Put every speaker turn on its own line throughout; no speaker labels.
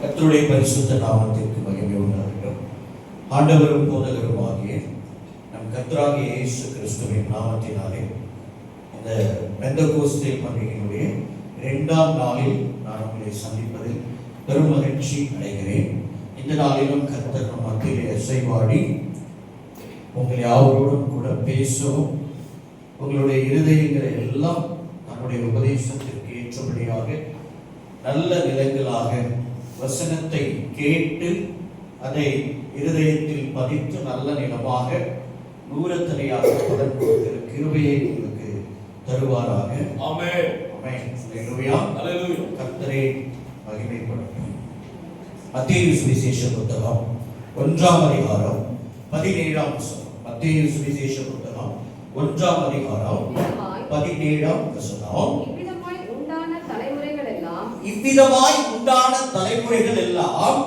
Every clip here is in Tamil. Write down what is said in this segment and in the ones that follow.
கர்த்தருடைய பரிசுத்த நாமத்திற்கு மகிமை உண்டாகட்டும். ஆண்டவரும் போதகருமாகிய நம் கர்த்தராகிய இயேசு கிறிஸ்துவின் நாமத்தினாலே இந்த பெந்தகோஸ்தே பண்டிகையினுடைய 2ஆம் நாளில் நான் உங்களை சந்திப்பதில் பெரும் மகிழ்ச்சி அடைகிறேன். இந்த நாளிலும் கர்த்தர் நம் மத்தியிலே அசைவாடி உங்களை யாரோடும் கூட பேசவும் உங்களுடைய இருதயங்களை எல்லாம் நம்முடைய உபதேசத்திற்கு ஏற்றபடியாக நல்ல நிலங்களாக வசனத்தை கேட்டு அதை இருதயத்தில் பதித்து நல்ல நிலமாக நூறத்தனையாக பலன் கொடுக்கிற கிருபையை உங்களுக்கு தருவாராக.
ஆமென்.
ஆமென். அல்லேலூயா. அல்லேலூயா. கர்த்தரே மகிமைப்படட்டும். மத்தேயு சுவிசேஷ புத்தகம் 1ஆம் அதிகாரம் 17ஆம் வசனம். மத்தேயு சுவிசேஷ புத்தகம் 1ஆம் அதிகாரம் 17ஆம் வசனம். இவ்விதமாய் உண்டான தலைமுறைகள் எல்லாம்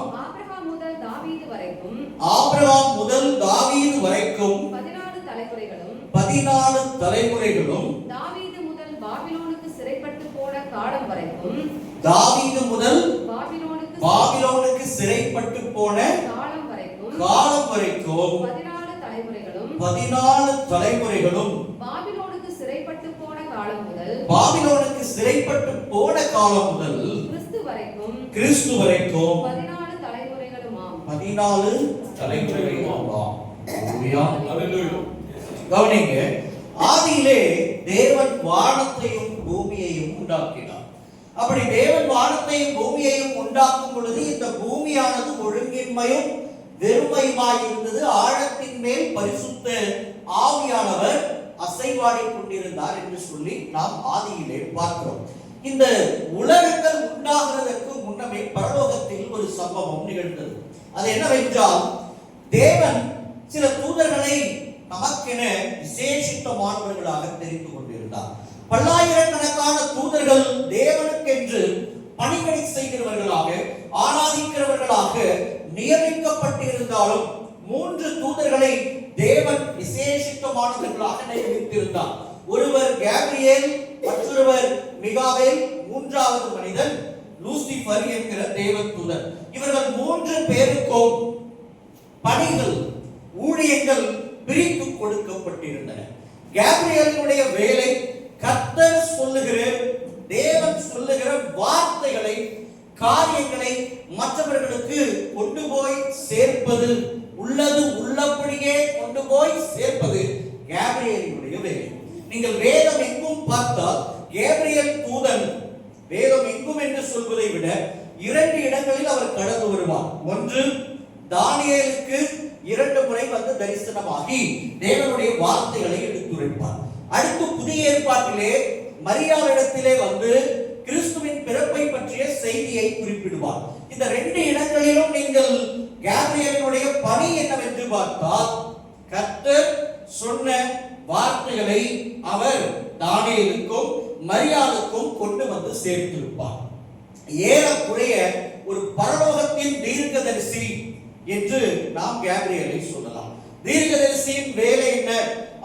ஆபிரகாம் முதல் தாவீது வரைக்கும் 14 தலைமுறைகளும்
தாவீது முதல் பாபிலோனுக்கு சிறைப்பட்டு போன காலம் வரைக்கும்
சிறைப்பட்டு போன காலம் வரைக்கும் 14 தலைமுறைகளும்
பாபிலோனுக்கு சிறைப்பட்டு போன காலம் முதல் கிறிஸ்து வரைக்கும் 14 தலைமுறைகளுமாம்.
14 தலைமுறைகளுமாம். அல்லேலூயா. கவனிங்க, ஆதியிலே தேவன் வானத்தையும் பூமியையும் உண்டாக்கினார். அப்படி தேவன் வானத்தையும் பூமியையும் உண்டாக்கும் பொழுது இந்த பூமியானது ஒழுங்கின்மையும் வெறுமையுமாய் இருந்தது. ஆழத்தின் மேல் பரிசுத்த ஆவியானவர் அசைவாடி கொண்டிருந்தார் என்று சொல்லி நாம் ஆதியிலே பார்க்கிறோம். இந்த உலகங்கள் உண்டாகிறதற்கு முன்னமே பரலோகத்தில் ஒரு சம்பவம் நிகழ்ந்தது. அது என்னவென்றால், தேவன் சில தூதர்களை நமக்கென விசேஷித்தமானவர்களாக தெரிந்து கொண்டிருந்தார். பல்லாயிரக்கணக்கான தூதர்கள் தேவனுக்கென்று பணிகளை செய்கிறவர்களாக, ஆராதிக்கிறவர்களாக நியமிக்கப்பட்டிருந்தாலும் 3 தூதர்களை தேவன் விசேஷித்தமானவர்களாக நியமித்திருந்தார். ஒருவர் கேப்ரியேல், மற்றொருவர் மிகாவேல், 3வது மனிதன் லூசிபர் என்கிற தேவதூதர். இவர்கள் 3 பேருக்கும் பணிகள், ஊழியங்கள் பிரித்து கொடுக்கப்பட்டிருந்தன. கேப்ரியேலுடைய வேலை கர்த்தர் சொல்லுகிற, தேவன் சொல்லுகிற வார்த்தைகளை, காரியங்களை மற்றவர்களுக்கு கொண்டு போய் சேர்ப்பது, உள்ளது உள்ளபடியே கொண்டு போய் சேர்ப்பது கேப்ரியேலுடைய வேலை. நீங்கள் வேதம் எங்கும் பார்த்தால் கேப்ரியேல் தூதன் வேதம் எங்கும் என்று சொல்வதை விட 2 இடங்களில் அவர் கடந்து வருவார். ஒன்று, தானியேலுக்கு 2 முறை வந்து தரிசனமாகி தேவனுடைய வார்த்தைகளை எடுத்துரைப்பார். அடுத்து புதிய ஏற்பாட்டிலே மரியாளிடத்திலே வந்து கிறிஸ்துவின் பிறப்பை பற்றிய செய்தியை குறிப்பிடுவார். இந்த 2 இடங்களிலும் நீங்கள் கேப்ரியேலுடைய பணி என்னவென்று பார்த்தால், கர்த்தர் சொன்ன வார்த்தைகளை அவர் தானியேலுக்கும் மரியாளுக்கும் கொண்டு வந்து சேர்த்திருப்பார். ஏறக்குறைய ஒரு பரலோகத்தின் தீர்க்கதரிசி என்று நாம் கேப்ரியேலை சொல்லலாம். தீர்க்கதரிசியின் வேலை என்ன?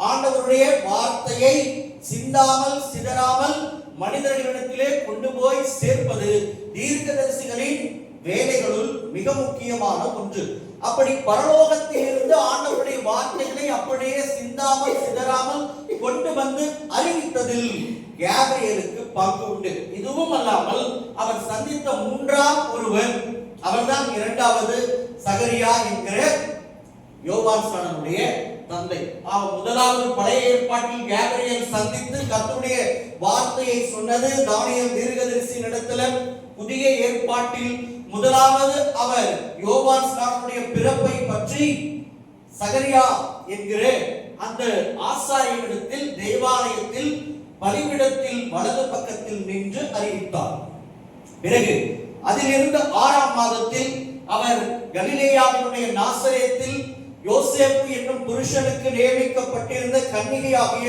ஆண்டவருடைய வார்த்தையை சிந்தாமல் சிதறாமல் மனிதர்களிடத்திலே கொண்டு போய் சேர்ப்பது தீர்க்கதரிசிகளின் வேலைகளுள் மிக முக்கியமான ஒன்று. அப்படி பரலோகத்திலிருந்து ஆண்டவருடைய வார்த்தைகளை அப்படியே சிந்தாமல் சிதறாமல் கொண்டு வந்து அறிவித்ததில் கேப்ரியேலுக்கு பங்கு உண்டு. இதுவும் அல்லாமல் அவர் சந்தித்த 3ஆம் ஒருவர், அவர்தான் 2வது சகரியா என்கிற யோவான் ஸ்நானனுடைய தந்தை. முதலாவது பழைய ஏற்பாட்டில் கேப்ரியேல் சந்தித்து கர்த்தருடைய வார்த்தையை சொன்னது தானியேல் தீர்க்கதரிசியின் இடத்துல. புதிய ஏற்பாட்டில் முதலாவது அவர் யோவான் ஸ்நானனுடைய பிறப்பை பற்றி சகரியா என்கிற அந்த ஆசாரியனிடத்தில் தேவாலயத்தில் பலிபீடத்தில் வலது பக்கத்தில் நின்று அறிவித்தார். பிறகு அதிலிருந்து 6ஆம் மாதத்தில் அவர் கலிலேயாவினுடைய நாசரேத்தில் யோசேப்பு என்னும் புருஷனுக்கு நியமிக்கப்பட்டிருந்த கன்னிகையாகிய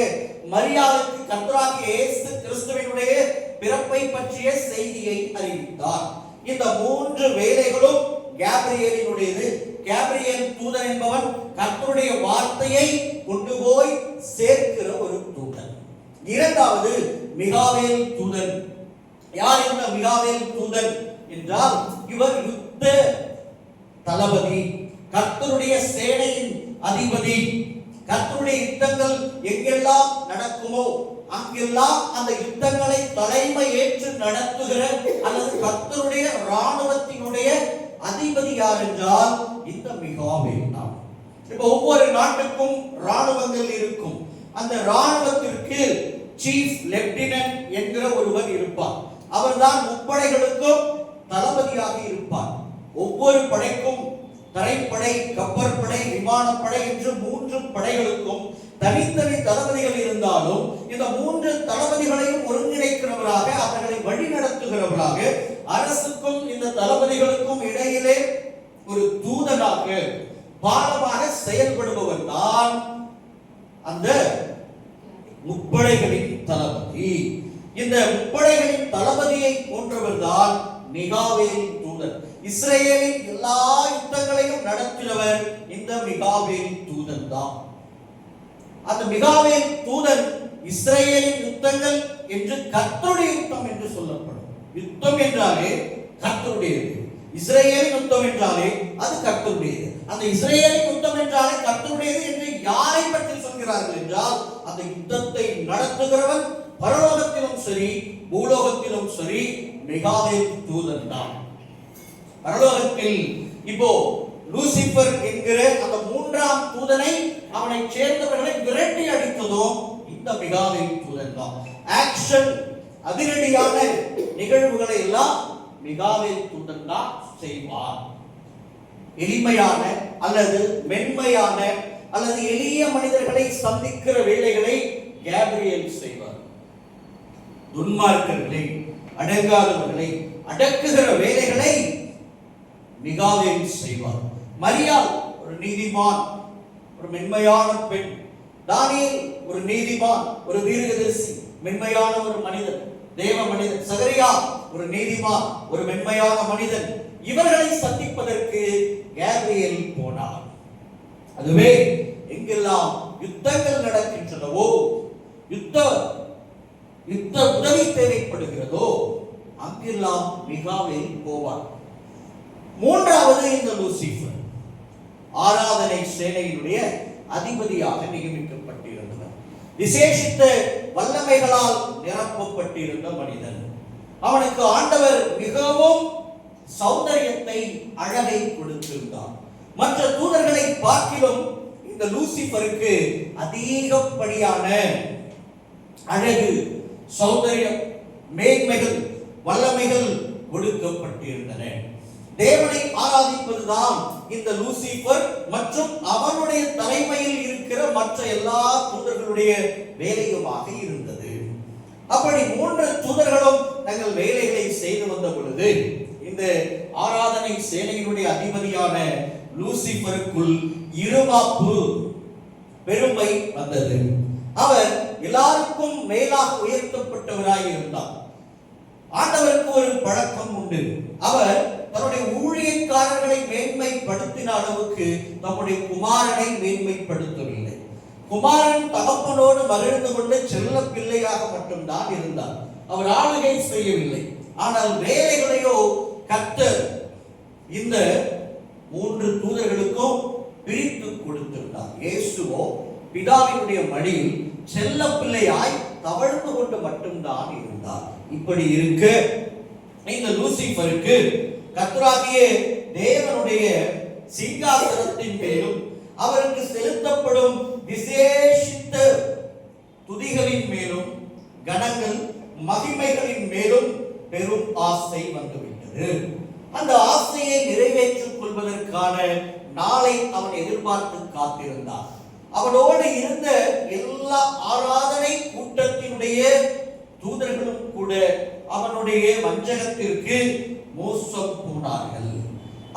மரியாளுக்கு கர்த்தராகிய இயேசு கிறிஸ்துவினுடைய பிறப்பை பற்றிய செய்தியை அறிவித்தார். இந்த 3 வேலைகளும் கேப்ரியேலினுடையது. கேப்ரியேல் தூதன் என்பவன் கர்த்தருடைய வார்த்தையை கொண்டு போய் சேர்க்கிற ஒரு தூதன். 2வது மிகாவேல் தூதன். யார் இந்த மிகாவேல் தூதன் என்றால் இவர் யுத்த தளபதி, கர்த்தருடைய சேனையின் அதிபதி. கர்த்தருடைய யுத்தங்கள் எங்கெல்லாம் நடக்குமோ அங்கெல்லாம் அந்த யுத்தங்களை தலைமை ஏற்று நடத்துகிற அல்லது கர்த்தருடைய ராணுவத்தினுடைய அதிபதி யார் என்றால் இந்த மிகாவேல் தான். இப்ப ஒவ்வொரு நாட்டுக்கும் ராணுவங்கள் இருக்கும். அந்த ராணுவத்திற்கு சீஃப் லெப்டினன்ட் என்கிற ஒருவர் இருப்பார். அவர்தான் முப்படைகளுக்கும் தளபதியாக இருப்பார். ஒவ்வொரு படைக்கும் தரைப்படை, கப்பற்படை, விமானப்படை என்று 3 படைகளுக்கும் தனித்தனி தளபதிகள் இருந்தாலும் இந்த 3 தளபதிகளையும் ஒருங்கிணைக்கிறவராக, அவர்களை வழிநடத்துகிறவராக, அரசுக்கும் இந்த தளபதிகளுக்கும் இடையிலே ஒரு தூதனாக பாலமாக செயல்படுபவர் தான் அந்த முப்படைகளின் தளபதி. இந்த முப்படைகளின் தளபதியை போன்றவர் தான் மிகாவேலின் தூதன். இஸ்ரேலின் எல்லா யுத்தங்களையும் நடத்தினவர் இந்த மிகாவேல் தூதன் தான். அந்த மிகாவேல் தூதன் இஸ்ரேலின் யுத்தங்கள் என்று கர்த்தருடைய யுத்தம் என்று சொல்லப்படும். யுத்தம் என்றாலே கர்த்தருடையது, இஸ்ரேலின் யுத்தம் என்றாலே அது கர்த்தருடையது. அந்த இஸ்ரேலின் யுத்தம் என்றாலே கர்த்தருடையது என்று யாரை பற்றி சொல்கிறார்கள் என்றால் அந்த யுத்தத்தை நடத்துகிறவன் பரலோகத்திலும் சரி பூலோகத்திலும் சரி மிகாவேல் தூதன் தான். பரலோகத்தில் இப்போ லூசிபர் என்கிற அந்த 3ஆம் தூதனை, அவனை சேர்ந்தவர்களை விரட்டி அடித்ததும் இந்த மிகாவேல் தூதன் தான். ஆக்ஷன், அதிரடியான நிகழ்வுகளை எல்லாம் மிகாவேல் தூதன் தான் செய்வார். எளிமையான அல்லது மென்மையான அல்லது எளிய மனிதர்களை சந்திக்கிற வேலைகளை கேப்ரியேல் செய்வார். துன்மார்க்கர்களை, அடங்காதவர்களை அடக்குகிற வேலைகளை மிகாவேல் செய்வார். மரியாள் ஒரு நீதிமான், ஒரு மென்மையான பெண். தானியேல் ஒரு நீதிமான், ஒரு தீர்க்கதரிசி, மென்மையான ஒரு மனிதன், தேவ மனிதன். சகரியா ஒரு நீதிமான், ஒரு மென்மையான மனிதன். இவர்களை சந்திப்பதற்கு கேப்ரியேல் போனார். அதுவே எங்கெல்லாம் யுத்தங்கள் நடக்கின்றனவோ, யுத்த உதவி தேவைப்படுகிறதோ அங்கெல்லாம் மிகாவேல் போவார். 3வது இந்த லூசிபர் ஆராதனை சேனையினுடைய அதிபதியாக நியமிக்கப்பட்டிருந்தவர். விசேஷித்த வல்லமைகளால் நிரப்பப்பட்டிருந்த மனிதன். அவனுக்கு ஆண்டவர் மிகவும் சௌந்தரியத்தை, அழகை கொடுத்திருந்தார். மற்ற தூதர்களை பார்க்கிலும் இந்த லூசிபருக்கு அதிகப்படியான அழகு, சௌந்தரியம், மேன்மைகள், வல்லமைகள் கொடுக்கப்பட்டிருந்தன. தேவனை ஆராதிப்பதுதான் இந்த லூசிபர் மற்றும் அவனுடைய தலைமையில் இருக்கிற மற்ற எல்லா தூதர்களுடைய வேலையுமாக இருந்தது. அப்படி 3 தூதர்களும் தங்கள் வேலைகளை செய்து வந்த பொழுது இந்த ஆராதனை சேனையினுடைய அதிபதியான லூசிபருக்குள் இருமாப்பு, பெருமை வந்தது. அவர் எல்லாருக்கும் மேலாக உயர்த்தப்பட்டவராய் இருந்தார். ஆண்டவருக்கு ஒரு பழக்கம் உண்டு. அவர் தன்னுடைய ஊழியக்காரர்களை மேன்மைப்படுத்தின அளவுக்கு தம்முடைய குமாரனை மேன்மைப்படுத்தவில்லை. குமாரன் தகப்பனோடு மகிழ்ந்து கொண்டு செல்ல பிள்ளையாக மட்டும்தான் இருந்தார். அவர் ஆளுகை செய்யவில்லை. ஆனால் வேலைகளையோ கர்த்தர் இந்த 3 தூதர்களுக்கும் பிரித்து கொடுத்திருந்தார். இயேசுவோ பிதாவினுடைய மடியில் செல்ல பிள்ளையாய் தவழ்ந்து கொண்டு மட்டும்தான் இருந்தார். இப்படி இருக்க இந்த லூசிபருக்கு கர்த்தராகிய தேவனுடைய சிங்காசனத்தின் மேலும் அவருக்கு செலுத்தப்படும் விசேஷித்த துதிகளின் மேலும் கணங்கள், மகிமைகளின் மேலும் பெரும் ஆசை வந்துவிட்டது. அந்த ஆசையை நிறைவேற்றிக் கொள்வதற்கான நாளை அவன் எதிர்பார்த்து காத்திருந்தான். அவனோடு இருந்த எல்லா ஆராதனை கூட்டத்தினுடைய தூதர்களும் கூட அவனுடைய வஞ்சகத்திற்கு மோசம் போனார்கள்.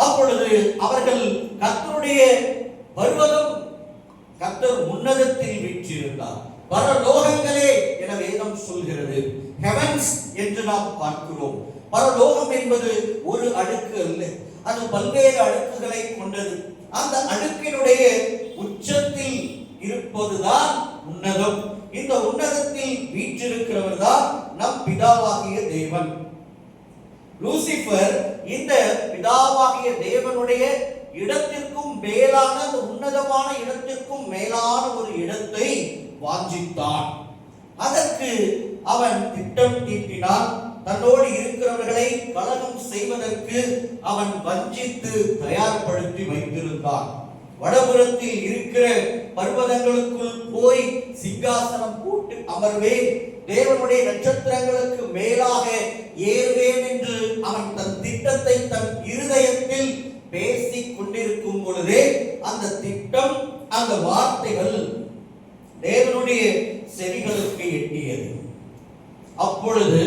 அப்பொழுது அவர்கள் கர்த்தருடைய பர்வதம், கர்த்தர் உன்னதத்தில் வீற்றிருந்தார். பரலோகங்களே என வேதம் சொல்கிறது. ஹெவன்ஸ் என்று நாம் பார்க்கிறோம். பரலோகம் என்பது ஒரு அடுக்கு அல்ல, அது பல்வேறு அடுக்குகளை கொண்டது. அந்த அடுக்கினுடைய உச்சத்தில் இருப்பதுதான் உன்னதம். இந்த உன்னதத்தில் வீற்றிருக்கிறவர் தான் நம் பிதாவாகிய தேவன். லூசிபர் இந்த பிதாவாகிய தேவனுடைய இடத்திற்கும் மேலான, அந்த உன்னதமான இடத்திற்கும் மேலான ஒரு இடத்தை வாஞ்சித்தான். அதற்கு அவன் திட்டம் தீட்டினான். தன்னோடு இருக்கிறவர்களை கலகம் செய்வதற்கு அவன் வஞ்சித்து தயார்படுத்தி வைத்திருந்தான். வடபுறத்தில் இருக்கிற பர்வதங்களுக்குள் போய் சிங்காசனம் போட்டு அமர்வேன், தேவனுடைய நட்சத்திரங்களுக்கு மேலாக ஏறுவேன் என்று அவன் தன் திட்டத்தை தன் இருதயத்தில் பேசிக் கொண்டிருக்கும் பொழுதே அந்த திட்டம், அந்த வார்த்தைகள் தேவனுடைய செவிகளுக்கு எட்டியது. அப்பொழுது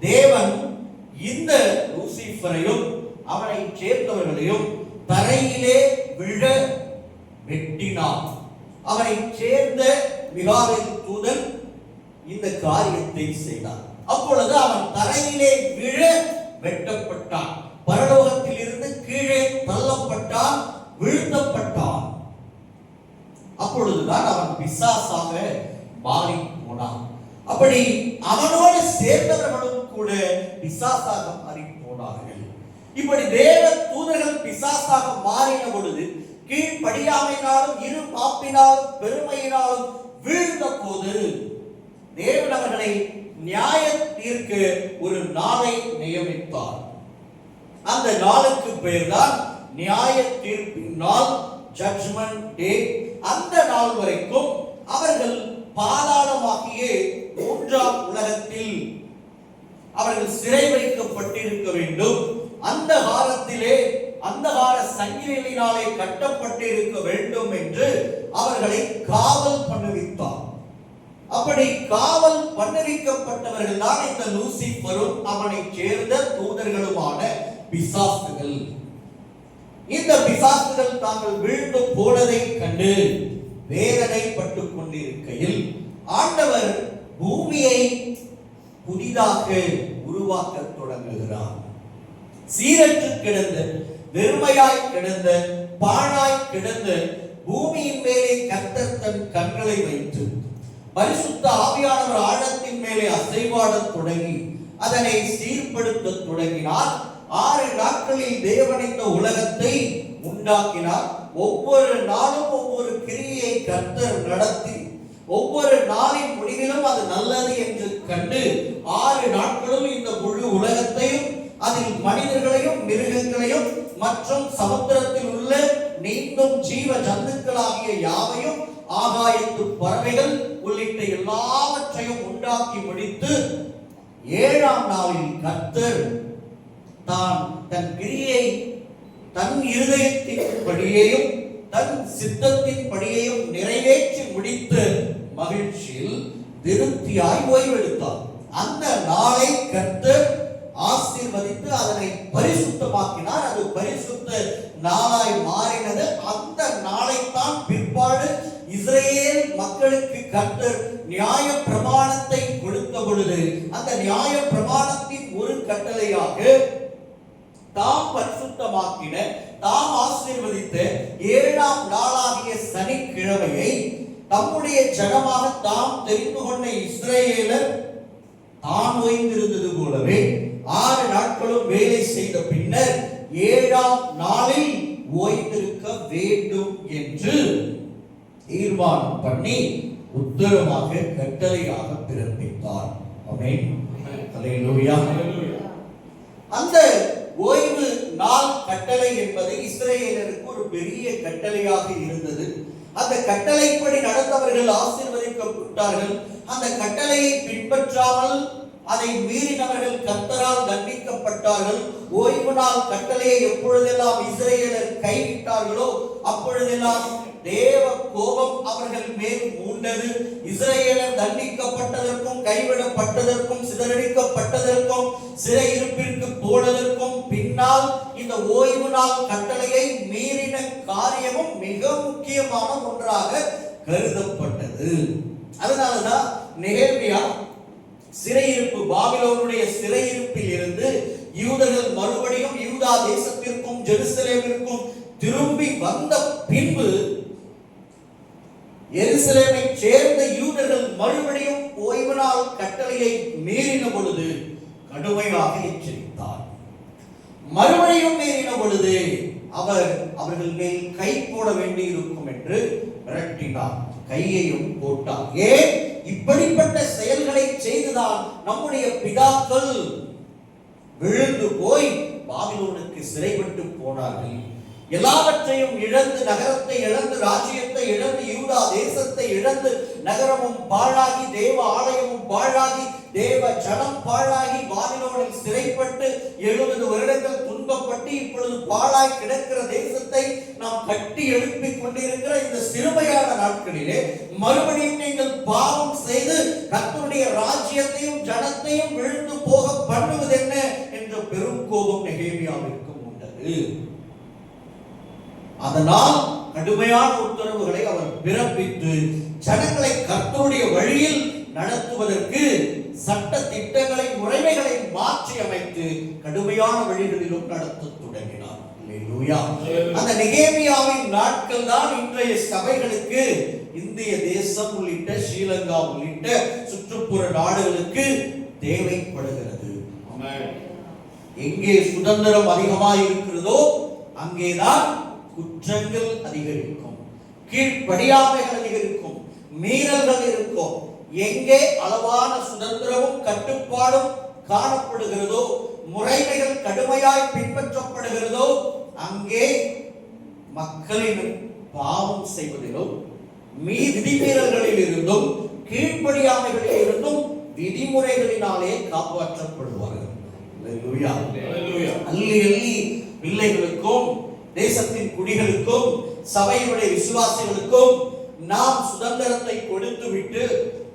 தேவன் இந்த லூசிபரையும் அவனை சேர்ந்தவர்களையும் தரையிலே விழ வெட்டினான். அவனை சேர்ந்த மிகாவேல் தூதன் இந்த காரியத்தை செய்தான். அப்பொழுது அவன் தரையிலே விழ வெட்டப்பட்டான். பரலோகத்தில் இருந்து கீழே தள்ளப்பட்டான், வீழ்த்தப்பட்டான். அப்பொழுதுதான் அவன் பிசாசாக மாறி போனான். அப்படி அவனோடு சேர்ந்தவர்களும் கூட பிசாசாக மாறி போனார்கள். இப்படி தேவ தூதர்கள் பிசாசாக மாறின பொழுது கீழ்ப்படியாமையினாலும் இரு பாப்பினாலும் பெருமையினாலும் வீழ்ந்த போது தேவன் அவர்களை நியாய தீர்க்க ஒரு நாளை நியமித்தார். அந்த நாளுக்கு பெயர்தான் நியாய தீர்ப்பின் நாள், ஜட்ஜ்மென்ட் டே. அந்த நாள் வரைக்கும் அவர்கள் பாதாளமாகிய மூன்றாம் உலகத்தில் அவர்கள் சிறை வைக்கப்பட்டிருக்க வேண்டும். அந்த காலத்திலே அந்தகார சங்கிலியினாலே கட்டப்பட்டிருக்க வேண்டும் என்று அவர்களை காவல் பண்ணுவித்தார். அப்படி காவல் பண்ணுவிக்கப்பட்டவர்கள் தான் இந்த லூசிபரும் அவனை சேர்ந்த தூதர்களுமான பிசாசுகள். இந்த பிசாசுகள் தாங்கள் வீழ்ந்து போனதை கண்டு வேதனைப்பட்டுக் கொண்டிருக்கையில் ஆண்டவர் பூமியை புதிதாக உருவாக்க தொடங்குகிறார். சீரற்று கிடந்த, வெறுமையாய் கிடந்த, பாழாய் கிடந்த பூமியின் மேலே கர்த்தர் தன் கண்களை வைத்து பரிசுத்த ஆவியானவர் ஆழத்தின் மேலே அசைவாடத் தொடங்கி அதனை சீர்படுத்த தொடங்கினார். 6 நாட்களில் தேவன் இந்த உலகத்தை உண்டாக்கினார். ஒவ்வொரு நாளும் ஒவ்வொரு கிரியை கர்த்தர் நடத்தி ஒவ்வொரு நாளின் முடிவிலும் அது நல்லது என்று கண்டு 6 நாட்களும் இந்த முழு உலகத்தையும், அதில் மனிதர்களையும் மிருகங்களையும் மற்றும் சமுத்திரத்தில் உள்ள நீந்தும் ஜீவ ஜந்துக்களாகிய யாவையும், ஆகாயத்து பறவைகள் உள்ளிட்ட எல்லாவற்றையும் உண்டாக்கி முடித்து 7ஆம் நாளில் கர்த்தர் தான் தன் கிரியை தன் இருதயத்தின் படியையும் தன் சித்தத்தின் படியையும் நிறைவேற்றி முடித்து மகிழ்ச்சியில் திருப்தியாய் ஓய்வெடுத்தார். அந்த நாளை கர்த்தர் ஆசீர்வதித்து அதனை பரிசுத்தமாக்கினார். அது பரிசுத்த நாளாய் மாறினது. அந்த நாளைத்தான் பிற்பாடு இஸ்ரவேல் மக்களுக்கு கர்த்தர் நியாய பிரமாணத்தை கொடுத்த பொழுது அந்த நியாய பிரமாணத்தின் ஒரு கட்டளையாக தாம் பரிசுத்தமாக்கின, தாம் ஆசீர்வதித்த 7ஆம் நாளாகிய சனிக்கிழமையை தம்முடைய ஜனமாக தாம் தெரிந்து கொண்ட இஸ்ரவேலர் தான் ஓய்ந்திருந்தது போலவே 6 நாட்களும் வேலை செய்த பின்னர் 7ஆம் நாளில் ஓய்ந்திருக்க வேண்டும் என்று தீர்மானம் பண்ணி உத்தரவாக கட்டளையாக பிறப்பித்தார். ஆமென். அல்லேலூயா. அந்த ஓய்வு நாள் கட்டளை என்பது இஸ்ரவேலருக்கு ஒரு பெரிய கட்டளையாக இருந்தது. அந்த கட்டளைப்படி நடந்தவர்கள் ஆசீர்வதிக்கப்பட்டார்கள். அந்த கட்டளையை பின்பற்றாமல் அதை மீறினவர்கள் கர்த்தரால் தண்டிக்கப்பட்டார்கள். ஓய்வு நாள் கட்டளையை எப்பொழுதெல்லாம் இஸ்ரவேலர் கைவிட்டார்களோ அப்பொழுதெல்லாம் தேவ கோபம் அவர்கள் மேல் மூண்டது. இஸ்ரவேலர் தண்டிக்கப்பட்டதற்கும் கைவிடப்பட்டதற்கும் சிதறடிக்கப்பட்டதற்கும் சிறையிருப்பிற்கு போனதற்கும் பின்னால் இந்த ஓய்வு நாள் கட்டளையை மீறின காரியமும் மிக முக்கியமான ஒன்றாக கருதப்பட்டது. அதனாலதான் நெகேமியா சிறையிருப்பு, பாபிலோனுடைய சிறையிருப்பில் இருந்து யூதர்கள் மறுபடியும் யூதா தேசத்திற்கும் ஜெருசலேமிற்கும் திரும்பி வந்த பின்பு எருசலேமை சேர்ந்த யூதர்கள் மறுபடியும் ஓய்வு நாள் கட்டளையை மீறின பொழுது கடுமையாக எச்சரித்தார். மறுபடியும் மீறின பொழுது அவர் அவர்கள் மேல் கை போட வேண்டி இருக்கும் என்று மிரட்டினார், கையையும் போட்டார். ஏன்? இப்படிப்பட்ட செயல்களை செய்துதான் நம்முடைய பிதாக்கள் விழுந்து போய் பாபிலோனுக்கு சிறைப்பட்டு போனார்கள். எல்லாவற்றையும் இழந்து, நகரத்தை இழந்து, ராஜ்யத்தை இழந்து, யூதா தேசத்தை இழந்து, நகரமும் பாழாகி, தேவ ஆலயமும் பாழாகி, தேவ ஜனம் பாழாகி, பாபிலோனில் சிறைப்பட்டு 70 வருடங்கள் துன்பப்பட்டு இப்பொழுது பாழாய் கிடக்கிற தேசத்தை நாம் கட்டி எழுப்பிக் கொண்டிருக்கிற இந்த சிறுமையான நாட்களிலே மறுபடியும் நீங்கள் பாவம் செய்து கர்த்தருடைய ராஜ்யத்தையும் ஜனத்தையும் விழுந்து போக பண்ணுவது என்ன என்ற பெரும் கோபம் நெகேமியாவிற்கும் உண்டது. அதனால் கடுமையான உத்தரவுகளை அவர் பிறப்பித்து ஜனங்களை கர்த்தருடைய வழியில் நடத்துவதற்கு சட்ட திட்டங்களை, முறைமைகளை மாற்றி அமைத்து கடுமையான வழிகளிலும் நடத்த தொடங்கினார். அல்லேலூயா. அந்த நெகேமியாவின் நாட்கள் தான் இன்றைய சபைகளுக்கு, இந்திய தேசம் உள்ளிட்ட ஸ்ரீலங்கா உள்ளிட்ட சுற்றுப்புற நாடுகளுக்கு தேவைப்படுகிறது. எங்கே சுதந்திரம் அதிகமாக இருக்கிறதோ அங்கேதான் குற்றங்கள் அதிகரிக்கும், கீழ்ப்படியாமைகள் அதிகரிக்கும், மீறல்கள் இருக்கும். எங்கே அளவான சுதந்திரமும் கட்டுப்பாடும் காணப்படுகிறதோ, முறைமைகள் கடுமையாய் பின்பற்றப்படுகிறதோ, அங்கே மக்களின் பாவம் செய்வதிலும், விதிமீறல்களில் இருந்தும், கீழ்ப்படியாமைகளில் இருந்தும், விதிமுறைகளினாலே காப்பாற்றப்படுவார்கள். அள்ளி அள்ளி பிள்ளைகளுக்கும், தேசத்தின் குடிகளுக்கும், சபையுடைய விசுவாசிகளுக்கும் நாம் சுதந்திரத்தை கொடுத்து விட்டு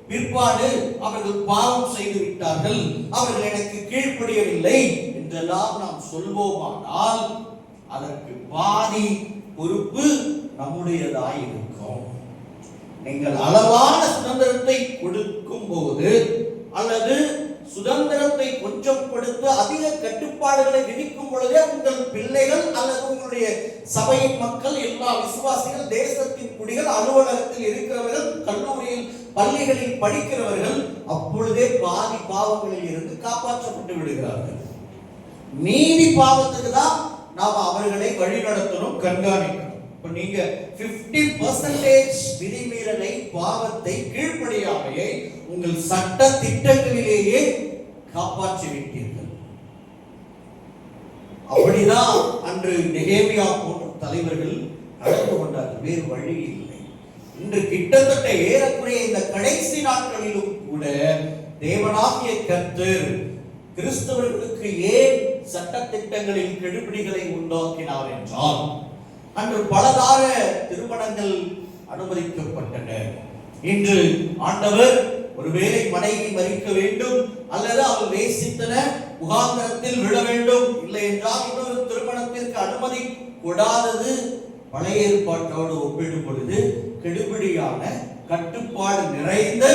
பிற்பாடு அவர்கள் பாவம் செய்து விட்டார்கள், அவர்கள் எனக்கு கீழ்ப்படியவில்லை என்றெல்லாம் நாம் சொல்வோமானால் அதற்கு பாதி பொறுப்பு நம்முடையதாய் இருக்கும். நீங்கள் அளவான சுதந்திரத்தை கொடுக்கும் போது அல்லது சுதந்திரத்தை கொஞ்சம் கொடுத்து அதிக கட்டுப்பாடுகளை விதிக்கும் பொழுதே உங்கள் பிள்ளைகள் அல்லது உங்களுடைய சபையின் மக்கள், எல்லா விசுவாசிகள், தேசத்தின் குடிகள், அலுவலகத்தில் இருக்கிறவர்கள், கல்லூரியில் பள்ளிகளில் படிக்கிறவர்கள் அப்பொழுதே பாதி பாவங்களில் இருந்து காப்பாற்றப்பட்டு விடுகிறார்கள். மீதி பாவத்துக்கு தான் நாம் அவர்களை வழிநடத்தணும், கண்காணிக்கணும். இப்ப நீங்க 50% விதிமீறலை, பாவத்தை, கீழ்ப்படியாமையை உங்கள் சட்ட திட்டங்களிலேயே காப்பாற்றி விட்டீர்கள். அப்படிதான் அன்று நெகேமியா போன்ற தலைவர்கள் நடந்து கொண்டார்கள். வேறு வழி இல்லை. இன்று கிட்டத்தட்ட ஏறக்குறைய இந்த கடைசி நாட்களிலும் கூட தேவனாகிய கர்த்தர் கிறிஸ்தவர்களுக்கு ஏன் சட்ட திட்டங்களில் கெடுபிடிகளை உண்டாக்கினார் என்றால், அன்று பலதார திருமணங்கள் அனுமதிக்கப்பட்டன. இன்று ஆண்டவர் ஒருவேளை மனைவி மரிக்க வேண்டும் அல்லது அவள் வேசித்தன முகாந்திரத்தில் விழ வேண்டும், இல்லை என்றால் இன்னொரு திருமணத்திற்கு அனுமதி கொடாதது பழைய ஏற்பாட்டோடு ஒப்பிடும் பொழுது கெடுபிடியான, கட்டுப்பாடு நிறைந்த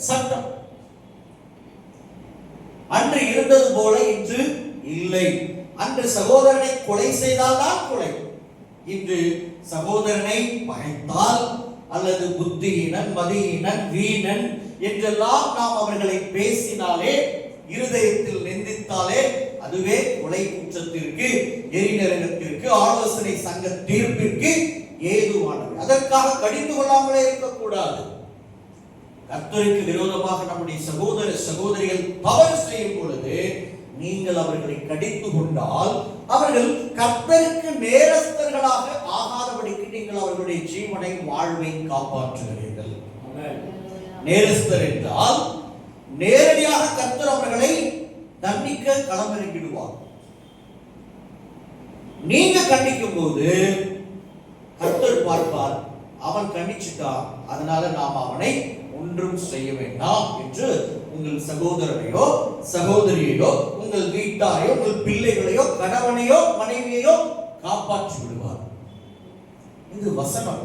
சட்டம். அன்று இருந்தது போல இன்று இல்லை. அன்று சகோதரனை கொலை செய்தால்தான் கொலை. இன்று சகோதரனை பகைத்தால் அல்லது புத்தியினன், மதியினன், வீணன் என்றெல்லாம் நாம் அவர்களை பேசினாலே, இருதயத்தில் நிந்தித்தாலே அதுவே கொலை குற்றத்திற்கு, எரிநரகத்திற்கு, ஆலோசனை சங்க தீர்ப்பிற்கு ஏதுவானது. அதற்காக கடிந்து கொள்ளாமலே இருக்கக்கூடாது. கர்த்தருக்கு விரோதமாக நம்முடைய சகோதர சகோதரிகள் தவறு செய்யும் பொழுது நீங்கள் அவர்களை கடிந்து கொண்டால் அவர்கள் கர்த்தருக்கு நேரஸ்தர்களாக ஆகாதபடிக்கு நீங்கள் அவர்களுடைய ஜீவனை, வாழ்வை காப்பாற்றுகிறீர்கள். நேரஸ்தர் என்றால் நேரடியாக கர்த்தர் அவர்களை தண்டிக்க களமிறங்கிடுவார். நீங்க கண்டிக்கும் போது கர்த்தர் பார்ப்பார், அவன் கண்டிச்சுட்டான், அதனால நாம் அவனை ஒன்றும் செய்ய வேண்டாம் என்று உங்கள் சகோதரனையோ சகோதரியையோ உங்கள் வீட்டாரையோ உங்கள் பிள்ளைகளையோ கணவனையோ மனைவியையோ காப்பாற்றி விடுவார். இது வசனம்.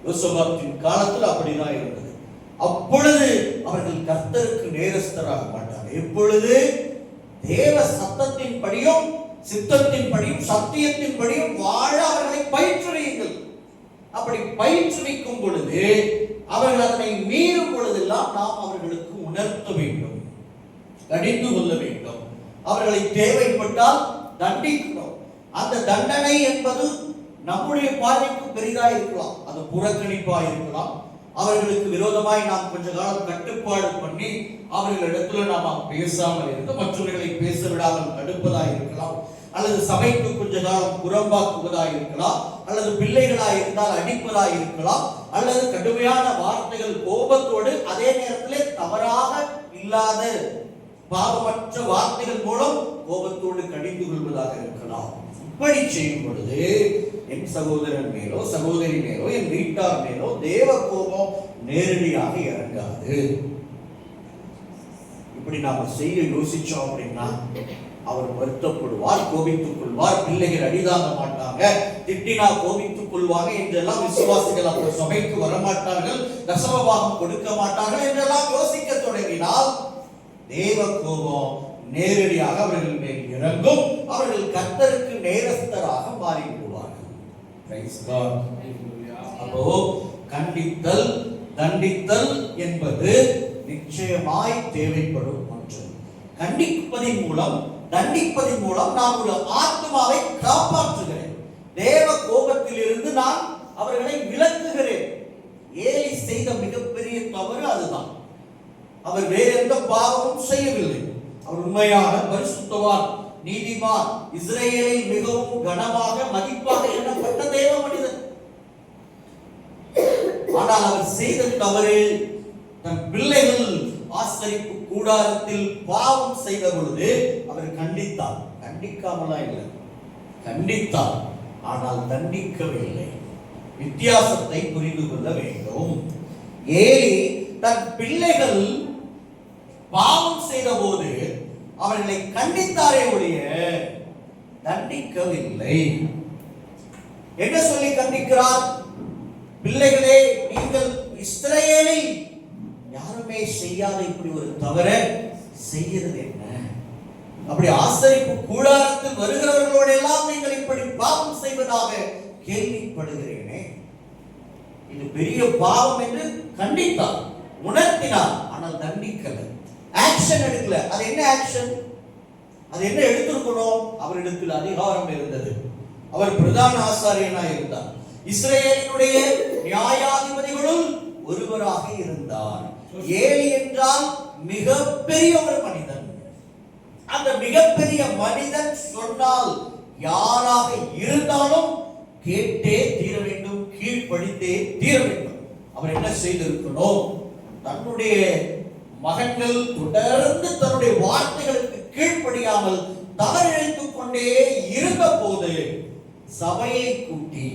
யோசபாத்தின் காலத்தில் அப்படிதான் இருந்தது. அப்பொழுது அவர்கள் கர்த்தருக்கு நேரஸ்தராக மாட்டார்கள். எப்பொழுது தேவ சத்தத்தின் படியும் சித்தத்தின் படியும் சத்தியத்தின் படியும் வாழ அவர்களை பயிற்றுவியுங்கள். அப்படி பயிற்றுவிக்கும் பொழுது அவர்கள் அதனை மீறும் பொழுதெல்லாம் நாம் அவர்களுக்கு உணர்த்த வேண்டும், கடிந்து கொள்ள வேண்டும். அவர்களை தேவைப்பட்டால் தண்டிக்கணும். அந்த தண்டனை என்பது நம்முடைய பார்வைக்கு பெரிதா இருக்கலாம், அது புறக்கணிப்பா இருக்கலாம். அவர்களுக்கு விரோதமாய் நாம் கொஞ்ச காலம் கட்டுப்பாடு பண்ணி அவர்களிடத்துல நாம பேசாமல் இருந்து மற்றவர்களை பேச விடாமல் தடுப்பதா இருக்கலாம், அல்லது சபைக்கு கொஞ்ச காலம் புறம்பாக்குவதா இருக்கலாம், அல்லது பிள்ளைகளாய் இருந்தால் அடிப்பதா இருக்கலாம், அல்லது கடுமையான வார்த்தைகள் கோபத்தோடு அதே நேரத்திலே தவறாக இல்லாத பாவமற்ற வார்த்தைகள் மூலம் கோபத்தோடு கடிந்து கொள்வதாக இருக்கலாம். இப்படி செய்யும் பொழுது என் சகோதரன் மேலோ சகோதரி மேலோ என் வீட்டார் மேலோ தேவ கோபம் நேரடியாக இறங்காது. இப்படி நாம செய்ய யோசிச்சோம் அப்படின்னா அவர் வருத்தப்படுவார், கோபித்துக் கொள்வார், பிள்ளைகள் அடிதாங்க மாட்டாங்க, திட்டினா கோபித்துக் கொள்வாங்க என்றெல்லாம் விசுவாசிகள் அவர் சபைக்கு வரமாட்டார்கள், தசமபாகம் கொடுக்க மாட்டார்கள் என்றெல்லாம் யோசிக்க தொடங்கினால் தேவ கோபம் நேரடியாக அவர்கள் மேல் இறங்கும். அவர்கள் கர்த்தருக்கு நேரஸ்தராக மாறிவிடுவார்கள். அப்போ கண்டித்தல் தண்டித்தல் என்பது நிச்சயமாய் தேவைப்படும் ஒன்று. கண்டிப்பதின் மூலம் தண்டிப்பதின் மூலம் நான் ஒரு ஆத்மாவை காப்பாற்றுகிறேன், தேவ கோபத்தில் இருந்து நான் அவர்களை விலக்குகிறேன். ஏலி செய்த மிகப்பெரிய தவறு அதுதான். அவர் வேற எந்த பாவமும் செய்யவில்லை. அவர் உண்மையான பரிசுத்தவான், நீதிமான், இஸ்ரவேலில் மிகவும் கனமாக மதிப்பாக எண்ணப்பட்ட தேவ மனிதன். ஆனால் அவர் செய்த தவறு, தன் பிள்ளைகள் ஆசரிப்பு கூடாரத்தில் பாவம் செய்த பொழுது அவர் கண்டித்தார். கண்டிக்காமலா இல்லை, கண்டித்தார், ஆனால் தண்டிக்கவில்லை. வித்தியாசத்தை புரிந்து கொள்ள வேண்டும். ஏலி தன் பிள்ளைகள் பாவம் செய்த போது அவர்களை கண்டித்தாரே ஒழிய தண்டிக்கவில்லை. என்ன சொல்லி கண்டிக்கிறார்? பிள்ளைகளே, நீங்கள் இஸ்ரவேலில் யாருமே செய்யாத இப்படி ஒரு தவறை செய்கிறது என்ன? அப்படி ஆசரிப்பு கூடாரத்தில் வருகிறவர்களோடு எல்லாம் நீங்கள் இப்படி பாவம் செய்வதாக கேள்விப்படுகிறேனே. இது பெரிய பாவம் என்று கண்டித்தார், உணர்த்தினார், ஆனால் தண்டிக்கல, ஆக்ஷன் எடுக்கல. அது என்ன ஆக்ஷன்? அது என்ன எடுத்திருக்கணும்? அவரிடத்தில் அதிகாரம் இருந்தது, அவர் பிரதான ஆசாரியனாக இருந்தார், இஸ்ரவேலினுடைய நியாயாதிபதிகளுள் ஒருவராக இருந்தார். ஏலி என்றால் மிகப்பெரிய ஒரு மனிதன். அந்த மிகப்பெரிய மனிதன் சொன்னால் யாராக இருந்தாலும் கேட்டே தீர வேண்டும், கீழ்ப்படித்தே தீர வேண்டும். அவர் என்ன செய்திருக்கணும்? தன்னுடைய மகன்கள் தொடர்ந்து தன்னுடைய வார்த்தைகளுக்கு கீழ்ப்படியாமல் தவறிழைத்துக் கொண்டே இருந்த போது சபையை கூட்டி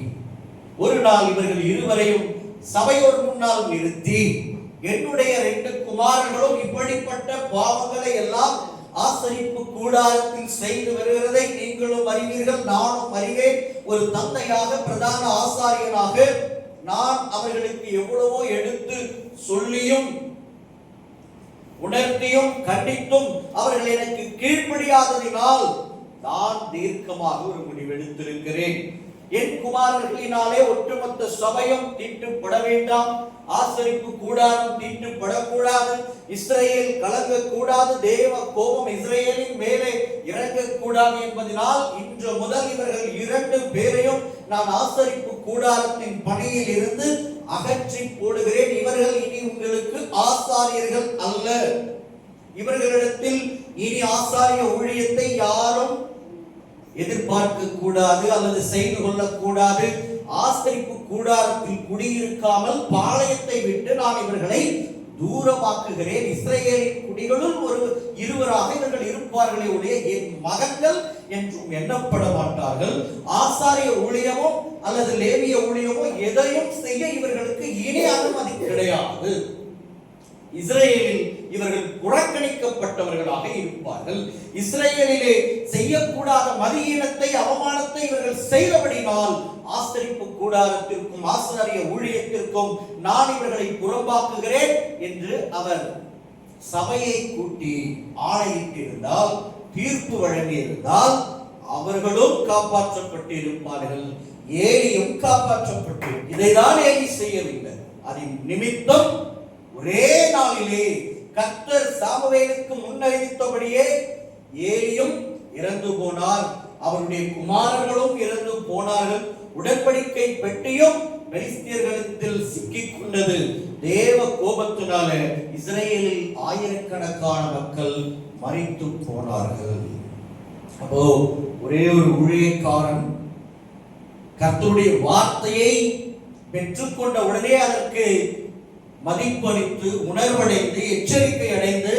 ஒரு நாள் இவர்கள் இருவரையும் சபையோர் முன்னால் நிறுத்தி, என்னுடைய 2 குமாரர்களும் இப்படிப்பட்ட பாவங்களை எல்லாம் ஆசரிப்பு கூடாரத்தில் செய்து வருகிறதை நீங்களும் அறிவீர்கள், நானும் அறிவேன். ஒரு தந்தையாக, பிரதான ஆசாரியனாக நான் அவர்களுக்கு எவ்வளவோ எடுத்து சொல்லியும் உணர்த்தியும் கண்டித்தும் அவர்கள் எனக்கு கீழ்ப்படியாததினால் நான் தீர்க்கமாக ஒரு முடிவெடுத்திருக்கிறேன். என் குமாரர்களினாலே ஒட்டுமொத்த சபையும் தீட்டுப்பட வேண்டாம், ஆசரிப்பு கூடாரம் தீட்டுப்படக்கூடாது, இஸ்ரவேல் கலங்கக்கூடாது, தேவ கோபம் இஸ்ரவேலின் மேலே இறங்கக்கூடாது என்பதனால் இன்று முதல் இவர்கள் 2 பேரையும் நான் ஆசரிப்பு கூடாரத்தின் பணியில் இருந்து அகற்றி போடுகிறேன். இவர்கள் இனி உங்களுக்கு ஆசாரியர்கள் அல்ல. இவர்களிடத்தில் இனி ஆசாரிய ஊழியத்தை யாரும் எதிர்பார்க்க கூடாது அல்லது செய்து கொள்ளக்கூடாது. ஆசரிப்பு கூடாரத்தில் குடியிருக்காமல் பாளையத்தை விட்டு நான் இவர்களை தூரமாக்குகிறேன். இஸ்ரவேலின் குடிகளுள் இருவராக இவர்கள் இருப்பார்களே ஒழிய என் மகன்கள் என்றும் எண்ணப்பட மாட்டார்கள். ஆசாரிய ஊழியமோ அல்லது லேவிய ஊழியமோ எதையும் செய்ய இவர்களுக்கு இனி அனுமதி கிடையாது. இஸ்ரவேலில் இவர்கள் புறக்கணிக்கப்பட்டவர்களாக இருப்பார்கள். இஸ்ரவேலிலே செய்யக்கூடாத மதியீனத்தை, அவமானத்தை இவர்கள் செய்தபடினால் ஆசரிப்பு கூடாரத்திற்கும் ஆசாரிய ஊழியத்திற்கும் நான் இவர்களை புறம்பாக்குகிறேன் என்று அவர் சபையை கூட்டி ஆணையிட்டிருந்தால், தீர்ப்பு வழங்கியிருந்தால் அவர்களும் காப்பாற்றப்பட்டிருப்பார்கள், ஏலியும் காப்பாற்றப்பட்டு. இதைதான் ஏலி செய்யவில்லை. அதன் நிமித்தம் ஒரே நாளிலே கர்த்தர் சாமுவேலுக்கு முன்னறிவித்தபடியே ஏலியும் இறந்து போனார். அவருடைய குமாரர்களும் இறந்து போனார்கள். உடன்படிக்கை பெட்டியும் பெலிஸ்தியர்களிடத்தில் சிக்கிக் கொண்டது. தேவ கோபத்தினால இஸ்ரேலில் ஆயிரக்கணக்கான மக்கள் மரித்து போனார்கள். அப்போ ஒரே ஒரு ஊழியக்காரன் கர்த்தருடைய வார்த்தையை பெற்றுக்கொண்ட உடனே அதற்கு மதிப்பளித்து உணர்வடைந்து எச்சரிக்கை அடைந்து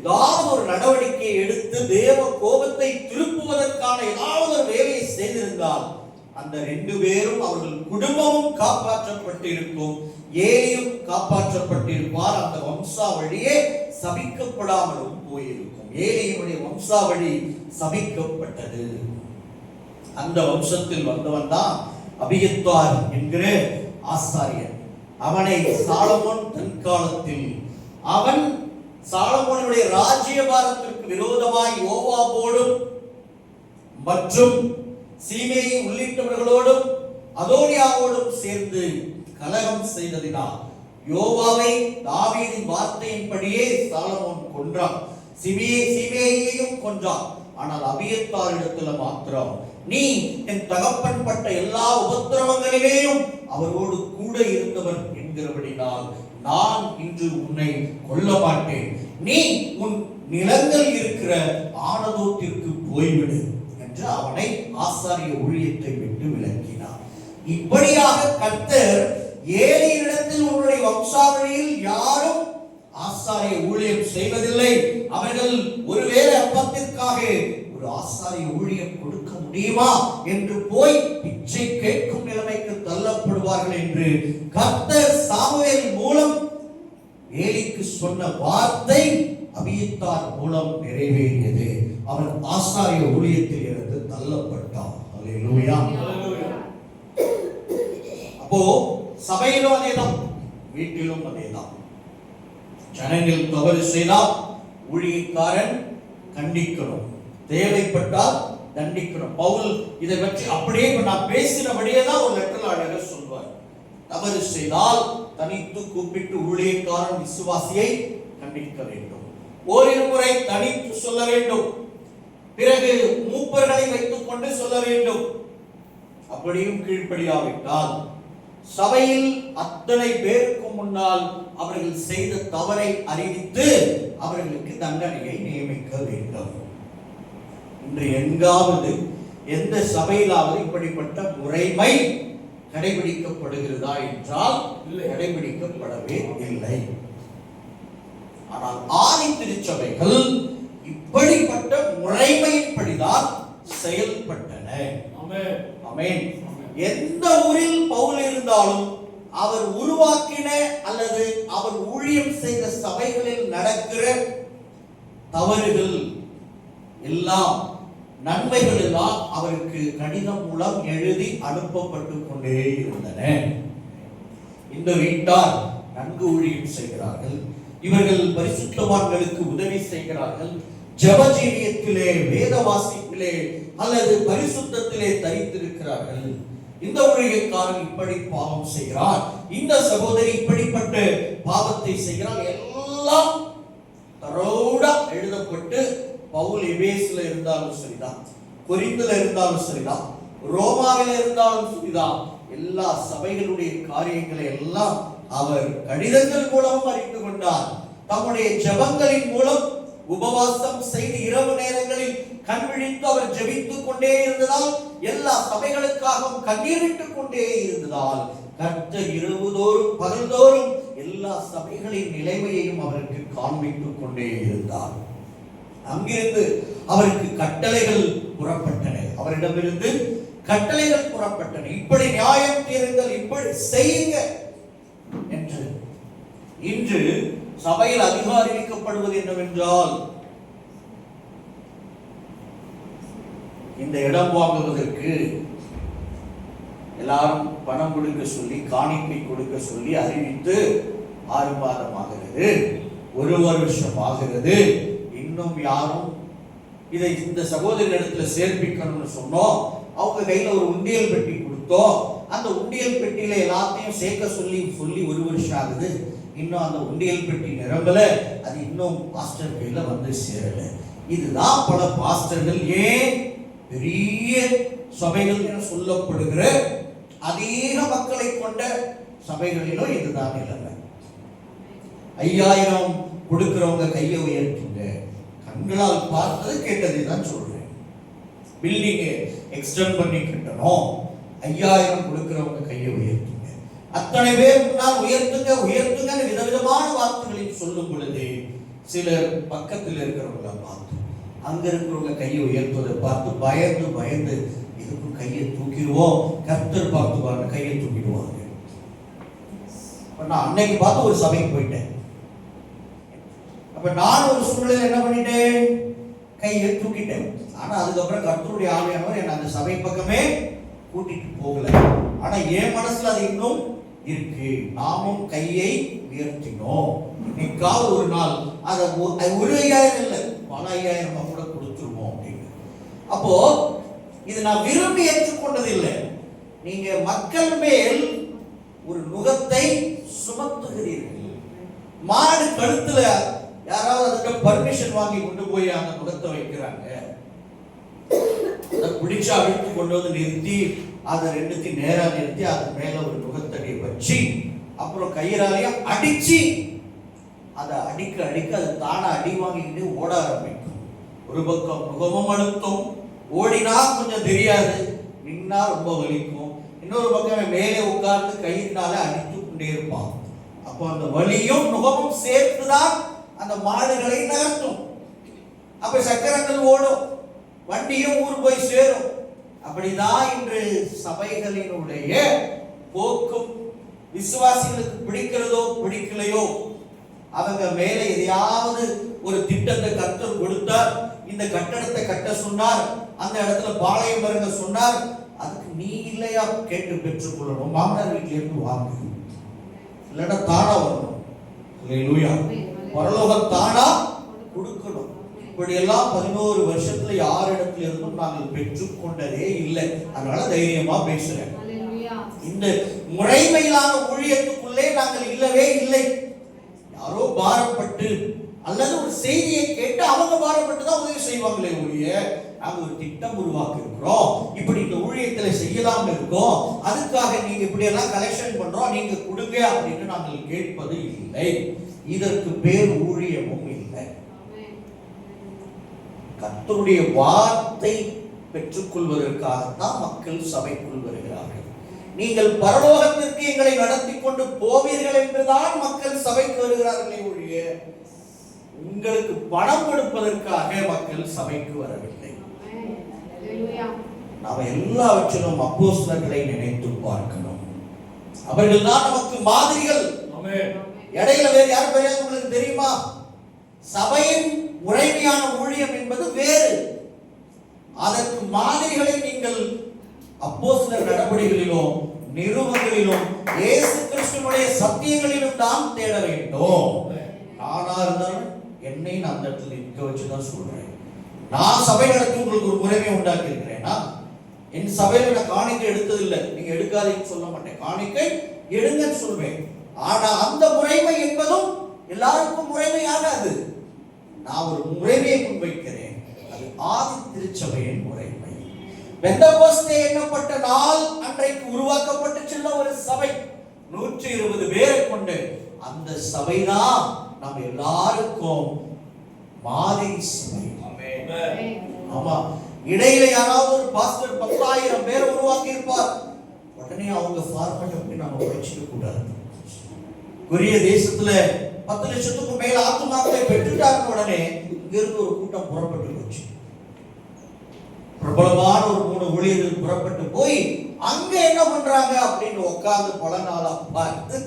ஏதாவது ஒரு நடவடிக்கை எடுத்து தேவ கோபத்தை திருப்புவதற்கான ஏதாவது ஒரு வேலையை செய்திருந்தால் அந்த 2 பேரும் அவர்கள் குடும்பமும் காப்பாற்றப்பட்டிருக்கும், ஏலியும் காப்பாற்றப்பட்டிருப்பார். அந்த வம்சாவழியே சபிக்கப்படாமலும் போயிருக்கும். ஏலியுடைய வம்சாவழி சபிக்கப்பட்டது. அந்த வம்சத்தில் வந்தவன் தான் அபியத்தார் என்கிற ஆசாரியன். அவனை சாலமோன் தற்காலத்தில் அவன் சாலமோனுடைய ராஜ்யபாரத்திற்கு விரோதமாய் யோவாபோடும் மற்றும் சீமேயி உள்ளிட்டவர்களோடும் அதோனியாவோடும் சேர்ந்து கலகம் செய்ததினால் யோவாவை தாவீதின் வார்த்தையின்படியே சாலமோன் கொன்றான். சீமேயையும் கொன்றான். ஆனால் அபியத்தாரிடத்துல மாத்திரம் நீ என் தகப்பன் பட்ட எல்லா உபத்திரவங்களிலேயும் அவரோடு கூட இருந்தவன் என்கிறபடினால் நான் இன்று உன்னை கொல்ல மாட்டேன், நீ உன் நிலங்கள் இருக்கிற ஆனதோத்திற்கு போய்விடு என்று அவனை ஆசாரிய ஊழியத்தை விட்டு விலக்கினார். இப்படியாக கர்த்தர் ஏலியினிடத்தில் உன்னுடைய வம்சாவழியில் யாரும் ஆசாரிய ஊழியம் செய்வதில்லை, அவர்கள் ஒருவேளை அப்பத்திற்காக ஒரு ஆசாரிய ஊழியம் கொடுக்க முடியுமா என்று போய் பிச்சை கேட்கும் நிலைமைக்கு தள்ளப்படுவார்கள் என்று கர்த்தர் சாமுவேல் மூலம் ஏலிக்கு சொன்ன வார்த்தை அபியத்தார் மூலம் நிறைவேறியது. அவன் ஆசாரிய ஊழியத்தில் இருந்து தள்ளப்பட்டான். அல்லேலூயா. அப்போ சபையிலும் அதேதான், வீட்டிலும் அதேதான். ஜனங்கள் தவறு செய்தால் ஊழியக்காரன் கண்டிக்கணும், தேவைப்பட்டால் தண்டிக்கணும். பவுல் இதை பற்றி அப்படியே நான் பேசினபடியே தான் ஒரு லெட்டர் அழகாக சொல்வார். தவறு செய்தால் தனித்து கூப்பிட்டு ஊழியக்காரன் விசுவாசியை கண்டிக்க வேண்டும். ஓரிரு முறை தனித்து சொல்ல வேண்டும், பிறகு மூப்பர்களை வைத்துக் கொண்டு சொல்ல வேண்டும். அப்படியும் கீழ்ப்படியாவிட்டால் சபையில் அத்தனை பேருக்கு முன்னால் அவர்கள் செய்த தவறை அறிவித்து அவர்களுக்கு தண்டனையை நியமிக்க வேண்டும். இன்று எங்காவது எந்த சபையிலாவது இப்படிப்பட்ட முறைமை கடைபிடிக்கப்படுகிறதா என்றால் கடைபிடிக்கப்படவே இல்லை. ஆனால் ஆதி திருச்சபைகள் இப்படிப்பட்ட முறைமையின்படிதான் செயல்பட்டன. ஆமென். எந்த ஊரில் பவுல் இருந்தாலும் அவர் உருவாக்கின அல்லது அவர் ஊழியம் செய்த சபைகளில் நடக்கிற தவறுகள் எல்லாம், நன்மைகள் எல்லாம் அவருக்கு கடிதம் மூலம் எழுதி அனுப்பப்பட்டு கொண்டே இருந்தன. இந்த வீட்டார் நன்கு ஊழியம் செய்கிறார்கள், இவர்கள் பரிசுத்தவான்களுக்கு உதவி செய்கிறார்கள், ஜெபஜீவியத்திலே வேத வாசிப்பிலே அல்லது பரிசுத்தத்திலே தரித்திருக்கிறார்கள். இந்த ஊழியக்காரன் இப்படி பாவம் செய்கிறார், இந்த சகோதரி இப்படிப்பட்ட பாவத்தை செய்கிறார், எல்லாம் தரோடா எழுதப்பட்டு பவுல் எபேசுல இருந்தாலும் சரிதான், கொரிந்துல இருந்தாலும் சரிதான், ரோமாவில இருந்தாலும் சரிதான், எல்லா சபைகளுடைய காரியங்களை எல்லாம் அவர் கடிதங்கள் மூலம் அறிந்து கொண்டார். தம்முடைய ஜெபங்களின் மூலம் உபவாசம் செய்து இரவு நேரங்களில் கண் விழித்து அவர் ஜெபித்துக் கொண்டே இருந்ததால், எல்லா சபைகளுக்காகவும் கண்ணீரிட்டுக் கொண்டே இருந்ததால் கர்த்தர் இரவுதோறும் பகல்தோறும் எல்லா சபைகளின் நிலைமையையும் அவருக்கு காண்பித்துக் கொண்டே இருந்தார். அங்கிருந்து அவருக்கு கட்டளைகள் புறப்பட்டன, அவரிடமிருந்து கட்டளைகள் புறப்பட்டன. இப்படி நியாயம் தீருங்கள், இப்படி செய்யுங்க என்று. இன்று சபையில் அதிகாரிக்கப்படுவது என்னவென்றால், இந்த இடம் வாங்குவதற்கு எல்லாரும் பணம் கொடுக்க சொல்லி, காணிக்கை கொடுக்க சொல்லி அறிவித்து 6 மாதம் ஆகிறது, 1 வருஷம் ஆகிறது, இன்னும் யாரும் இதை இந்த சகோதரி இடத்துல சேர்ப்பிக்கணும்னு சொன்னோம். அவங்க கையில ஒரு உண்டியல் பெட்டி கொடுத்தோம், அந்த உண்டியல் பெட்டியில எல்லாத்தையும் சேர்க்க சொல்லி 1 வருஷம் ஆகுது, இன்னும் அந்த உண்டியல் பெட்டி நிரம்பல, அது இன்னும் பாஸ்டர் கையில வந்து சேரல. இதுதான் பல பாஸ்டர்கள் ஏன் பெரிய சபைகள் என சொல்லப்படுகிற அதிக மக்களை கொண்ட சபைகளிலும் இதுதான் நிலைமை. 5000 கொடுக்கிறவங்க கையை உயர்த்துங்க. கண்களால் பார்த்தது கேட்டதை தான் சொல்றேன். பில்டிங் எக்ஸ்டெண்ட் பண்ணி கட்டணும். 5000 கொடுக்கிறவங்க கையை உயர்த்துங்க. அத்தனை பேர் முன்னால் உயர்த்துங்க உயர்த்துங்க விதவிதமான வார்த்தைகளில் சொல்லும் பொழுது சிலர் பக்கத்தில் இருக்கிறவங்கள பார்த்து அங்க இருக்கிறவங்க கையை உயர்த்துவதை பார்த்து பயந்து பயந்து இதுக்கும் கையை தூக்கிடுவோம், கர்த்தர் பார்த்துவாங்க, கையை தூக்கிடுவாங்க. நான் அன்னைக்கு பார்த்து ஒரு சபைக்கு போயிட்டேன். அப்ப நான் ஒரு சூழ்நிலை என்ன பண்ணிட்டேன், கையை தூக்கிட்டேன். ஆனா அதுக்கப்புறம் கர்த்தருடைய ஆவியானவர் என்ன அந்த சபை பக்கமே கூட்டிட்டு போகல. ஆனா என் மனசுல அது இன்னும் இருக்கு. நாமும் கையை உயர்த்தினோம். இன்னைக்காவது ஒரு நாள் அதை 1,000 இல்லை பல 5,000 கூட கொடுத்துருவோம் அப்படின்னு. அப்போ இது நான் விரும்பி ஏற்றுக்கொண்டது இல்லை. நீங்க மக்கள் மேல் ஒரு நுகத்தை சுமத்துகிறீர்கள். மாடு கழுத்துல யாராவது அதுக்கு பர்மிஷன் வாங்கி கொண்டு போய் அந்த நுகத்தை வைக்கிறாங்க. அதை பிடிச்சா அழுத்து கொண்டு வந்து நிறுத்தி அதை ரெண்டுத்தையும் நேரா நிறுத்தி அது மேல ஒரு நுகத்தடியை வச்சு அப்புறம் கயிறாலையும் அடிச்சு அதை அடிக்க அடிக்க அது தானே அடி வாங்கிக்கிட்டு ஓட ஆரம்பிக்கும். ஒரு பக்கம் நுகமும் அழுத்தும், ஓடினா கொஞ்சம் தெரியாது, நின்னா ரொம்ப வலிக்கும். இன்னொரு பக்கம் மேலே உட்கார்ந்து கயிறுனால அடித்து கொண்டே இருப்பான். அப்போ அந்த வலியும் நுகமும் சேர்த்துதான் அந்த மாடுகளை நகர்த்தும். அப்ப சக்கரங்கள் ஓடும், வண்டியும் ஊர் போய் சேரும். அப்படிதான் இன்று சபைகளினுடைய போக்கும். விசுவாசிகளுக்கு பிடிக்கிறதோ பிடிக்கலையோ அவங்க மேலே எதையாவது ஒரு திட்டத்தை கர்த்தர் கொடுத்தார், இந்த கட்டடத்தை கட்ட சொன்னார், அந்த இடத்துல பாளையம் வருங்க சொன்னார், அதுக்கு நீ இல்லையா கேட்டு பெற்றுக்கொள்ளணும். மாமனார் வீட்டில இருந்து வாங்க, இல்லைன்னா தானா வரணும். அல்லேலூயா. பரலோகம் தானா கொடுக்கணும். இப்படி எல்லாம் 11 வருஷத்துல யாரிடத்துல இருந்தும் நாங்கள் பெற்றுக்கொண்டதே இல்லை. அதனால தைரியமா பேசுறேன். இந்த முறைமையிலான ஊழியத்துக்குள்ளே நாங்கள் இல்லவே இல்லை. யாரோ பாரப்பட்டு அல்லது ஒரு செய்தியை கேட்டு அவங்க பாரப்பட்டு தான் உதவி செய்வாங்களே ஒழிய நாங்கள் ஒரு திட்டம் உருவாக்கி இருக்கிறோம், இப்படி இந்த ஊழியத்துல செய்யலாம் இருக்கோம், அதுக்காக நீங்க இப்படி எல்லாம் கலெக்ஷன் பண்றோம், நீங்க கொடுங்க அப்படின்னு நாங்கள் கேட்பது இல்லை. இதற்கு பேர் ஊழியமும் இல்லை. கர்த்தருடைய வார்த்தை பெற்றுக்கொள்வதற்காகத்தான் மக்கள் சபைக்குள் வருகிறார்கள். நீங்கள் பரலோகத்திற்கு எங்களை நடத்தி கொண்டு போவீர்கள் என்றுதான் மக்கள் சபைக்கு வருகிறார்களே ஒழிய உங்களுக்கு பணம் கொடுப்பதற்காக மக்கள் சபைக்கு வரவில்லை. நாம் எல்லாவற்றிலும் அப்போஸ்தலர்களை நினைத்து பார்க்கணும். அவர்கள் தான் நமக்கு மாதிரிகள். இடையில வேறு யார் பெரியார் உங்களுக்கு தெரியுமா? சபையின் முறைமையான ஊழியம் என்பது வேறு. அதற்கு மாதிரிகளை நீங்கள் அப்போஸ்தலர் நடவடிக்கைகளிலும் நிருபங்களிலும் இயேசு கிறிஸ்துவினுடைய சத்தியங்களிலும் தான் தேட வேண்டும். நானா இருந்தாலும் என்னை நான் அந்த இடத்துல நிற்க வச்சுதான் சொல்றேன். நான் சபை நடத்தி உங்களுக்கு ஒரு முறைமை உண்டாக்கி இருக்கிறேன்னா என் சபையில நான் காணிக்கை எடுத்ததில்லை, நீங்க எடுக்காதீங்கன்னு சொல்ல மாட்டேன், காணிக்கை எடுங்கன்னு சொல்வேன். ஆனா அந்த முறைமை என்பதும் எல்லாருக்கும் முறைமை ஆகாது. நான் ஒரு முறைமையை முன்வைக்கிறேன், அது ஆதி திருச்சபையின் முறைமை. பெந்தகோஸ்தே எண்ணப்பட்ட நாள் அன்றைக்கு உருவாக்கப்பட்டு செல்ல ஒரு சபை 120 பேரை கொண்டு அந்த சபைதான் நம்ம எல்லாருக்கும் மாதிரி சபை. ஆமா, இடையில யாராவது ஒரு பாஸ்டர் 10,000 பேரை உருவாக்கி இருப்பார், உடனே அவங்க ஃபார்மட் அப்படி நம்ம உழைச்சிக்க கூடாது. கொரிய தேசத்துல 10 லட்சத்துக்கும் மேல ஆத்துமாக்களை பெற்றுட்டாருன்னு உடனே இங்க இருந்து ஒரு கூட்டம் புறப்பட்டு போச்சு. பிரபலமான ஒரு 3 ஊழியர்கள் புறப்பட்டு போய் அங்க என்ன பண்றாங்க அப்படின்னு உட்கார்ந்து பல நாளா பார்த்து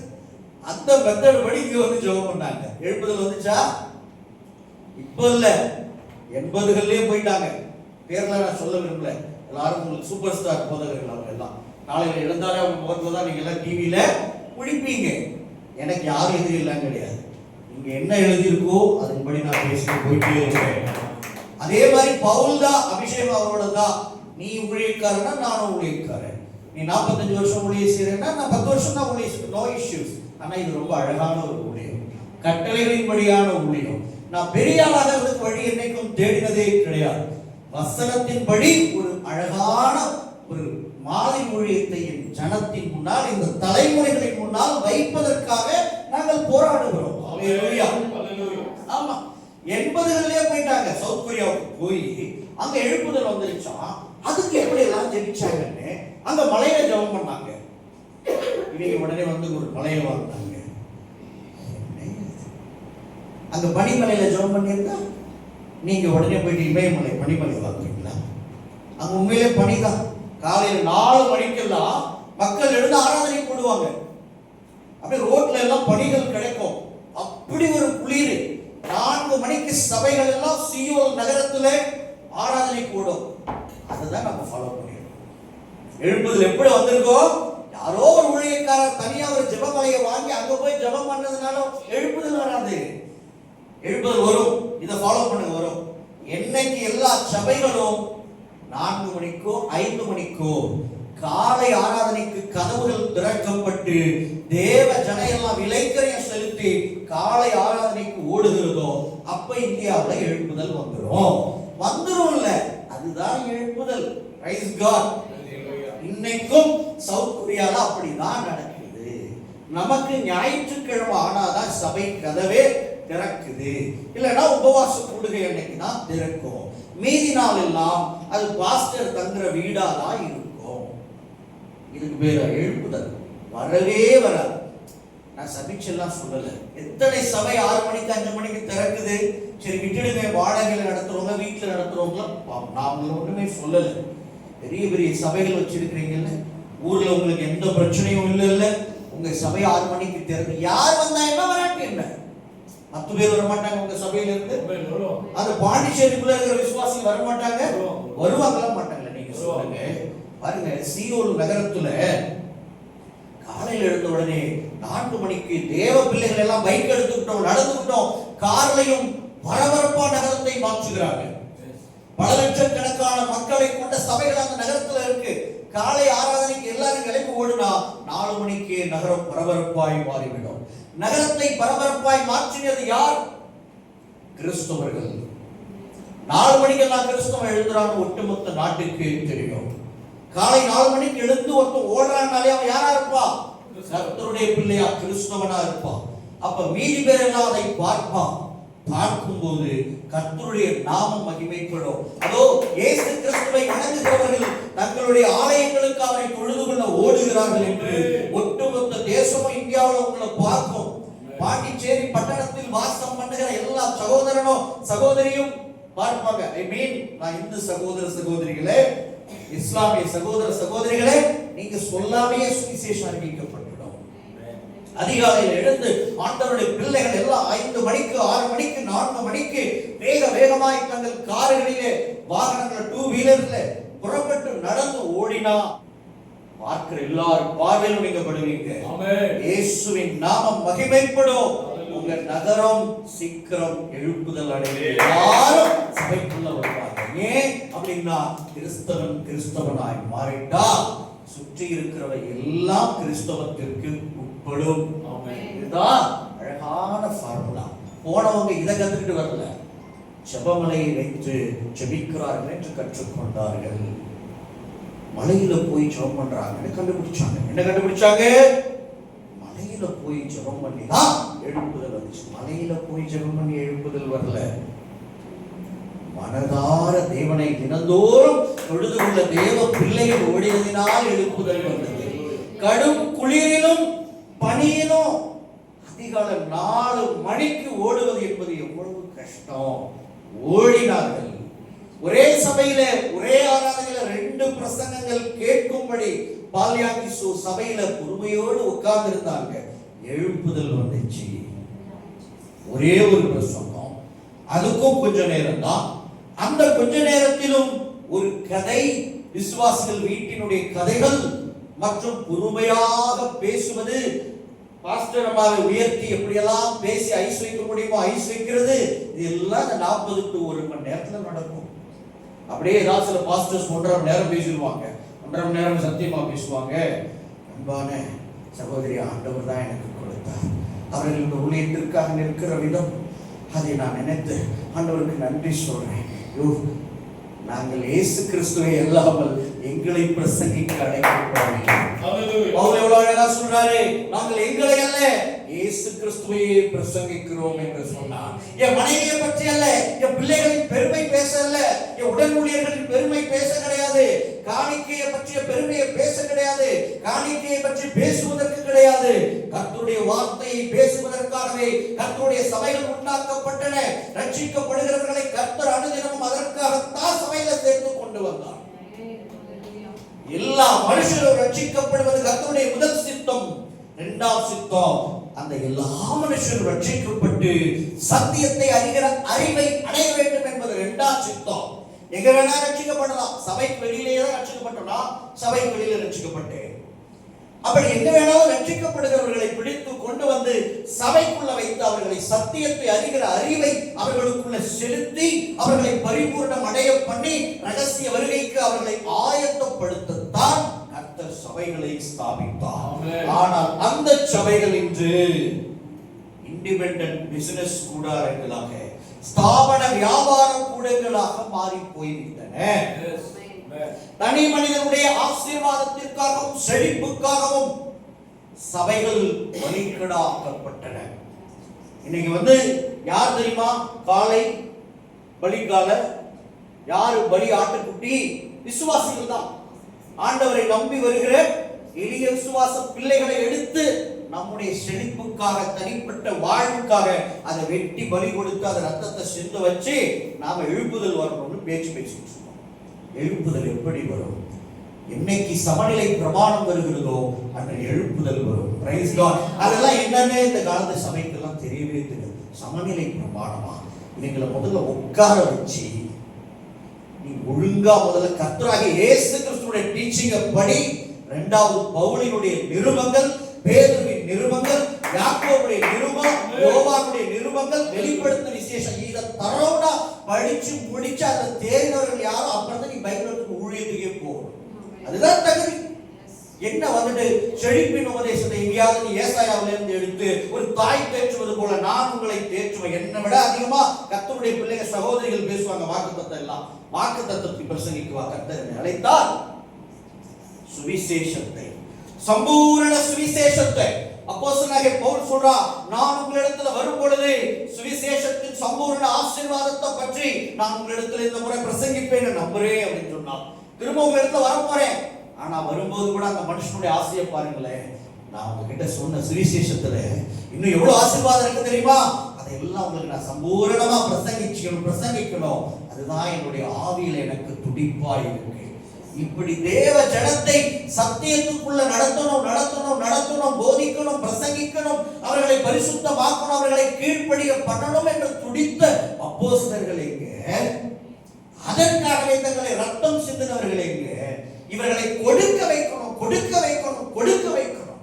அந்த மெத்தட் படி இங்க வந்து ஜெபம் பண்ணாங்க. எழுப்புதல் வந்துச்சா? இப்ப இல்ல, 80கள்லயே போயிட்டாங்க. பேர்லாம் நான் சொல்ல விரும்பல, எல்லாரும் உங்களுக்கு சூப்பர் ஸ்டார் போதகர்கள் அவங்க எல்லாம். காலையில எழுந்தாலே அவங்க முகத்துல தான் நீங்க எல்லாம் டிவியில குடிப்பீங்க. எனக்கு யாரும் எதிரி எல்லாம் கிடையாது. இங்க என்ன எழுதியிருக்கோ அதன்படி நான் பேசிட்டு போயிட்டே இருக்கேன். அதே மாதிரி பவுல் தான், அபிஷேகம் அவரோட தான். நீ ஊழியக்காரனா நானும் ஊழியக்காரன். நீ 45 வருஷம் ஊழியம் செய்யறேன்னா நான் 10 வருஷம் தான் ஊழியம், நோ இஷ்யூஸ். ஆனா இது ரொம்ப அழகான ஒரு ஊழியம், கட்டளைகளின்படியான ஊழியம். நான் பெரிய ஆளாகிறதுக்கு வழி என்னைக்கும் தேடினதே கிடையாது. வசனத்தின்படி ஒரு அழகான ஒரு மாதிரி ஊழியத்தை என் ஜனத்தின் முன்னால், இந்த தலைமுறைகளின் முன்னால் வைப்பதற்காக நாங்கள் போராடுகிறோம். அல்லேலூயா. ஆமா, 80களிலே போயிட்டாங்க. சவுத் கொரியாவுக்கு போய் அங்க எழுப்புதல் வந்துருச்சா, அதுக்கு எப்படி எல்லாம் ஜெபிச்சாங்கன்னு அங்க மலையில ஜெபம் பண்ணாங்க. இவங்க உடனே வந்து ஒரு மலையில வாழ்ந்தாங்க. அங்க பனிமலையில ஜெபம் பண்ணியிருந்தா நீங்க உடனே போயிட்டு இமயமலை பனிமலை வாழ்றீங்களா? அங்க உண்மையிலே பனிதான். காலையில் 4 மணிக்கெல்லாம் மக்கள் எழுந்து ஆராதனை போடுவாங்க. அப்படியே ரோட்ல எல்லாம் பனிகள் கிடைக்கும். அப்படி ஒரு குளிர். 4 மணிக்கு சபைகள் எல்லாம் சியோல் நகரத்துல ஆராதனை கூடும். அதுதான் நம்ம ஃபாலோ பண்ணிருக்கோம். எழுப்புதல் எப்படி வந்திருக்கோம்? யாரோ ஒரு ஊழியக்காரர் தனியா ஒரு ஜெபமலையை வாங்கி அங்க போய் ஜெபம் பண்ணதுனால எழுப்புதல் வராது. எழுப்புதல் வரும். இதை ஃபாலோ பண்ணுங்க, வரும். என்னைக்கு எல்லா சபைகளும் 4 மணிக்கோ 5 மணிக்கோ காலை ஆராதனைக்கு கதவுகள் திறக்கப்பட்டு தேவ ஜனையெல்லாம் விலைக்கரையம் செலுத்தி காலை ஆராதனைக்கு ஓடுகிறதோ அப்ப இந்தியாவில் எழுப்புதல் வந்துரும் இல்ல, அதுதான் எழுப்புதல். Praise God. இன்னைக்கும் சவுத் கொரியால அப்படிதான் நடக்குது. நமக்கு ஞாயிற்றுக்கிழமை ஆனாதான் சபை கதவே திறக்குது. இல்லைன்னா உபவாச கூடுகை அன்னைக்கு தான் திறக்கும். மீதி நாள் எல்லாம் அது பாஸ்டர் தங்குற வீடாதான் இருக்கும். இதுக்கு பேர எழுப்புதல் வரவே வராது. நான் சபிச்செல்லாம் சொல்லல. எத்தனை சபை 6 மணிக்கு 5 மணிக்கு திறக்குது. சரி விட்டுடுங்க, வாடகையில நடத்துறவங்க வீட்டுல நடத்துறவங்க நாம ஒண்ணுமே சொல்லல. பெரிய பெரிய சபைகள் வச்சிருக்கிறீங்கல்ல, ஊர்ல உங்களுக்கு எந்த பிரச்சனையும் இல்ல. உங்க சபை 6 மணிக்கு திறந்து யார் வந்தா என்ன, வராட்டி என்ன, 10 பேர் வர மாட்டாங்க உங்க சபையில இருந்து. அந்த பாண்டிச்சேரிக்குள்ள இருக்கிற விசுவாசி வர மாட்டாங்க, வருவாங்களா மாட்டாங்களா? நீங்க சொல்லுங்க. பாருங்க, சியோல் நகரத்துல காலையில் எழுந்த உடனே 4 மணிக்கு தேவ பிள்ளைகள் எல்லாம் பைக் எடுத்துக்கிட்டோம், நடந்துக்கிட்டோம், கார்லையும் பரபரப்பா நகரத்தை மாற்றுகிறாங்க. பல லட்சக்கணக்கான மக்களை கொண்ட சபைகள் அந்த நகரத்துல இருக்கு. காலை ஆராதனைக்கு எல்லாரும் கிளம்பி ஓடுனா 4 மணிக்கு நகரம் பரபரப்பாய் மாறிவிடும். நகரத்தை பரபரப்பாய் மாற்றினது யார்? கிறிஸ்தவர்கள். 4 மணிக்கெல்லாம் கிறிஸ்தவன் எழுதுறான்னு ஒட்டுமொத்த நாட்டுக்கு தெரியும். காலை 4 மணிக்கு எழுந்து ஒருத்தன் ஓடுறான்னாலே அவன் யாரா இருப்பா? கர்த்தருடைய பிள்ளையா, கிறிஸ்தவனா இருப்பான். அப்ப மீதி பேர் எல்லாம் அதை பார்ப்பான். பார்க்கும்போது கர்த்தருடைய நாமம் மகிமைப்படும். அதோ இயேசு கிறிஸ்துவை வணங்குகிறவர்கள் தங்களுடைய ஆலயங்களுக்கு அவரை தொழுது கொள்ள ஓடுகிறார்கள் என்று ஒட்டுமொத்த தேசமும் இந்தியாவில் உங்களை பார்க்கும். பாண்டிச்சேரி பட்டணத்தில் வாசம் பண்ணுகிற எல்லா சகோதரனும் சகோதரியும் பார்ப்பாங்க. ஐ மீன், நான் இந்து சகோதர சகோதரிகளே, இஸ்லாமிய சகோதர சகோதரிகளே, நீங்க சொல்லாமையே சுவிசேஷம் அறிவிக்கப்பட்டுடும். அதிகாலையில் எழுந்து ஆண்டவருடைய பிள்ளைகள் எல்லாம் 5 மணிக்கு 6 மணிக்கு 4 மணிக்கு வேகமாய் தங்கள் கார்களிலே, வாகனங்கள் 2 வீலர்ல புறப்பட்டு நடந்து ஓடினா பார்க்கிற எல்லாரும் பார்வையிலும் நீங்க படுவீங்க. இயேசுவின் நாமம் மகிமைப்படும். உங்க நகரம் சீக்கிரம் எழுப்புதல் அடையும். எல்லாரும் சபைக்குள்ள வருவாங்க. ஏன் அப்படின்னா கிறிஸ்தவனாய் மாறிட்டா சுற்றி இருக்கிறவை எல்லாம் கிறிஸ்தவத்திற்கு உட்படும். இதுதான் அழகான ஃபார்முலா. போனவங்க இதை கத்துக்கிட்டு வரல, ஜெபமலையை வைத்து ஜெபிக்கிறார்கள் என்று கற்றுக்கொண்டார்கள். மலையில போய் ஜெபம் பண்றாங்கன்னு கண்டுபிடிச்சாங்க. என்ன கண்டுபிடிச்சாங்க? மலையில போய் ஜெபம் பண்ணி தான் எழுப்புதல் வந்துச்சு. மலையில போய் ஜெபம் பண்ணி எழுப்புதல் வரல. மனதார தேவனை தினந்தோறும் தொழுது கொள்ள தேவ பிள்ளைகள் ஓடியதினால் எழுப்புதல் வந்தது. கடும் குளிரிலும் பனியிலும் அதிகாலை 4 மணிக்கு ஓடுவது என்பது எவ்வளவு கஷ்டம். ஓடினார்கள். ஒரே சபையில ஒரே ஆராதனையில 2 பிரசங்கங்கள் கேட்கும்படி பால்யாங்கிசு சபையில பொறுமையோடு உட்கார்ந்து இருந்தாங்க. எழுப்புதல் வந்துச்சு. ஒரே ஒரு பிரசங்கம், அதுக்கும் கொஞ்ச நேரம் தான். அந்த கொஞ்ச நேரத்திலும் ஒரு கதை, விசுவாசிகள் வீட்டினுடைய கதைகள் மற்றும் பொறுமையாக பேசுவது, பாஸ்டர் அம்மாவை உயர்த்தி எப்படியெல்லாம் பேசி ஐஸ் வைக்க முடியுமோ ஐஸ் வைக்கிறது, இதெல்லாம் 40 to 1 மணி நேரத்தில் நடக்கும். அப்படியே ஏதாவது சில பாஸ்டர்ஸ் 1.5 மணி நேரம் பேசிடுவாங்க, 1.5 மணி நேரம் சத்தியமா பேசுவாங்க. அன்பான சகோதரி, ஆண்டவர் தான் எனக்கு கொடுத்தார். அவர்கள் இந்த ஊழியத்திற்காக நிற்கிற விதம், அதை நான் நினைத்து ஆண்டவருக்கு நன்றி சொல்றேன். நாங்கள் இயேசு கிறிஸ்துவை அல்லாமல் எங்களை பிரசங்கிக்க அழைக்கப்படவில்லை. பவுல் எவ்வளவு அழகா சொல்றாரு, நாங்கள் எங்களை அல்ல இயேசு கிறிஸ்துவையே பிரசங்கிக்கிறோம் என்று சொன்னார். என் மனைவியை பற்றி அல்ல, என் பிள்ளைகளின் பெருமை பேச அல்ல, என் உடன் ஊழியர்களின் பெருமை பேச கிடையாது, காணிக்கையை பற்றிய பெருமையை பேச கிடையாது, காணிக்கையை பற்றி பேசுவதற்கு கிடையாது. கர்த்தருடைய வார்த்தையை பேசுவதற்காகவே கர்த்தருடைய சபைகள் உண்டாக்கப்பட்டன. ரட்சிக்கப்படுகிறவர்களை கர்த்தர் அனுதினமும் அதற்காகத்தான் சபையில சேர்த்து கொண்டு வந்தார். எல்லா மனுஷரும் ரட்சிக்கப்படுவது கர்த்தருடைய முதல் சித்தம். இரண்டாம் சித்தம், அந்த எல்லா மனுஷரும் ரட்சிக்கப்பட்டு சத்தியத்தை அறிகிற அறிவை அடைய வேண்டும் என்பது இரண்டாம் சித்தம். எங்க வேணா ரட்சிக்கப்படலாம், சபைக்கு வெளியிலேயே தான் ரட்சிக்கப்பட்டோம்னா சபைக்கு வெளியில ரட்சிக்கப்பட்டேன். அப்படி எங்க வேணாலும் ரட்சிக்கப்படுகிறவர்களை பிடித்து கொண்டு வந்து சபைக்குள்ள வைத்து அவர்களை சத்தியத்தை அறிகிற அறிவை அவர்களுக்குள்ள செலுத்தி அவர்களை பரிபூர்ணம் அடைய பண்ணி ரகசிய வருகைக்கு அவர்களை ஆயத்தப்படுத்தத்தான் கர்த்தர் சபைகளை ஸ்தாபித்தார். ஆனால் அந்த சபைகள் இன்று இண்டிபெண்டன்ட் பிசினஸ் கூடாரங்களாக, ஸ்தாபன வியாபார கூடங்களாக மாறி போய்விட்டன. தனி மனிதனுடைய ஆசீர்வாதத்திற்காகவும் செழிப்புக்காகவும் சபைகள் பலிகடாக்கப்பட்டன. இன்னைக்கு யார் தெரியுமா காலை பலிகால, யாரு பலி ஆட்டுக்குட்டி? விசுவாசிகள் தான். ஆண்டவரை நம்பி வருகிற எளிய விசுவாச பிள்ளைகளை எடுத்து நம்முடைய செழிப்புக்காக, தனிப்பட்ட வாழ்வுக்காக அதை வெட்டி பலி கொடுத்து அதை ரத்தத்தை சிந்த வச்சு நாம எழுப்புதல் வரணும்னு பேசிட்டு இருக்கோம். எழுப்புதல் எப்படி வரும்? என்னைக்கு சமநிலை பிரமாணம் வருகிறதோ அன்று எழுப்புதல் வரும். Praise God. அதெல்லாம் என்னன்னே இந்த காலத்து சபைக்கெல்லாம் தெரியவே தெரியாது. சமநிலை பிரமாணமா? நீங்களை முதல்ல உட்கார வச்சு நீ ஒழுங்கா முதல்ல கர்த்தராகிய இயேசு கிறிஸ்துவின் டீச்சிங் படி, இரண்டாவது பவுலினுடைய நிருபங்கள், பேதுருவின் நிருபங்கள், யாக்கோபுடைய நிருபம், யோவானுடைய நிருபங்கள், வெளிப்படுத்தின விசேஷம், இதை தரோடா படிச்சு முடிச்சு அதை தேர்ந்தவர்கள் யாரோ அப்புறம் தான் நீ பைபிளுக்கு ஊழியத்துக்கே போகணும். அதுதான் தகுதி. என்ன செழிப்பின் உபதேசத்தை எங்கேயாவது நீ ஏசாயாவில இருந்து எடுத்து ஒரு தாய் தேற்றுவது போல நான் உங்களை தேற்றுவேன். என்னை விட அதிகமா கர்த்தருடைய பிள்ளைங்க சகோதரிகள் பேசுவாங்க. வாக்குத்தத்தம் எல்லாம் வாக்குத்தத்தத்தை பிரசங்கிக்குவா. கர்த்தர் அழைத்தால் சுவிசேஷத்தை, சம்பூரண சுவிசேஷத்தை அப்போஸ்தலனாகிய பவுல் சொல்றா, நான் உங்களிடத்துல வரும் பொழுது சுவிசேஷத்தின் சம்பூரண ஆசீர்வாதத்தை பற்றி நான் உங்களிடத்துல இந்த முறை பிரசங்கிப்பேன் நம்புறேன் அப்படின்னு சொன்னான். திரும்ப உங்களிடத்துல வர போறேன், ஆனா வரும்போது கூட அந்த மனுஷனுடைய ஆசையை பாருங்களேன். நான் உங்ககிட்ட சொன்ன சுவிசேஷத்துல இன்னும் எவ்வளவு ஆசீர்வாதம் இருக்கு தெரியுமா? அதையெல்லாம் உங்களுக்கு நான் சம்பூரணமா பிரசங்கிக்கணும். அதுதான் என்னுடைய ஆவியில எனக்கு துடிப்பா இருக்கு. இப்படி தேவ ஜனத்தை சத்தியத்துக்குள்ள நடத்தணும், போதிக்கணும், பிரசங்கிக்கணும், அவர்களை பரிசுத்தமாக்கணும், அவர்களை கீழ்ப்படிய பண்ணணும் என்று துடித்த அப்போஸ்தலர்கள் எங்க? அதற்காகவே தங்களை ரத்தம் சிந்தினவர்கள் எங்க? இவர்களை கொடுக்க வைக்கணும்.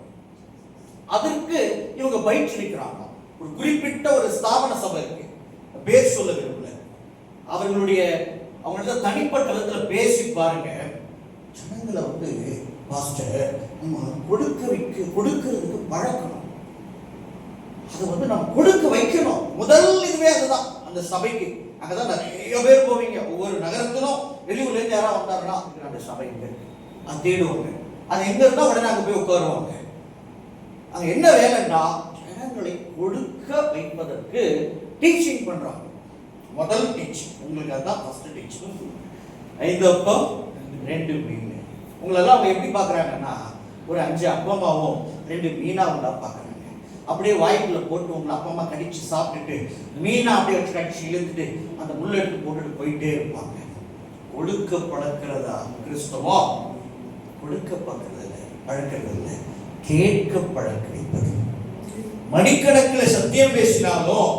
அதற்கு இவங்க பயிற்சிக்கிறாங்க. ஒரு குறிப்பிட்ட ஒரு ஸ்தாபன சபை இருக்கு, பேர் சொல்ல விரும்பல. அவங்களோட தனிப்பட்ட விதத்துல பேசி பாருங்க. ஜனங்களை பாஸ்டர் நம்ம கொடுக்கிறதுக்கு பழக்கணும். அதை நம்ம கொடுக்க வைக்கணும். முதல் இதுவே அதுதான். அந்த சபைக்கு அங்கதான் நிறைய பேர் போவீங்க. ஒவ்வொரு நகரத்திலும் வெளியூர்ல இருந்து யாராவது வந்தாருன்னா அந்த சபைக்கு அது தேடுவாங்க. அது எங்க இருந்தா உடனே அங்க போய் உட்காருவாங்க. அங்க என்ன வேலைன்னா ஜனங்களை கொடுக்க வைப்பதற்கு டீச்சிங் பண்றாங்க. முதல் டீச்சிங் உங்களுக்கு அதான் ஃபர்ஸ்ட் டீச்சிங். 5 அப்பம் 2 மீன். உங்களெல்லாம் அவங்க எப்படி பார்க்குறாங்கன்னா ஒரு 5 அப்பமாவும் 2 மீனாவும் தான் பார்க்குறாங்க. அப்படியே வாய்க்குள்ள போட்டு உங்களை அப்பமா கடிச்சு சாப்பிட்டுட்டு மீனா அப்படியே வச்சு கடிச்சு இழுத்துட்டு அந்த முள் எடுத்து போட்டுட்டு போயிட்டே இருப்பாங்க. கொடுக்க பழக்கிறதா கிறிஸ்தவம்? கொடுக்க பழக்கிறதில்லை, கேட்க பழக்க வைப்பது. மணிக்கணக்கில் சத்தியம் பேசினாலும்,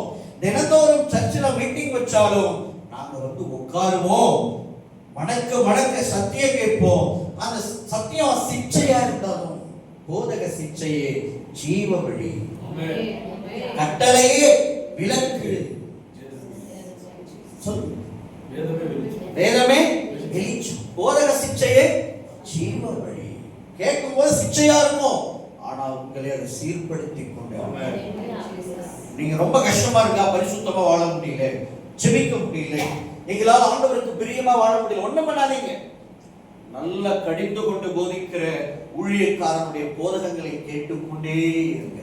தினந்தோறும் சர்ச்சில் மீட்டிங் வச்சாலும் நாங்க உட்காருவோம், மணக்க சத்தியம் கேட்போம். அந்த சத்தியம் சிச்சையா இருந்தாலும் போதக சிச்சையே ஜீவ வழி, கட்டளையே விளக்கு, வேதமே வெளிச்சம், போதக சிச்சையே ஜீவ வழி. கேட்கும் போது சிச்சையா இருக்கும், ஆனால் உங்களை அதை சீர்படுத்தி கொண்டு நீங்க ரொம்ப கஷ்டமா இருக்கா, பரிசுத்தமா வாழ முடியல, ஜெபிக்க முடியல, எங்களால் ஆண்டவருக்கு பிரியமா வாழ முடியல, ஒண்ணும் பண்ணாதீங்க. நல்ல கடிந்து கொண்டு போதிக்கிற ஊழியக்காரனுடைய போதகங்களை கேட்டுக்கொண்டே இருங்க.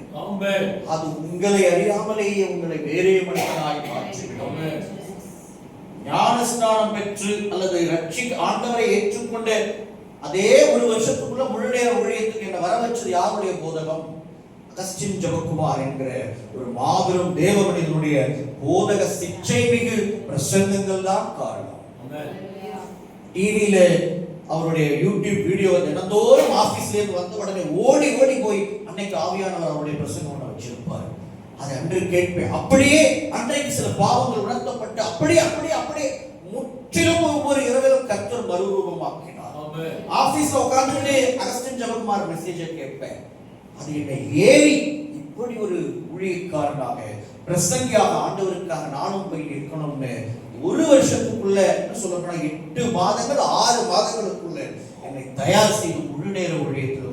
அது உங்களை அறியாமலேயே உங்களை வேறே மனிதனாய் மாற்றிவிடும். ஞானஸ்நானம் பெற்று அல்லது ஆண்டவரை ஏற்றுக்கொண்ட அதே ஒரு வருஷத்துக்குள்ள முழு நேர ஊழியத்துக்கு என்ன வர வச்சது யாருடைய போதகம்? அகஸ்டின் ஜெபக்குமார் என்கிற ஒரு மாபெரும் தேவ மனிதனுடைய போதக சிச்சை மிகு பிரசங்கங்கள் தான் காரணம். டிவியில அவருடைய யூடியூப் வீடியோ தினந்தோறும் ஆபீஸ்ல இருந்து வந்த உடனே ஓடி ஓடி போய் அன்னைக்கு ஆவியானவர் அவருடைய பிரசங்கம் ஒன்று வச்சிருப்பார். அதை அன்று கேட்பேன். அப்படியே அன்றைக்கு சில பாவங்கள் உணர்த்தப்பட்டு அப்படியே அப்படியே அப்படியே முற்றிலும் ஒவ்வொரு இரவிலும் கர்த்தர் மறுரூபமாக்கினார். ஆபீஸ்ல உட்கார்ந்துட்டு அகஸ்டின் ஜெபக்குமார் மெசேஜை கேட்பேன். அது என்னை ஏறி இப்படி ஒரு ஊழியக்காரனாக பிரசங்கியாக ஆண்டவருக்காக நானும் போய் இருக்கணும்னு ஒரு வருஷத்துக்குள்ள சொல்லப்போனா 8 மாதங்கள் 6 மாதங்களுக்குள்ள என்னை தயார் செய்து முழு நேர ஊழியத்தில்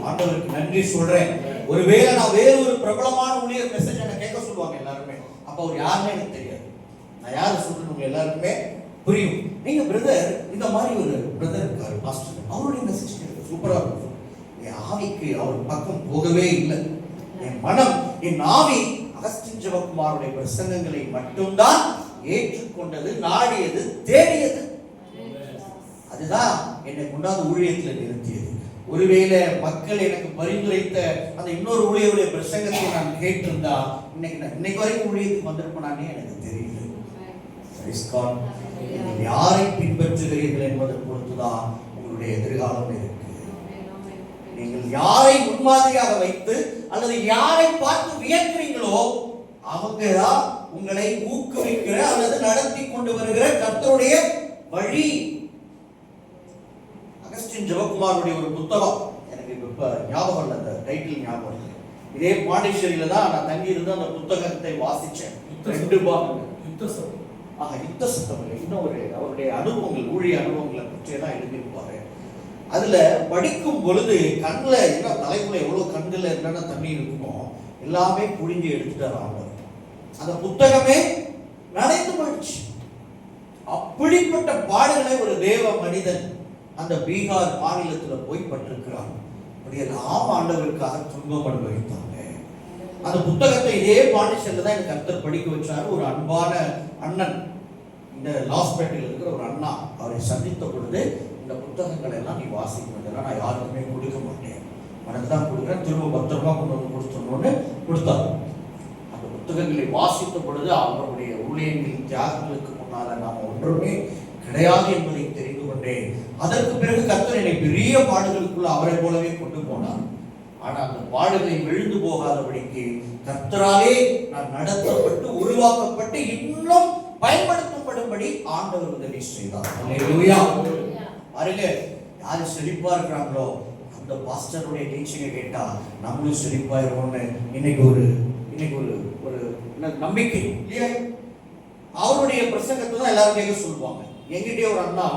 ஆண்டவருக்கு நன்றி சொல்றேன். ஒருவேளை நான் வேற ஒரு பிரபலமான ஊழியர் மெசேஜ் என்ன கேட்க சொல்லுவாங்க எல்லாருமே. அப்ப அவர் யாருமே எனக்கு தெரியாது. நான் யாரு சொல்றேன் எல்லாருக்குமே புரியும். நீங்க பிரதர் இந்த மாதிரி ஒரு பிரதர் இருக்காரு பாஸ்டர், அவருடைய மெசேஜ் கேட்க சூப்பரா இருக்கும். என் ஆவிக்கு அவர் பக்கம் போகவே இல்லை. என் மனம், என் ஆவி அகஸ்டின் ஜெபக்குமாருடைய பிரசங்கங்களை மட்டும்தான் ஏற்றுக்கொண்டது, நாடியது, தேடியது. அதுதான் என்னை கொண்டாந்து ஊழியத்தில் நிறுத்தியது. ஒருவேளை மக்கள் எனக்கு பரிந்துரைத்த அந்த இன்னொரு ஊழியருடைய பிரசங்கத்தை நான் கேட்டிருந்தா இன்னைக்கு வரைக்கும் ஊழியத்துக்கு வந்திருப்பேனானே எனக்கு தெரியல. யாரை பின்பற்றுகிறீர்கள் என்பதை பொறுத்துதான் உங்களுடைய எதிர்காலம் இருக்கு. நீங்கள் யாரை முன்மாதிரியாக வைத்து அல்லது யாரை பார்த்து வியக்கிறீங்களோ அவங்கதான் உங்களை ஊக்குவிக்கிற அல்லது நடத்தி கொண்டு வருகிற கர்த்தருடைய வழி. அகஸ்டின் ஜெபக்குமாருடைய ஒரு புத்தகம் எனக்கு இப்ப ஞாபகம் இல்லை, அந்த டைட்டில் ஞாபகம் இல்லை. இதே பாண்டிச்சேரியில தான் நான் தங்கி இருந்து அந்த புத்தகத்தை வாசிச்சேன். 2 பாகங்கள். யுத்த சத்தம் இல்லை, இன்னும் ஒரு அவருடைய அனுபவங்கள், ஊழிய அனுபவங்களை பற்றியெல்லாம் எழுதியிருப்பாரு. அதுல படிக்கும் பொழுது கண்ணுல என்ன தலைக்குள்ள எவ்வளவு கண்ணுல என்னென்ன தண்ணி இருக்குமோ எல்லாமே புழிஞ்சு எடுத்துட்டார் ஆண்டவர். அந்த புத்தகமே நனைந்து போயிடுச்சு. அப்படிப்பட்ட பாடுகளை ஒரு தேவ மனிதன் அந்த பீகார் மாநிலத்துல போய் பட்டிருக்கிறார். அப்படியெல்லாம் ஆண்டவருக்காக துன்பம் அனுபவித்தாங்க. அந்த புத்தகத்தை இதே பாண்டிச்சேரியில தான் எனக்கு கர்த்தர் படிக்க வச்சாரு. ஒரு அன்பான அண்ணன், இந்த லாஸ்பேட்டையில் இருக்கிற ஒரு அண்ணா, அவரை சந்தித்த பொழுது இந்த புத்தகங்களை எல்லாம் நீ வாசிக்கணும், நான் யாருக்குமே கொடுக்க மாட்டேன், உனக்கு தான் கொடுக்குறேன், திரும்ப 10 ரூபாய் கொண்டு வந்து கொடுத்துடணும்னு கொடுத்தாரு. அந்த புத்தகங்களை வாசித்த பொழுது அவருடைய ஊழியர்களின் தியாகங்களுக்கு முன்னால நாம் ஒன்றுமே கிடையாது என்பதை தெரிந்து கொண்டேன். அதற்கு பிறகு கர்த்தர் என்னை பெரிய பாடுகளுக்குள்ள அவரை போலவே கொண்டு போனார். ஆனால் அந்த பாடுகளை விழுந்து போகாதபடிக்கு கர்த்தராலே நான் நடத்தப்பட்டு உருவாக்கப்பட்டு இன்னும் பயன்படுத்தப்படும்படி ஆண்டவர் உதவி செய்தார். அல்லேலூயா. பாருங்க, யாரு செழிப்பா இருக்கிறாங்களோ அந்த பாஸ்டருடைய டீச்சிங்கை கேட்டா நம்மளும் செழிப்பாயிருவோம்னு இன்னைக்கு ஒரு ஒரு நம்பிக்கை இல்லையா? அவருடைய பிரசங்கத்தை தான் எல்லாரும் கேட்க சொல்லுவாங்க. எங்கிட்டே ஒரு அண்ணா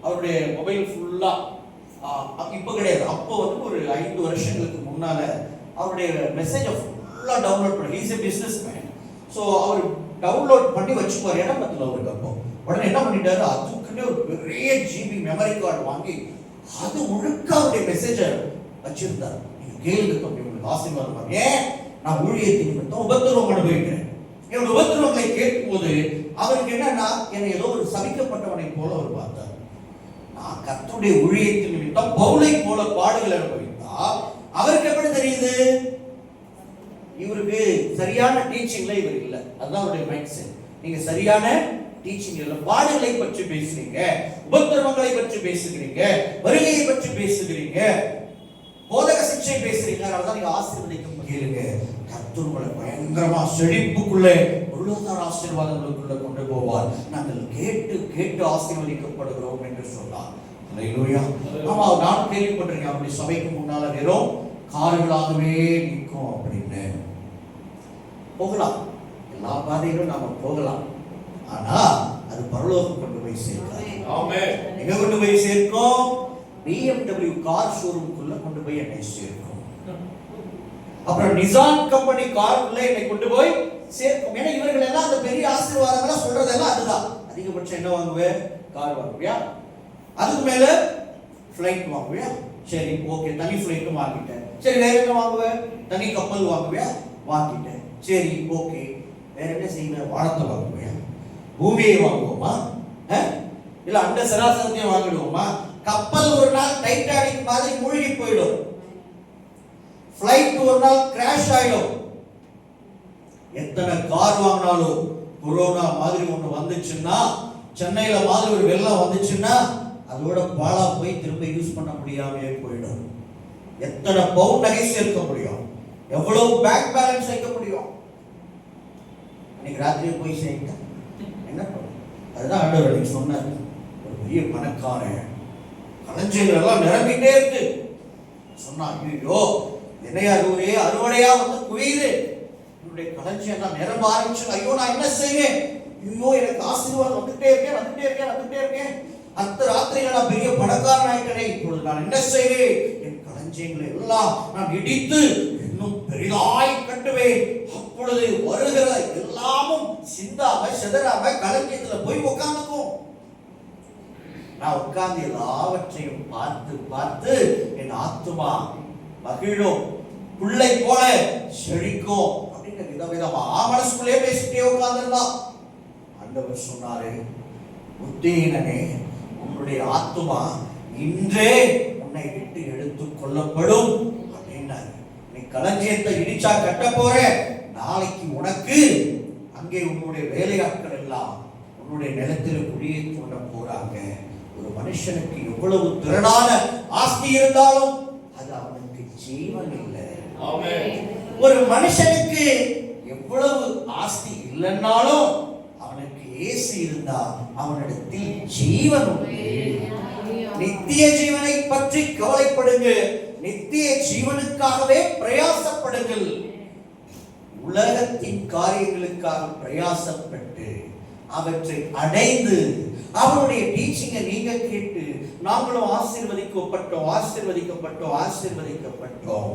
அவருடைய மொபைல் ஃபுல்லா இப்போ கிடையாது, அப்போ வந்து ஒரு 5 வருஷங்களுக்கு முன்னால அவருடைய மெசேஜை ஃபுல்லா டவுன்லோட் பண்ணி, he's a businessman. So அவர் டவுன்லோட் பண்ணி வச்சுக்குவார் இடம் பத்தில அவருக்கு. அப்போ உடனே என்ன பண்ணிட்டாரு, அதுக்குன்னே ஒரு பெரிய ஜிபி மெமரி கார்டு வாங்கி அது முழுக்க அவருடைய மெசேஜை வச்சிருந்தார். நீங்க கேளுங்க தம்பி, உங்களுக்கு ஆசீர்வாதம். ஏன் நான் ஊழியத்தின் நிமித்தம் உபத்திரவம் அனுபவிக்கிறேன். என்னோட உபத்திரவங்களை கேட்கும் போது அவருக்கு என்னன்னா, என்னை ஏதோ ஒரு சபிக்கப்பட்டவனை போல அவர் பார்த்தார். நான் கர்த்தருடைய ஊழியத்தின் நிமித்தம் பவுலை போல பாடுகள் அனுபவித்தா அவருக்கு எப்படி தெரியுது? இவருக்கு சரியான டீச்சிங்ல இவர் இல்லை. அதுதான் அவருடைய மைண்ட் செட். நீங்க சரியான டீச்சிங் இல்லை, பாடுகளை பற்றி பேசுறீங்க, உபத்திரவங்களை பற்றி பேசுகிறீங்க, வருகையை பற்றி பேசுகிறீங்க, போதக சிக்ஷை பேசுறீங்க. அதனால நீங்க ஆசீர்வதிக்க கேளுங்க. கர்த்தர் உங்களை பயங்கரமா செழிப்புக்குள்ளே பொருளாதார ஆசீர்வாதங்களுக்குள்ள கொண்டு போவார். நாங்கள் கேட்டு கேட்டு ஆசீர்வதிக்கப்படுகிறோம் என்று சொன்னார். அல்லேலூயா. ஆமா, நான் கேள்விப்பட்டிருக்கேன் அப்படி சபைக்கு முன்னால வெறும் கார்களாகவே நிற்கும் அப்படின்னு. போகலாம், எல்லா பாதையிலும் நாம போகலாம். ஆனா அது பரலோகம் கொண்டு போய் சேர்க்காது. எங்க கொண்டு போய் சேர்க்கும்? BMW கார் ஷோரூமுக்குள்ள கொண்டு போய் என்னை சேர்க்கும். அப்புறம் நிசான் கம்பெனி காருக்குள்ள என்னை கொண்டு போய் சேர்க்கும். ஏன்னா இவர்கள் எல்லாம் அந்த பெரிய ஆசீர்வாதங்களா சொல்றதெல்லாம் அதுதான். அதிகபட்சம் என்ன வாங்குவே? கார் வாங்குவியா? அதுக்கு மேல ஃப்ளைட் வாங்குவியா? சரி ஓகே, தனி ஃப்ளைட்டும் வாங்கிட்டேன். சரி வேற என்ன வாங்குவே? தனி கப்பல் வாங்குவியா? வாங்கிட்டேன். சரி ஓகே, வேற என்ன செய்வ? வானத்தை வாங்குவியா? பூமியை வாங்குவோமா? இல்ல அண்ட சராசரத்தையும் வாங்கிடுவோமா? கப்பல் ஒரு நாள் டைட்டானிக் மாதிரி மூழ்கி போயிடும். ஃப்ளைட் ஒரு நாள் கிராஷ் ஆயிடும். எத்தனை கார் வாங்கினாலும் கொரோனா மாதிரி ஒன்று வந்துச்சுன்னா, சென்னையில மாதிரி ஒரு வெள்ளம் வந்துச்சுன்னா அதோட பாலா போய் திரும்ப யூஸ் பண்ண முடியாமலே போயிடும். எத்தனை பவுண்ட் நகை சேர்க்க முடியும்? எவ்வளவு பேங்க் பேலன்ஸ் வைக்க முடியும்? இன்னைக்கு ராத்திரியே போய் சேர்க்க என்ன பண்ணும்? அதுதான் ஆண்டவர் அன்னைக்கு சொன்னார். ஒரு பெரிய பணக்காரன் களஞ்சியங்கள் எல்லாம் நிரம்பிட்டே இருக்கு. சொன்னா, ஐயோ என்னையா ஒரே அறுவடையா வந்து குவியுது, என்னுடைய களஞ்சியம் தான் நிரம்ப ஆரம்பிச்சு. ஐயோ நான் என்ன செய்வேன்? ஐயோ எனக்கு ஆசீர்வாதம் வந்துட்டே இருக்கேன். அந்த ராத்திரியில நான் பெரிய பணக்காரன் ஆயிட்டேனே, இப்பொழுது நான் என்ன செய்வேன்? என் களஞ்சியங்களை எல்லாம் நான் இடித்து இன்னும் பெரிதாய் கட்டுவேன். அப்பொழுது வருகிற எல்லாமும் சிந்தாம சிதறாம களஞ்சியத்துல போய் உட்கார்ந்துக்கும். நான் உட்கார்ந்து எல்லாவற்றையும் பார்த்து என் ஆத்துமா மகிழும், பிள்ளை போல செழிக்கும் அப்படின்னு விதவிதமா மனசுக்குள்ளே பேசிட்டே உட்கார்ந்துருந்தான். ஆண்டவர் சொன்னாரு, புத்தீனனே, உன்னுடைய ஆத்துமா இன்றே உன்னை விட்டு எடுத்துக் கொள்ளப்படும் அப்படின்னாரு. நீ களஞ்சியத்தை இடிச்சா கட்ட போற, நாளைக்கு உனக்கு அங்கே உன்னுடைய வேலையாட்கள் எல்லாம் உன்னுடைய நிலத்தில் குடியை தோண்ட போறாங்க. ஒரு மனுஷனுக்கு எவ்வளவு திரளான ஆஸ்தி இருந்தாலும் அது அவனுக்கு ஜீவன் இல்லை. ஒரு மனுஷனுக்கு எவ்வளவு ஆஸ்தி இல்லைன்னாலும் அவனுக்கு இயேசு இருந்தா அவனிடத்தில் ஜீவன் உண்டு. நித்திய ஜீவனை பற்றி கவலைப்படுங்க, நித்திய ஜீவனுக்காகவே பிரயாசப்படுங்கள். உலகத்தின் காரியங்களுக்காக பிரயாசப்பட்டு அவற்றை அடைந்து அவருடைய டீச்சிங்கை நீங்க கேட்டு நாங்களும் ஆசீர்வதிக்கப்பட்டோம்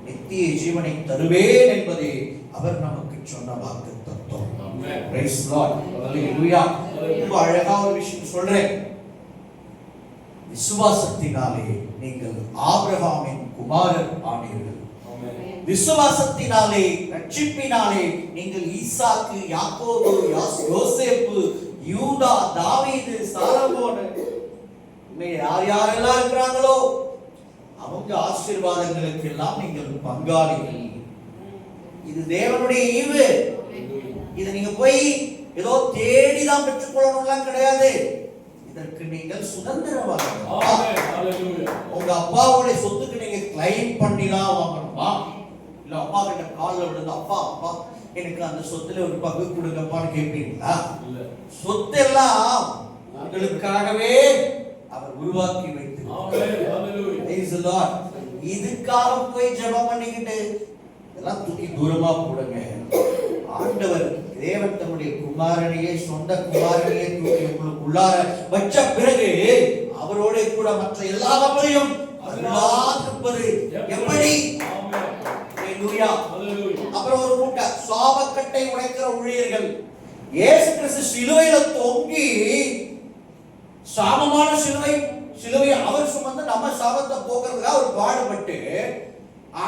நித்திய ஜீவனை தருவேன் என்பதே அவர் நமக்கு சொன்ன வாக்கு தத்துவம். Praise Lord. Hallelujah. ரொம்ப அழகா ஒரு விஷயம் சொல்றேன். விசுவாசத்தினாலே நீங்கள் ஆபிரகாமின் குமாரர் ஆனீர்கள். விசுவாசத்தினாலே ரட்சிப்பினாலே நீங்கள் ஈசாக்கு, யாக்கோபு, யோசேப்பு, யூதா, தாவீது, சாலமோன், யாரெல்லாம் இருக்கிறாங்களோ அவங்க ஆசீர்வாதங்களுக்கு எல்லாம் நீங்கள் பங்காளிகள். இது தேவனுடைய ஈவு. இதை நீங்க போய் ஏதோ தேடிதான் பெற்றுக்கொள்ளணும்லாம் கிடையாது. இதற்கு நீங்கள் சுதந்திரவாதிகள். உங்க அப்பாவுடைய சொத்துக்கு நீங்க கிளைம் பண்ணி தான் வாங்கணுமா? இல்ல அப்பா கிட்ட காலில் விழுந்து அப்பா எனக்கு அந்த சொத்துல ஒரு பங்கு கொடுங்கப்பான்னு கேட்பீங்களா? சொத்து எல்லாம் உங்களுக்காகவே அவர் உருவாக்கி வைத்து, இதுக்காக போய் ஜெபம் பண்ணிக்கிட்டு இதெல்லாம் தூக்கி தூரமா போடுங்க. ஆண்டவர் தேவன் தம்முடைய குமாரனையே, சொந்த குமாரனையே தூக்கி உங்களுக்கு உள்ளார வச்ச பிறகு அவரோட கூட மற்ற எல்லாவற்றையும் இருப்பது எப்படி? அப்புறம் ஒரு கூட்ட சாபக்கட்டை உடைக்கிற ஊழியர்கள், இயேசு கிறிஸ்து சிலுவையில தொங்கி சாபமான சிலுவை அவர் சுமந்து நம்ம சாபத்தை போக்குறதுக்காக அவர் பாடுபட்டு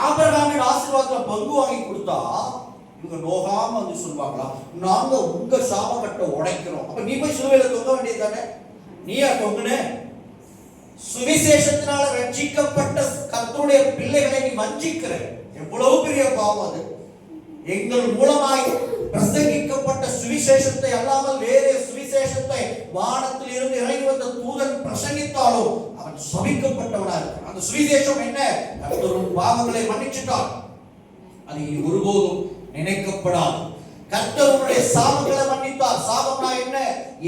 ஆபிரகாமின் ஆசீர்வாதத்துல பங்கு வாங்கி கொடுத்தா இவங்க நோகாம வந்து சொல்லுவாங்களா, நாங்க உங்க சாபக்கட்டை உடைக்கிறோம். அப்ப நீ போய் சிலுவையில தொங்க வேண்டியது தானே? நீயா தொங்குன? சுவிசேஷத்தினால ரட்சிக்கப்பட்ட கர்த்தருடைய பிள்ளைகளை நீ வஞ்சிக்கிற. எவ்வளவு பெரிய பாவம் அது! எங்கள் மூலமாய் பிரசங்கிக்கப்பட்ட சுவிசேஷத்தை அல்லாமல் வேற சுவிசேஷத்தை வானத்தில் இருந்து இறங்கி வந்த தூதன் பிரசங்கித்தாலும் அவன் சபிக்கப்பட்டவனா இருக்கிறான். அந்த சுவிசேஷம் என்ன? கர்த்தர் பாவங்களை மன்னிச்சுட்டார், அது ஒருபோதும் நினைக்கப்படாது. கர்த்தருடைய சாபங்களை மன்னித்தார். சாபம்னா என்ன?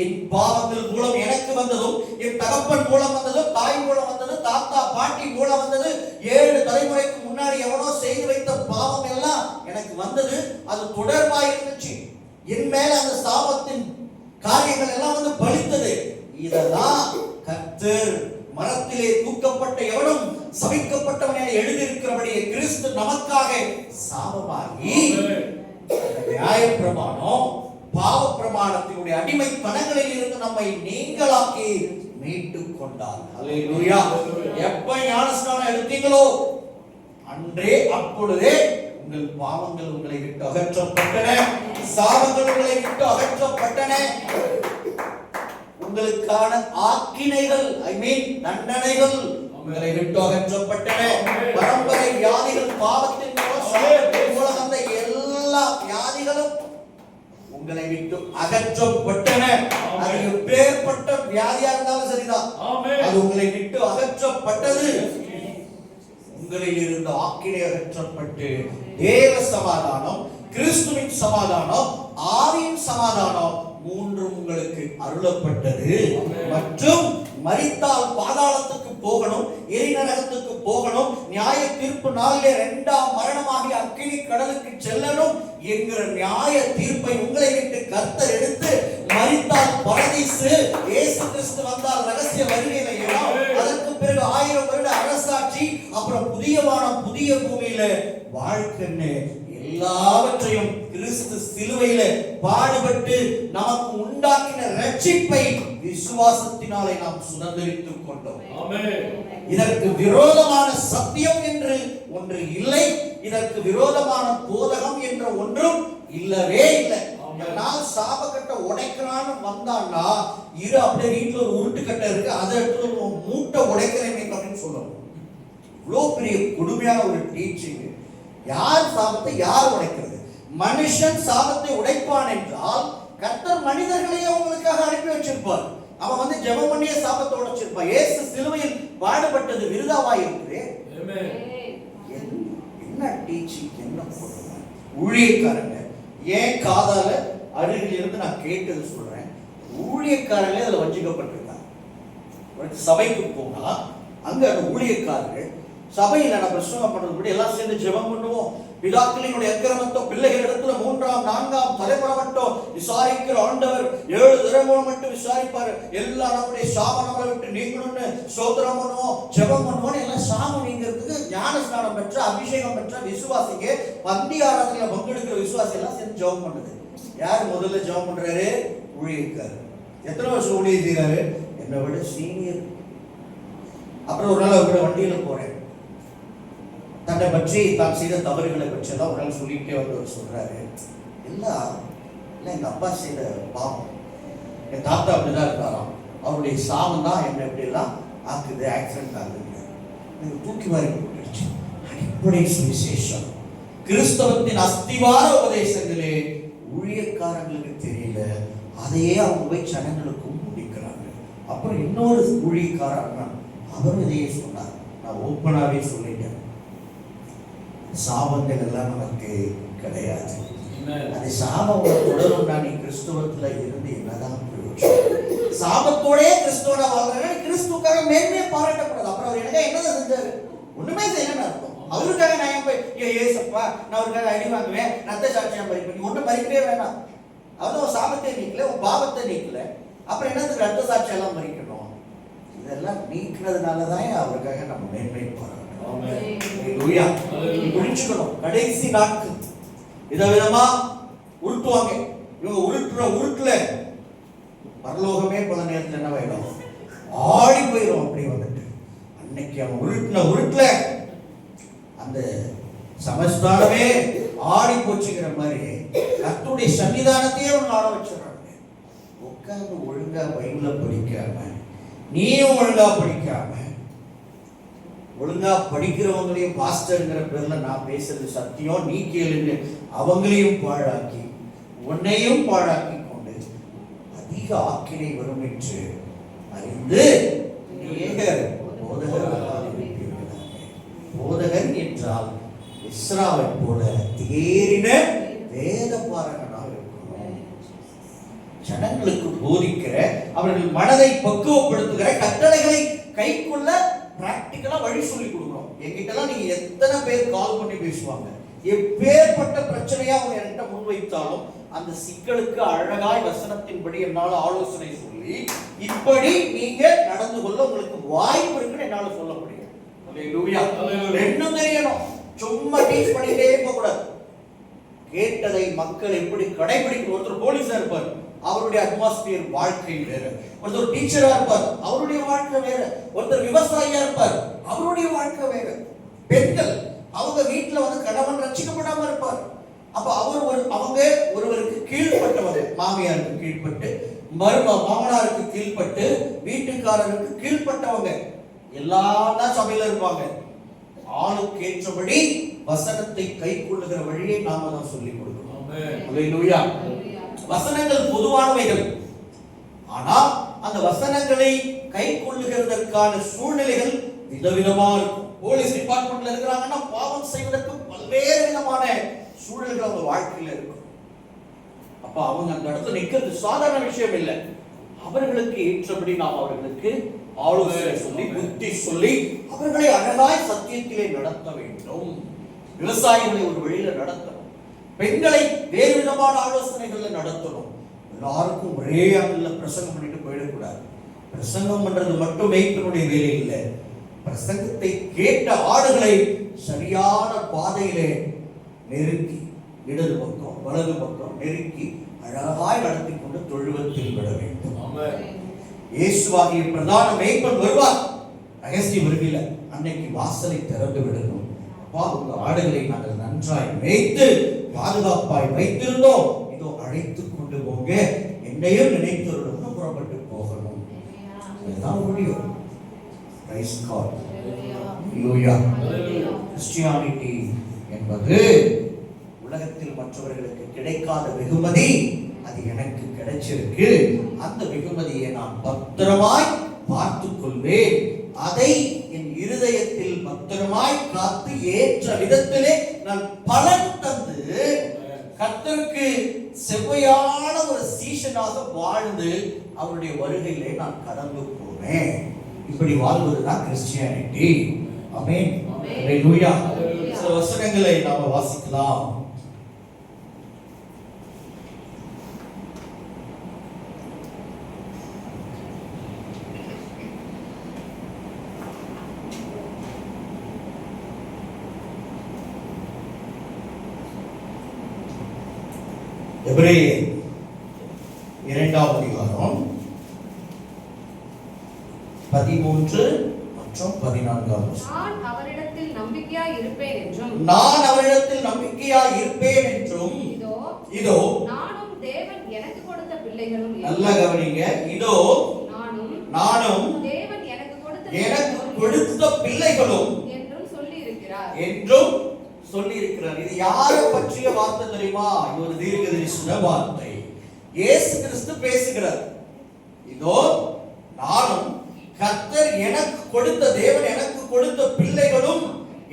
என் பாவங்கள் மூலம் எனக்கு வந்ததும், என் தகப்பன் மூலம் வந்ததும், தாய் மூலம் வந்தது, தாத்தா பாட்டி மூலம் வந்தது, 7 தலைமுறைக்கு முன்னாடி எவனோ செய்து வைத்த பாவம் எல்லாம் எனக்கு வந்தது. அது தொடர்பா இருந்துச்சு. என் மேல அந்த சாபத்தின் காரியங்கள் எல்லாம் வந்து பலித்தது. இதெல்லாம் கர்த்தர் மரத்திலே தூக்கப்பட்ட எவனும் சபிக்கப்பட்டவன் என எழுதியிருக்கிறபடியே கிறிஸ்து நமக்காக சாபமாகி நியாயப்பிரமாணம் பாவ பிரமாணத்தினுடைய அடிமைத்தனங்களில் இருந்து நம்மை நீங்களாக்கி மீட்டுக் கொண்டார். அல்லேலூயா. எப்ப ஞானஸ்நானம் எடுத்தீங்களோ அன்றே அப்பொழுதே உங்கள் பாவங்கள் உங்களை விட்டு அகற்றப்பட்டன, சாபங்கள் உங்களை விட்டு அகற்றப்பட்டன. உங்களுக்கான ஆக்கினைகள் தண்டனைகள் உங்களை விட்டு அகற்றப்பட்டன. பரம்பரை வியாதிகள், பாவத்தின் மூலம் சாபத்தின் மூலம் வந்த எல்லா வியாதிகளும் உங்களை விட்டு அகற்றப்பட்டன. அது எப்பேற்பட்ட வியாதியா இருந்தாலும் சரிதான், அது உங்களை விட்டு அகற்றப்பட்டது. உங்களில் இருந்த ஆக்கினை அகற்றப்பட்டு தேவ சமாதானம், கிறிஸ்துவின் சமாதானம், ஆவியின் சமாதானம் மூன்றும் உங்களுக்கு அருளப்பட்டது. மற்றும் மரித்தால் பாதாளத்துக்கு போகணும், எரிநரகத்துக்கு போகணும், நியாய தீர்ப்பு நாளிலே இரண்டாம் மரணமாகி அக்கினி கடலுக்கு செல்லணும் என்கிற நியாய தீர்ப்பை உங்களை விட்டு கர்த்தர் எடுத்து, மரித்தால் பரதீசு, இயேசு கிறிஸ்து வந்தால் ரகசிய வருகையில இடம், அதற்கு பிறகு 1000 வருட அரசாட்சி, அப்புறம் புதிய வானம் புதிய பூமியில வாழ்க்கைன்னு எல்லாவற்றையும் கிறிஸ்து சிலுவையில பாடுபட்டு நமக்கு உண்டாக்கின ரட்சிப்பை விசுவாசத்தினாலே நாம் சுதந்திரித்துக் கொண்டோம். இதற்கு விரோதமான சத்தியம் என்று ஒன்று இல்லை, இதற்கு விரோதமான போதகம் என்ற ஒன்றும் இல்லவே இல்லை. நான் சாபக்கட்டை உடைக்கலான்னு வந்தான்னா இரு அப்படியே வீட்டுல ஒரு உருட்டுக்கட்டை இருக்கு, அதை எடுத்து மூட்டை உடைக்கிறேன் அப்படின்னு சொல்லணும். இவ்வளவு பெரிய கொடுமையான ஒரு டீச்சிங். யார் சாபத்தை யார் உடைக்கிறது? மனுஷன் சாபத்தை உடைப்பான் என்றால் கர்த்தர் மனிதர்களையே உங்களுக்காக அனுப்பி வச்சிருப்பார். அவன் ஜெபம் பண்ணியே சாபத்தை உடைச்சிருப்பான். இயேசு சிலுவையில் பாடுபட்டது விருதாவாய் இருக்குது. என்ன டீச்சிங், என்ன போடுறாங்க ஊழியக்காரங்க? ஏன் காதால அருகில் இருந்து நான் கேட்டது சொல்றேன். ஊழியக்காரங்களே அதுல வஞ்சிக்கப்பட்டிருக்காங்க. சபைக்கு போனா அங்க அந்த ஊழியக்காரர்கள் சபையில நம்ம பிரசங்கம் பண்றது எல்லாம் சேர்ந்து ஜெபம் பண்ணுவோம். பிதாக்களினுடைய அக்கிரமத்தோ பிள்ளைகளிடத்துல 3ஆம் 4ஆம் தலைமுறை மட்டும் விசாரிக்கிற ஆண்டவர் 7 தடவை மட்டும் விசாரிப்பாரு. எல்லா நம்முடைய சாபம் நம்மளை விட்டு நீங்கணும்னு ஸ்தோத்திரம் பண்ணுவோம், ஜெபம் பண்ணுவோம். எல்லாம் சாபம் நீங்கிறதுக்கு ஞான ஸ்நானம் பெற்ற அபிஷேகம் பெற்ற விசுவாசிக்கு பந்தி ஆராதனையில பங்கெடுக்கிற விசுவாசி எல்லாம் சேர்ந்து ஜெபம் பண்ணுது. யார் முதல்ல ஜெபம் பண்றாரு? ஊழியக்காரர். எத்தனை வருஷம் ஊழியம் செய்யறாரு? என்னை விட சீனியர். அப்புறம் ஒரு நாள் அவரோட வண்டியில போறேன், தன்னை பற்றி தான் செய்த தவறுகளை பற்றி எல்லாம் ஒரு நாள் சொல்லிட்டே வந்து சொல்றாரு. எல்லாம் எங்க அப்பா செய்த பாவம், என் தாத்தா அப்படிதான் இருந்தாராம், அவருடைய சாபம் தான் என்ன எப்படி எல்லாம் ஆக்குது, ஆக்சிடென்ட் ஆகுது. எனக்கு தூக்கி வாரி போட்டுருச்சு. அடிப்படை சுவிசேஷம், கிறிஸ்தவத்தின் அஸ்திவார உபதேசங்களே ஊழியக்காரங்களுக்கு தெரியல, அதையே அவங்க போய் ஜனங்களுக்கும் முடிக்கிறாங்க. அப்புறம் இன்னொரு ஊழியக்காரன் அவரும் இதையே சொன்னார். நான் ஓப்பனாவே சொல்லிட்டேன், சாபங்கள் எல்லாம் நமக்கு கிடையாது. அது சாபம் தொடரும்னா நீ கிறிஸ்துவத்துல இருந்து என்னதான் பிரயோஜனம்? சாபத்தோடே கிறிஸ்துவோட வாழ்ற கிறிஸ்துக்காக மேன்மையை பாராட்டக்கூடாது. அப்புறம் அவர் எனக்கு என்னதான் செஞ்சாரு? ஒண்ணுமே செய்யணும்னு அர்த்தம். அவருக்காக நான் ஏன் போய் ஏசப்பா நான் அவருக்காக அடி வாங்குவேன், ரத்த சாட்சியம் பறிப்பேன், நீ ஒன்றும் பறிக்கவே வேணாம். அவர் ஒரு சாபத்தை நீக்கல, ஒரு பாவத்தை நீக்கல, அப்புறம் என்னத்துக்கு ரத்த சாட்சியம் எல்லாம் பறிக்கணும்? இதெல்லாம் நீக்கிறதுனாலதான் அவருக்காக நம்ம மேன்மை பாராட்டணும். புரிஞ்சுக்கணும். கடைசி நாட்கள் விதவிதமா உருட்டுவாங்க. இவங்க உருட்டுல பரலோகமே பல நேரத்தில் என்ன ஆயிடும்? ஆடி போயிடும். அப்படி வந்துட்டு அன்னைக்கு அவன் உருட்டுல அந்த சமஸ்தானமே ஆடி போச்சுங்கிற மாதிரி கர்த்தருடைய சன்னிதானத்தையே ஒன்று ஆட வச்சிடறாங்க. உட்கார்ந்து ஒழுங்கா பைபிளை படிக்காம, நீயும் ஒழுங்கா படிக்காம, ஒழுங்கா படிக்கிறவங்களையும் பாஸ்டர்ங்கிற பேர்ல நான் பேசுறது சத்தியம் நீ கேளுன்னு அவங்களையும் பாழாக்கி உன்னையும் பாழாக்கி கொண்டு அதிக ஆக்கினை வரும் என்று அறிந்து போதகன் என்றால் இஸ்ராவை போல தேறின வேத பாரகனாக இருக்கணும். ஜனங்களுக்கு போதிக்கிற, அவர்கள் மனதை பக்குவப்படுத்துகிற, கட்டளைகளை கைக்குள்ள பிராக்டிக்கலா வழி சொல்லி கொடுக்கணும். என்கிட்டலாம் நீங்க எத்தனை பேர் கால் பண்ணி பேசுவாங்க, எப்பேற்பட்ட பிரச்சனையா அவங்க என்கிட்ட முன்வைத்தாலும் அந்த சிக்கலுக்கு அழகாய் வசனத்தின்படி என்னால் ஆலோசனை சொல்லி சொல்லி இப்படி நீங்க நடந்து கொள்ள உங்களுக்கு வாய்ப்பு இருக்குன்னு என்னால சொல்ல முடியும். அல்லேலூயா. ரெண்டும் தெரியணும். சும்மா டீச் பண்ணிட்டே போக கூடாது. கேட்டதை மக்கள் எப்படி கடைபிடிக்கணும். ஒருத்தர் போலீஸா இருப்பார், அவருடைய அட்மாஸ்பியர் வாழ்க்கை வேற. ஒருத்தர் டீச்சரா இருப்பார், அவருடைய வாழ்க்கை வேற. ஒருத்தர் விவசாயியா இருப்பார், அவருடைய வாழ்க்கை வேற. பெண்கள் அவங்க வீட்டுல கணவன் ரட்சிக்கப்படாம இருப்பார். அப்ப அவங்க ஒருவருக்கு கீழ்பட்டவங்க, மாமியாருக்கு கீழ்பட்டு, மாமனாருக்கு கீழ்பட்டு, வீட்டுக்காரருக்கு கீழ்பட்டவங்க எல்லாம் தான் சபையில இருப்பாங்க. ஆளுக்கு ஏற்றபடி வசனத்தை கை கொள்ளுகிற வழியை நாம தான் சொல்லிக் கொடுக்கணும். அல்லேலூயா. வசனங்கள் பொதுவானவைகள், ஆனா அந்த வசனங்களை கை கொள்ளுகிறதற்கான சூழ்நிலைகள் விதவிதமா இருக்கும். போலீஸ் டிபார்ட்மெண்ட்ல இருக்கிறாங்கன்னா பாவம் செய்வதற்கு பல்வேறு விதமான சூழல்கள் அவங்க வாழ்க்கையில இருக்கும். அப்ப அவங்க அந்த இடத்துல நிக்கிறது சாதாரண விஷயம் இல்லை. அவர்களுக்கு ஏற்றபடி நாம் அவர்களுக்கு ஆலோசனை சொல்லி, புத்தி சொல்லி, அவர்களை அழகாய் சத்தியத்திலே நடத்த வேண்டும். விவசாயிகளை ஒரு வழியில நடத்தணும். பெண்களை வேறு விதமான ஆலோசனைகள்ல நடத்தணும். எல்லாருக்கும் ஒரே ஆண்டுல பிரசங்கம் பண்ணிட்டு போயிடக்கூடாது. பிரசங்கம் பண்றது மட்டும் மேய்ப்பனுடைய வேலை இல்லை. பிரசங்கத்தை கேட்ட ஆடுகளை சரியான பாதையிலே நெருக்கி, இடது பக்கம் வலது பக்கம் நெருக்கி அழகாய் நடத்தி கொண்டு தொழுவத்தில் விட வேண்டும். இயேசுவாகிய பிரதான மேய்ப்பன் வருவார். ரகசிய வருகையில அன்னைக்கு வாசலை திறந்து விடணும். அப்பா, உங்க ஆடுகளை நாங்கள் நன்றாய் மேய்த்து பாதுகாப்பாய் வைத்திருந்தோம், இதோ அழைத்து கொண்டு போங்க, என்னையும் நினைத்தவர்களும் புறப்பட்டு போகணும். இதுதான் முடியும். Price God. ஹல்லேலூயா. கிறிஸ்டியானிட்டி என்பது உலகத்தில் மற்றவர்களுக்கு கிடைக்காத வெகுமதி. அது எனக்கு கிடைச்சிருக்கு. அந்த வெகுமதியை நான் பத்திரமாய் பார்த்துக் கொள்வேன். அதை என் இருதயத்தில் பத்திரமாய் காத்து ஏற்ற விதத்திலே நான் பலன் தந்து கர்த்தருக்கு செவ்வையான ஒரு சீஷனாக வாழ்ந்து அவருடைய வருகையிலே நான் கடந்து போவேன். இப்படி வாழ்வதுதான் கிறிஸ்டியானிட்டி. ஆமென். ஹல்லேலூயா. சில வசனங்களை நாம வாசிக்கலாம். எபிரேயர் 2ஆம் அதிகாரம் 13 மற்றும் 14ஆம் வசனம்.
நான் அவரிடத்தில் நம்பிக்கையாய் இருப்பேன் என்றும் இதோ நானும் தேவன் எனக்கு கொடுத்த பிள்ளைகளும்.
நல்ல கவனிங்க. இதோ நானும்
தேவன் எனக்கு
கொடுத்த பிள்ளைகளும்
என்றும்
சொல்லி இருக்கிறார். இது யாரை பற்றிய வார்த்தை தெரியுமா? இது ஒரு தீர்க்கதரிசன வார்த்தை. இயேசு கிறிஸ்து பேசுகிறார். இதோ நானும் கர்த்தர் எனக்கு கொடுத்த, தேவன் எனக்கு கொடுத்த பிள்ளைகளும்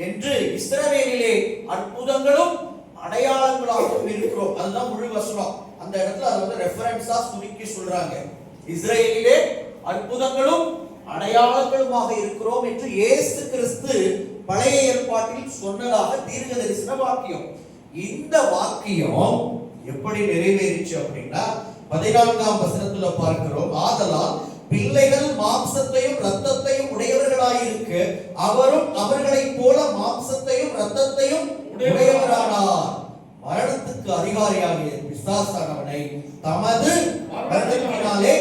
என்று இஸ்ரவேலிலே அற்புதங்களும் அடையாளங்களாகவும் இருக்கிறோம். அதுதான் முழு வசனம். அந்த இடத்துல அது ரெஃபரன்ஸா சுருக்கி சொல்றாங்க. இஸ்ரவேலிலே அற்புதங்களும் அடையாளங்களுமாக இருக்கிறோம் என்று இயேசு கிறிஸ்து பழைய ஏற்பாட்டில் சொன்னதாக தீர்க்கதரிசன வாக்கியம். இந்த வாக்கியம் எப்படி நிறைவேறிச்சு அப்படின்னா 14ஆம் வசனத்துல பார்க்கிறோம். ஆதலால் பிள்ளைகள் மாம்சத்தையும் இரத்தத்தையும் உடையவர்களாயிருக்க அவரும் அவர்களைப் போல மாம்சத்தையும் இரத்தத்தையும் உடையவரானார். மரணத்துக்கு அதிகாரியாகிய பிசாசானவனை தமது மரணத்தினாலே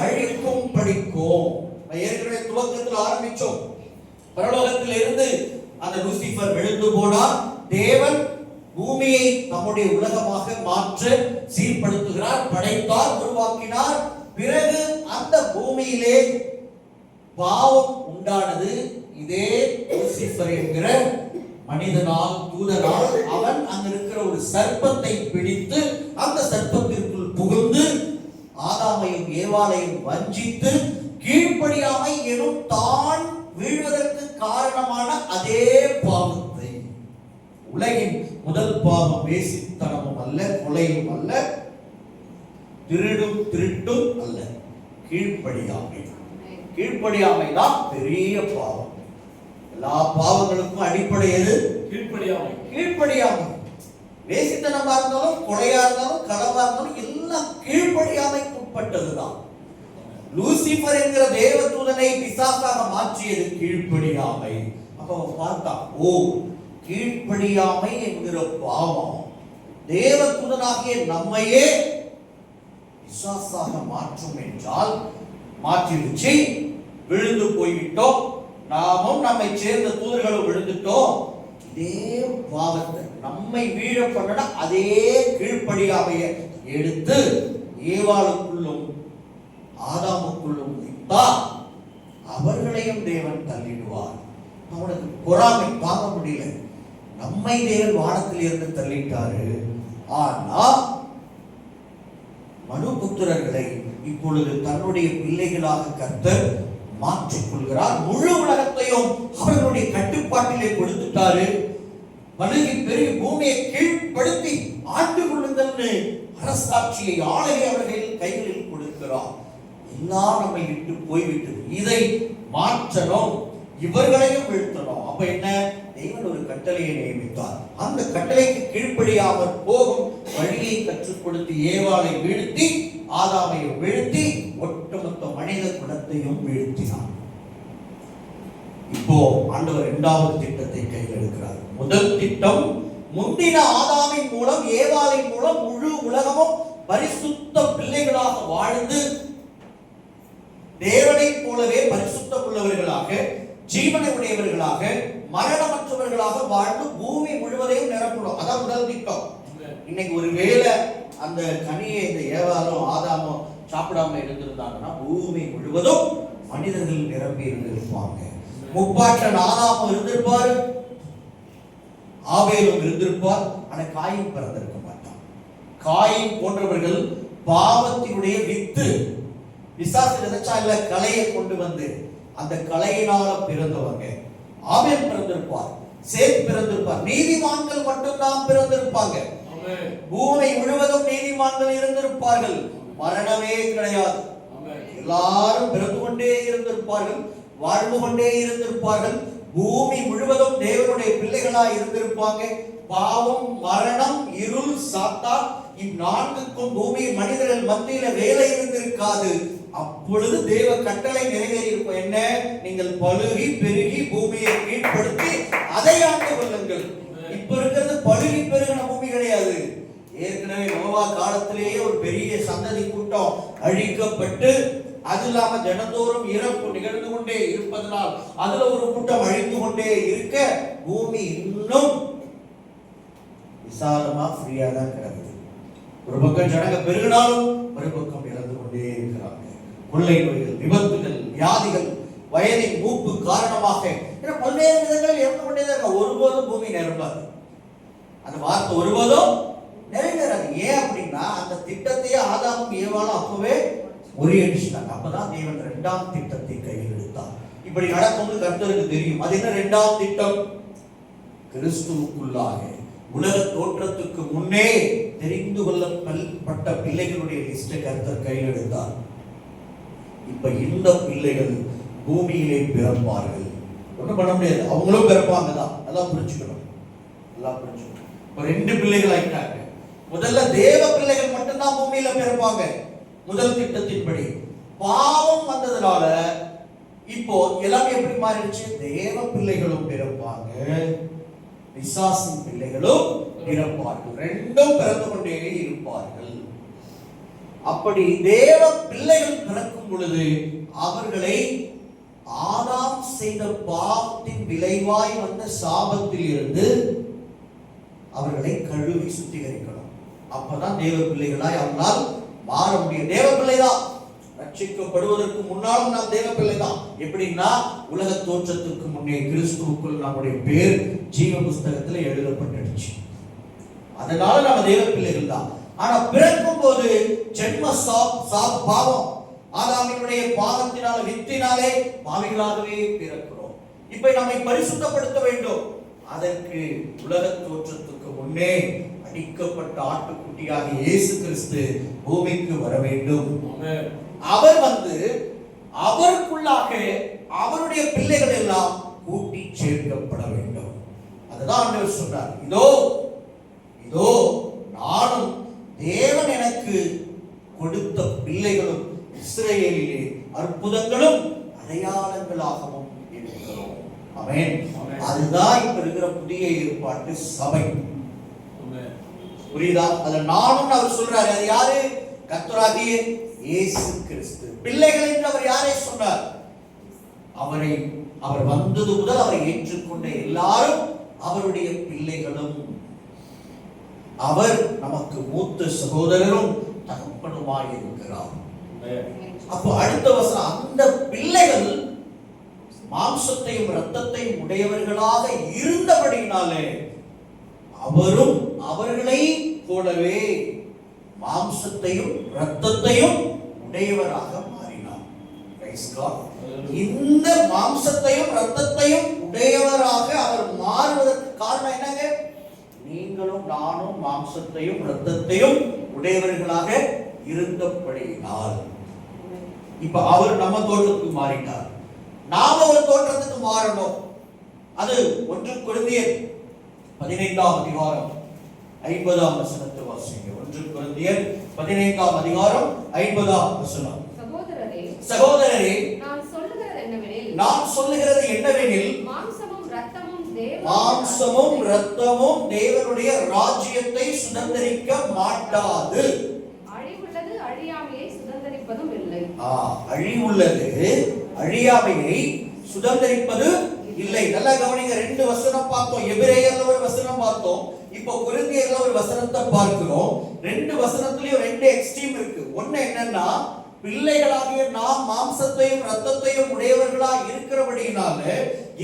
அழிக்கும் படிக்கும். ஏற்கனவே துவக்கத்தில் ஆரம்பிச்சோம். பரலோகத்தில் இருந்து அந்த லூசிபர் விழுந்து போனார். தேவன் பூமியை நம்முடைய உலகமாக மாற்ற சீர்படுத்துகிறார், படைத்தார், உருவாக்கினார். பிறகு அந்த பூமியிலே பாவம் உண்டானது. இதே லூசிபர் என்கிற மனிதனால், தூதனால் அவன் அங்க இருக்கிற ஒரு சர்ப்பத்தை பிடித்து அந்த சர்ப்பத்திற்குள் புகுந்து ஆதாமையும் ஏவாளையும் வஞ்சித்து கீழ்ப்படியாமை எனும் தான் வீழ்வதற்கு காரணமான அதே பாவத்தை, உலகின் முதல் பாவம் வேசித்தனமும் அல்ல, கொலையும் அல்ல, திருட்டும் அல்ல, கீழ்ப்படியாமை. கீழ்ப்படியாமை தான் பெரிய பாவம். எல்லா பாவங்களுக்கும் அடிப்படை எது? கீழ்ப்படியாமை. கீழ்ப்படியாமை. வேசித்தனமா இருந்தாலும், கொலையா இருந்தாலும், களவா இருந்தாலும் எல்லாம் கீழ்ப்படியாமைக்கு உட்பட்டதுதான். லூசிபர் என்கிற தேவதூதனை பிசாசாக மாற்றியது கீழ்ப்படியாமை. அப்ப அவன் பார்த்தான், ஓ, கீழ்ப்படியாமை என்கிற பாவம் தேவதூதனாகிய நம்மையே பிசாசாக மாற்றும் என்றால் மாற்றிடுச்சு, விழுந்து போய்விட்டோம், நாமும் நம்மை சேர்ந்த தூதர்களும் விழுந்துட்டோம். இதே பாவத்தை நம்மை வீழ பண்ண அதே கீழ்ப்படியாமைய எடுத்து ஏவாளுக்குள்ளும் ஆதாமுக்குள்ளும் வைத்தா அவர்களையும் தேவன் தள்ளிடுவார். அவனுக்கு பொறாமை தாங்க முடியல. நம்மை தேவன் வானத்தில் இருந்து தள்ளிட்டாரு, ஆனா மனுபுத்திரர்களை இப்பொழுது தன்னுடைய பிள்ளைகளாக கர்த்தர் மாற்றிக் கொள்கிறார். முழு உலகத்தையும் அவர்களுடைய கட்டுப்பாட்டிலே கொடுத்துட்டாரு. மனுகி பெரிய பூமியை கீழ்ப்படுத்தி ஆண்டு கொள்ளுங்கள்னு அரசாட்சியை ஆளுகை அவர்கள் கைகளில் கொடுக்கிறார். எல்லாம் நம்மை விட்டு போய்விட்டது. இதை மாற்றணும், இவர்களையும் வீழ்த்தணும். அப்ப என்ன, தேவன் ஒரு கட்டளையை நியமித்தார். அந்த கட்டளைக்கு கீழ்ப்படியாமல் போகும் வழியை கற்றுக் கொடுத்து ஏவாளை வீழ்த்தி ஆதாமை வீழ்த்தி ஒட்டுமொத்த மனித குலத்தையும் வீழ்த்தினார். இப்போ ஆண்டவர் இரண்டாவது திட்டத்தை கையில் எடுக்கிறார். முதல் திட்டம், முந்தின ஆதாமின் மூலம் ஏவாளின் மூலம் முழு உலகமும் பரிசுத்த பிள்ளைகளாக வாழ்ந்து தேவனை போலவே பரிசுத்தம் உள்ளவர்களாக, ஜீவனை உடையவர்களாக, மரணமற்றவர்களாக வாழ்ந்து பூமி முழுவதையும் நிரப்பணும். அதான் முதல் திட்டம். இன்னைக்கு ஒருவேளை அந்த கனியை இந்த ஏவாளும் ஆதாமும் சாப்பிடாம இருந்திருந்தாங்கன்னா பூமி முழுவதும் மனிதர்கள் நிரம்பி இருந்திருப்பாங்க. முப்பாட்டன் ஆதாமும் இருந்திருப்பாரு, ஆபேலும் இருந்திருப்பார். ஆனா காயின் பிறந்திருக்க மாட்டான். காயின் போன்றவர்கள் பாவத்தினுடைய வித்து, பிசாசு நினைச்சா இல்ல கலையை கொண்டு வந்து அந்த கலையினால பிறந்தவங்க. ஆபேல் பிறந்திருப்பார், சேத் பிறந்திருப்பார். நீதிமான்கள் மட்டும்தான் பிறந்திருப்பாங்க. பூமி முழுவதும் நீதிமான்கள் இருந்திருப்பார்கள். மரணமே கிடையாது. எல்லாரும் பிறந்து கொண்டே இருந்திருப்பார்கள், வாழ்ந்து கொண்டே இருந்திருப்பார்கள். பூமி முழுவதும் தேவனுடைய பிள்ளைகளாய் இருந்திருப்பாங்க. பாவம், மரணம், இருள், சாத்தான் இந்நான்குக்கும் பூமி மனிதர்கள் மத்தியில வேலை இருந்திருக்காது. அப்பொழுது தேவ கட்டளை நிறைவேறி இருக்கும். என்ன, நீங்கள் பழுகி பெருகி பூமியை கீழ்ப்படுத்தி அதை ஆண்டு கொள்ளுங்கள். இப்ப இருக்கிறது பழுகி பெருகின பூமி கிடையாது. ஏற்கனவே நோவா காலத்திலேயே ஒரு பெரிய சந்ததி கூட்டம் அழிக்கப்பட்டு, அது இல்லாம தினந்தோறும் இறப்பு நிகழ்ந்து கொண்டே இருப்பதனால் அதுல ஒரு கூட்டம் அழிந்து கொண்டே இருக்க பூமி இன்னும் விசாலமா ஃப்ரீயா தான் கிடக்குது. ஒரு பக்கம் ஜனங்க பெருகினாலும் ஒரு பக்கம் இறந்து கொண்டே இருக்கிறாங்க. கொள்ளை நோய்கள், விபத்துகள், வியாதிகள், வயதின் மூப்பு காரணமாக பல்வேறு விதங்கள் இறந்து கொண்டே தான். ஒருபோதும் பூமி நிரம்பாது. அந்த வார்த்தை ஒருபோதும் நிறைவேறாது. ஏன் அப்படின்னா அந்த திட்டத்தையே ஆதாமும் ஏவாளும் அப்பவே முறியடிச்சிட்டாங்க. அப்பதான் தேவன் இரண்டாம் திட்டத்தை கையில் எடுத்தார். இப்படி நடக்கும்னு கர்த்தருக்கு தெரியும். அது என்ன இரண்டாம் திட்டம்? கிறிஸ்துவுக்குள்ளாக உலக தோற்றத்துக்கு முன்னே தெரிந்து கொள்ளப்பட்ட பிள்ளைகளுடைய லிஸ்டை கர்த்தர் கையில் எடுத்தார். இப்ப இந்த பிள்ளைகள் பூமியிலே பிறப்பார்கள். ஒன்றும் பண்ண முடியாது, அவங்களும் பிறப்பாங்க தான். நல்லா புரிஞ்சுக்கணும், நல்லா புரிஞ்சுக்கணும். ரெண்டு பிள்ளைகள் ஆயிட்டாங்க. முதல்ல தேவ பிள்ளைகள் மட்டும்தான் பூமியில பிறப்பாங்க. முதல் திட்டத்தின்படி பாவம் வந்ததுனால இப்போ எல்லாமே எப்படி மாறிடுச்சு? தேவ பிள்ளைகளும் பிறப்பாங்க, பிசாசின் பிள்ளைகளும் பிறப்பார்கள். ரெண்டும் பிறந்து கொண்டே இருப்பார்கள். அப்படி தேவ பிள்ளைகள் பிறக்கும் பொழுது அவர்களை ஆதாம் செய்த பாவத்தின் விளைவாய் வந்த சாபத்தில் இருந்து அவர்களை கழுவி சுத்திகரிக்கணும். அப்பதான் தேவ பிள்ளைகளாய் அவங்களால் மாற முடியும். தேவ பிள்ளைதான் ரட்சிக்கப்படுவதற்கு முன்னாலும் நாம் தேவ பிள்ளைதான். எப்படின்னா உலக தோற்றத்திற்கு முன்னே கிறிஸ்துவுக்குள் நம்முடைய பேர் ஜீவ புஸ்தகத்தில் எழுதப்பட்டுடுச்சு. அதனால நம்ம தேவ பிள்ளைகள் தான். ஆனா பிறக்கும் போது ஜென்ம பாவம், ஆதாமினுடைய பாவத்தினால வித்தினாலே பாவிகளாகவே பிறக்கிறோம். இப்ப நம்மை பரிசுத்தப்படுத்த வேண்டும். அதற்கு உலக தோற்றத்துக்கு முன்னே அடிக்கப்பட்ட ஆட்டுக்குட்டியாக இயேசு கிறிஸ்து பூமிக்கு வர வேண்டும். அவர் வந்து அவருக்குள்ளாக அவருடைய பிள்ளைகள் எல்லாம் கூட்டி சேர்க்கப்பட வேண்டும். அதுதான் ஆண்டவர் சொன்னார், இதோ இதோ நானும் தேவன் எனக்கு கொடுத்த பிள்ளைகளும் இஸ்ரவேலிலே அற்புதங்களும் அடையாளங்களாகவும் இருக்கிறோம். ஆமென். அதுதான் இப்ப இருக்கிற புதிய ஏற்பாட்டு சபை. புரியுதா? அதுல நானும் அவர் சொல்றாரு. அது யாரு? கர்த்தராகிய இயேசு கிறிஸ்து. பிள்ளைகள் என்று அவர் யாரை சொன்னார்? அவர் வந்தது முதல் அவரை ஏற்றுக்கொண்ட எல்லாரும் அவருடைய பிள்ளைகளும். அவர் நமக்கு மூத்த சகோதரரும் தகப்பனுமாய் இருக்கிறார். அப்போ அடுத்த வசனம், அந்த பிள்ளைகள் மாம்சத்தையும் இரத்தத்தையும் உடையவர்களாக இருந்தபடினாலே அவரும் அவர்களை போலவே மாம்சத்தையும் இரத்தத்தையும் உடையவராக மாறினார். இந்த மாம்சத்தையும் இரத்தத்தையும் உடையவராக அவர் மாறுவதற்கு காரணம் என்னங்க? நீங்களும் நானும் மாம்சத்தையும் இரத்தத்தையும் உடையவர்களாக இருந்தபடியினால். இப்ப அவர் நம்ம தோற்றத்துக்கு மாறினார், நாம ஒரு தோற்றத்துக்கு மாறணும். அது 1 கொரிந்தியர் 15ஆம் அதிகாரம் 50ஆம் வசனத்தை வாசிங்க. 1 கொரிந்தியர் 15ஆம் அதிகாரம் 50ஆம் வசனம். சகோதரரே, நான் சொல்லுகிறது என்னவெனில் மாம்சமும் இரத்தமும் தேவனுடைய ராஜ்யத்தை சுதந்தரிக்க மாட்டாது.
அழிவுள்ளது அழியாமையை சுதந்தரிப்பதும் இல்லை.
அழிவுள்ளது அழியாமையை சுதந்தரிப்பது இல்லை. நல்லா கவனிங்க. 2 வசனம் பார்த்தோம். எபிரேயர்ல ஒரு வசனம் பார்த்தோம். இப்போ கொரிந்தியர்ல ஒரு வசனத்தை பார்க்கிறோம். 2 வசனத்திலயும் 2 எக்ஸ்ட்ரீம் இருக்கு. ஒண்ணு என்னன்னா, பிள்ளைகளாகிய நாம் மாம்சத்தையும் இரத்தத்தையும் உடையவர்களாக இருக்கிறபடியினால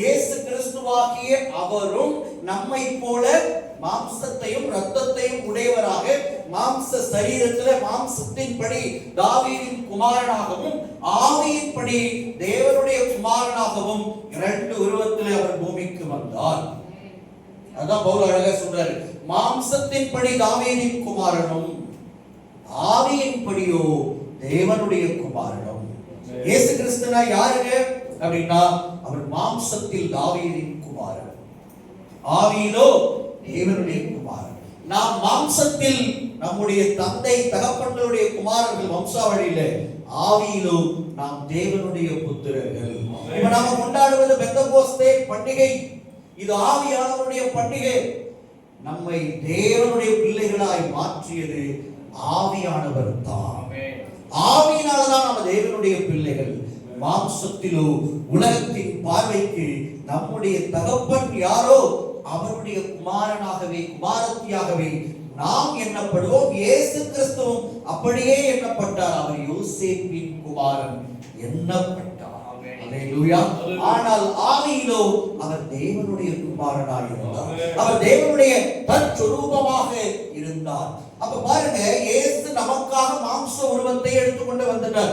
இயேசு கிறிஸ்துவாகிய அவரும் நம்மை போல மாம்சத்தையும் இரத்தத்தையும் உடையவராக மாம்ச சரீரத்திலே மாம்சத்தின்படி தாவீதின் குமாரனாகவும் ஆவியின்படி தேவனுடைய குமாரனாகவும் 2 உருவத்திலே அவர் பூமிக்கு வந்தார். அதான் பவுல் அழகா சொல்றாரு. மாம்சத்தின்படி தாவீதின் குமாரனும் ஆவியின்படியோ தேவனுடைய குமாரனும். இயேசு கிறிஸ்துனா யாருங்க அப்படின்னா, அவர் மாம்சத்தில் தாவீதின் குமாரன், ஆவியிலோ தேவனுடைய குமாரன். நாம் மாம்சத்தில் நம்முடைய தந்தை தகப்பன்களுடைய குமாரர்கள் வம்சாவளியில, ஆவியிலோ நாம் தேவனுடைய புத்திரர்கள். இப்ப நாம கொண்டாடுவது பெந்தகோஸ்தே பண்டிகை. இது ஆவியானவருடைய பண்டிகை. நம்மை தேவனுடைய பிள்ளைகளாய் மாற்றியது ஆவியானவர் தான். ஆவியினால்தான் நம்ம தேவனுடைய பிள்ளைகள். மாம்சத்திலோ உலகத்தின் பார்வைக்கு நம்முடைய தகப்பன் யாரோ அவருடைய குமாரனாகவே குமாரத்தியாகவே நாம் எண்ணப்படுவோம். இயேசு கிறிஸ்துவும் அப்படியே எண்ணப்பட்டார். அவர் யோசேப்பின் குமாரன் எண்ணப்பட்டார். அல்லேலூயா. ஆனால் ஆவியிலோ அவர் தேவனுடைய குமாரனாக இருந்தார். அவர் தேவனுடைய தற்சொரூபமாக இருந்தார். அப்ப பாருங்க, இயேசு நமக்காக மாம்ச உருவத்தை எடுத்துக்கொண்டு வந்துட்டார்.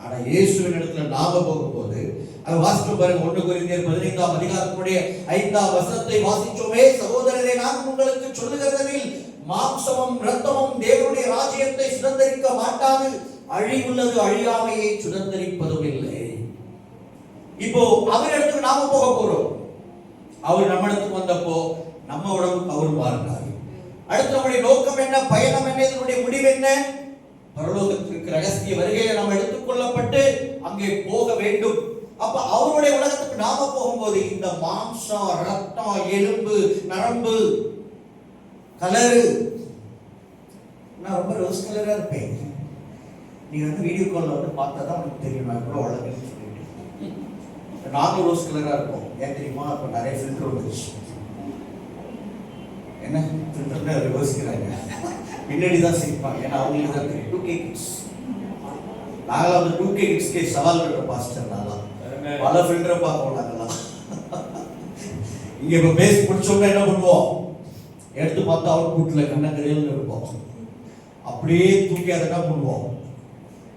ஆனா இயேசுவின் இடத்துல நாம போகும்போது அது வாசிச்சு பாருங்க. 1 கொரிந்தியர் 15ஆம் அதிகாரத்துடைய 5ஆம் வசனத்தை வாசிச்சோமே. சகோதரரே, நான் உங்களுக்கு சொல்லுகிறதில் மாம்சமும் இரத்தமும் தேவனுடைய ராஜ்யத்தை சுதந்தரிக்க மாட்டாது. அழிவுள்ளது அழியாமையை சுதந்தரிப்பதும் இல்லை. இப்போ அவர் இடத்துக்கு நாம போக போறோம். அவர் நம்ம இடத்துக்கு வந்தப்போ நம்ம உடம்புக்கு அவர் மாறினார். அடுத்து நம்முடைய நோக்கம் என்ன, பயணம் என்ன, இதனுடைய முடிவு என்ன? பரலோகத்திற்கு ரகசிய வருகையை நாம் எடுத்துக்கொள்ளப்பட்டு அங்கே போக வேண்டும். அப்ப அவருடைய உலகத்துக்கு நாம போகும்போது இந்த மாம்சம், ரத்தம், எலும்பு, நரம்பு, கலரு, நான் ரொம்ப ரோஸ் கலரா இருப்பேன். நீ வீடியோ கால்ல பார்த்தாதான் உனக்கு தெரியும் நான் எவ்வளவு அழகுன்னு சொல்லிட்டு. நானும் ரோஸ் கலரா இருப்போம். ஏன் தெரியுமா? அப்ப நிறைய ஃபில்டர் வந்துருச்சு. என்ன ஃபில்டர்ல யோசிக்கிறாங்க, பின்னாடி தான் சிரிப்பாங்க. ஏன்னா அவங்களுக்கு தான் தெரியும். 2K கிட்ஸ் நாங்களாம் வந்து 2K கிட்ஸ்கே சவால் விடுற பாஸ்டர். நாங்களாம் பல ஃபில்டரை பார்ப்போம். நாங்களாம் இங்க இப்ப பேசி முடிச்சோம்னா என்ன பண்ணுவோம், எடுத்து பார்த்தா அவுட் புட்ல கண்ணங்கரையில் இருப்போம். அப்படியே தூக்கி அதை என்ன பண்ணுவோம்,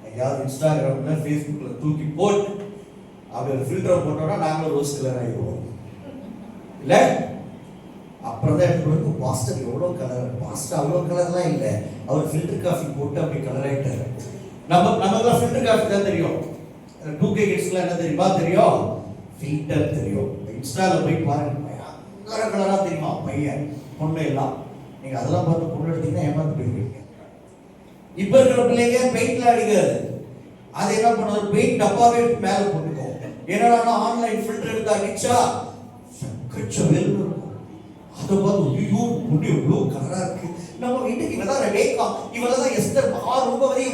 எங்கேயாவது இன்ஸ்டாகிராம்ல ஃபேஸ்புக்ல தூக்கி போட்டு அப்படி ஒரு ஃபில்டரை போட்டோம்னா நாங்களும் ரோஸ் கலர் ஆகிடுவோம். இல்லை அப்புறம் தான் எனக்கு பாஸ்டர் எவ்வளோ கலர், பாஸ்டர் அவ்வளோ கலர்லாம் இல்லை, அவர் ஃபில்டர் காஃபி போட்டு அப்படி கலர் ஆகிட்டாரு. நமக்குலாம் ஃபில்டர் காஃபி தான் தெரியும். 2K கிட்ஸ்லாம் என்ன தெரியுமா தெரியும்? ஃபில்டர் தெரியும். இன்ஸ்டாவில் போய் பாருங்க, பயங்கர கலராக தெரியுமா பையன் பொண்ணு எல்லாம். நீங்கள் அதெல்லாம் பார்த்து பொண்ணு எடுத்தீங்கன்னா ஏமாந்து போயிருக்கீங்க. இப்போ இருக்கிற பிள்ளைங்க பெயிண்ட்ல அடிக்காது, அதை என்ன பண்ணுறது, பெயிண்ட் டப்பாவே மேல போட்டுக்கோ. என்னடா ஆன்லைன் ஃபில்டர் எடுத்தா அடிச்சா கச்ச வெல்லும் இருக்கும். அதை பார்த்து ஐயோ முடி எவ்வளோ கலரா இருக்கு, நம்ம வீட்டுக்கு இவதான் ரெபேக்கா, இவளதான் எஸ்தர் மகா ரூபவதி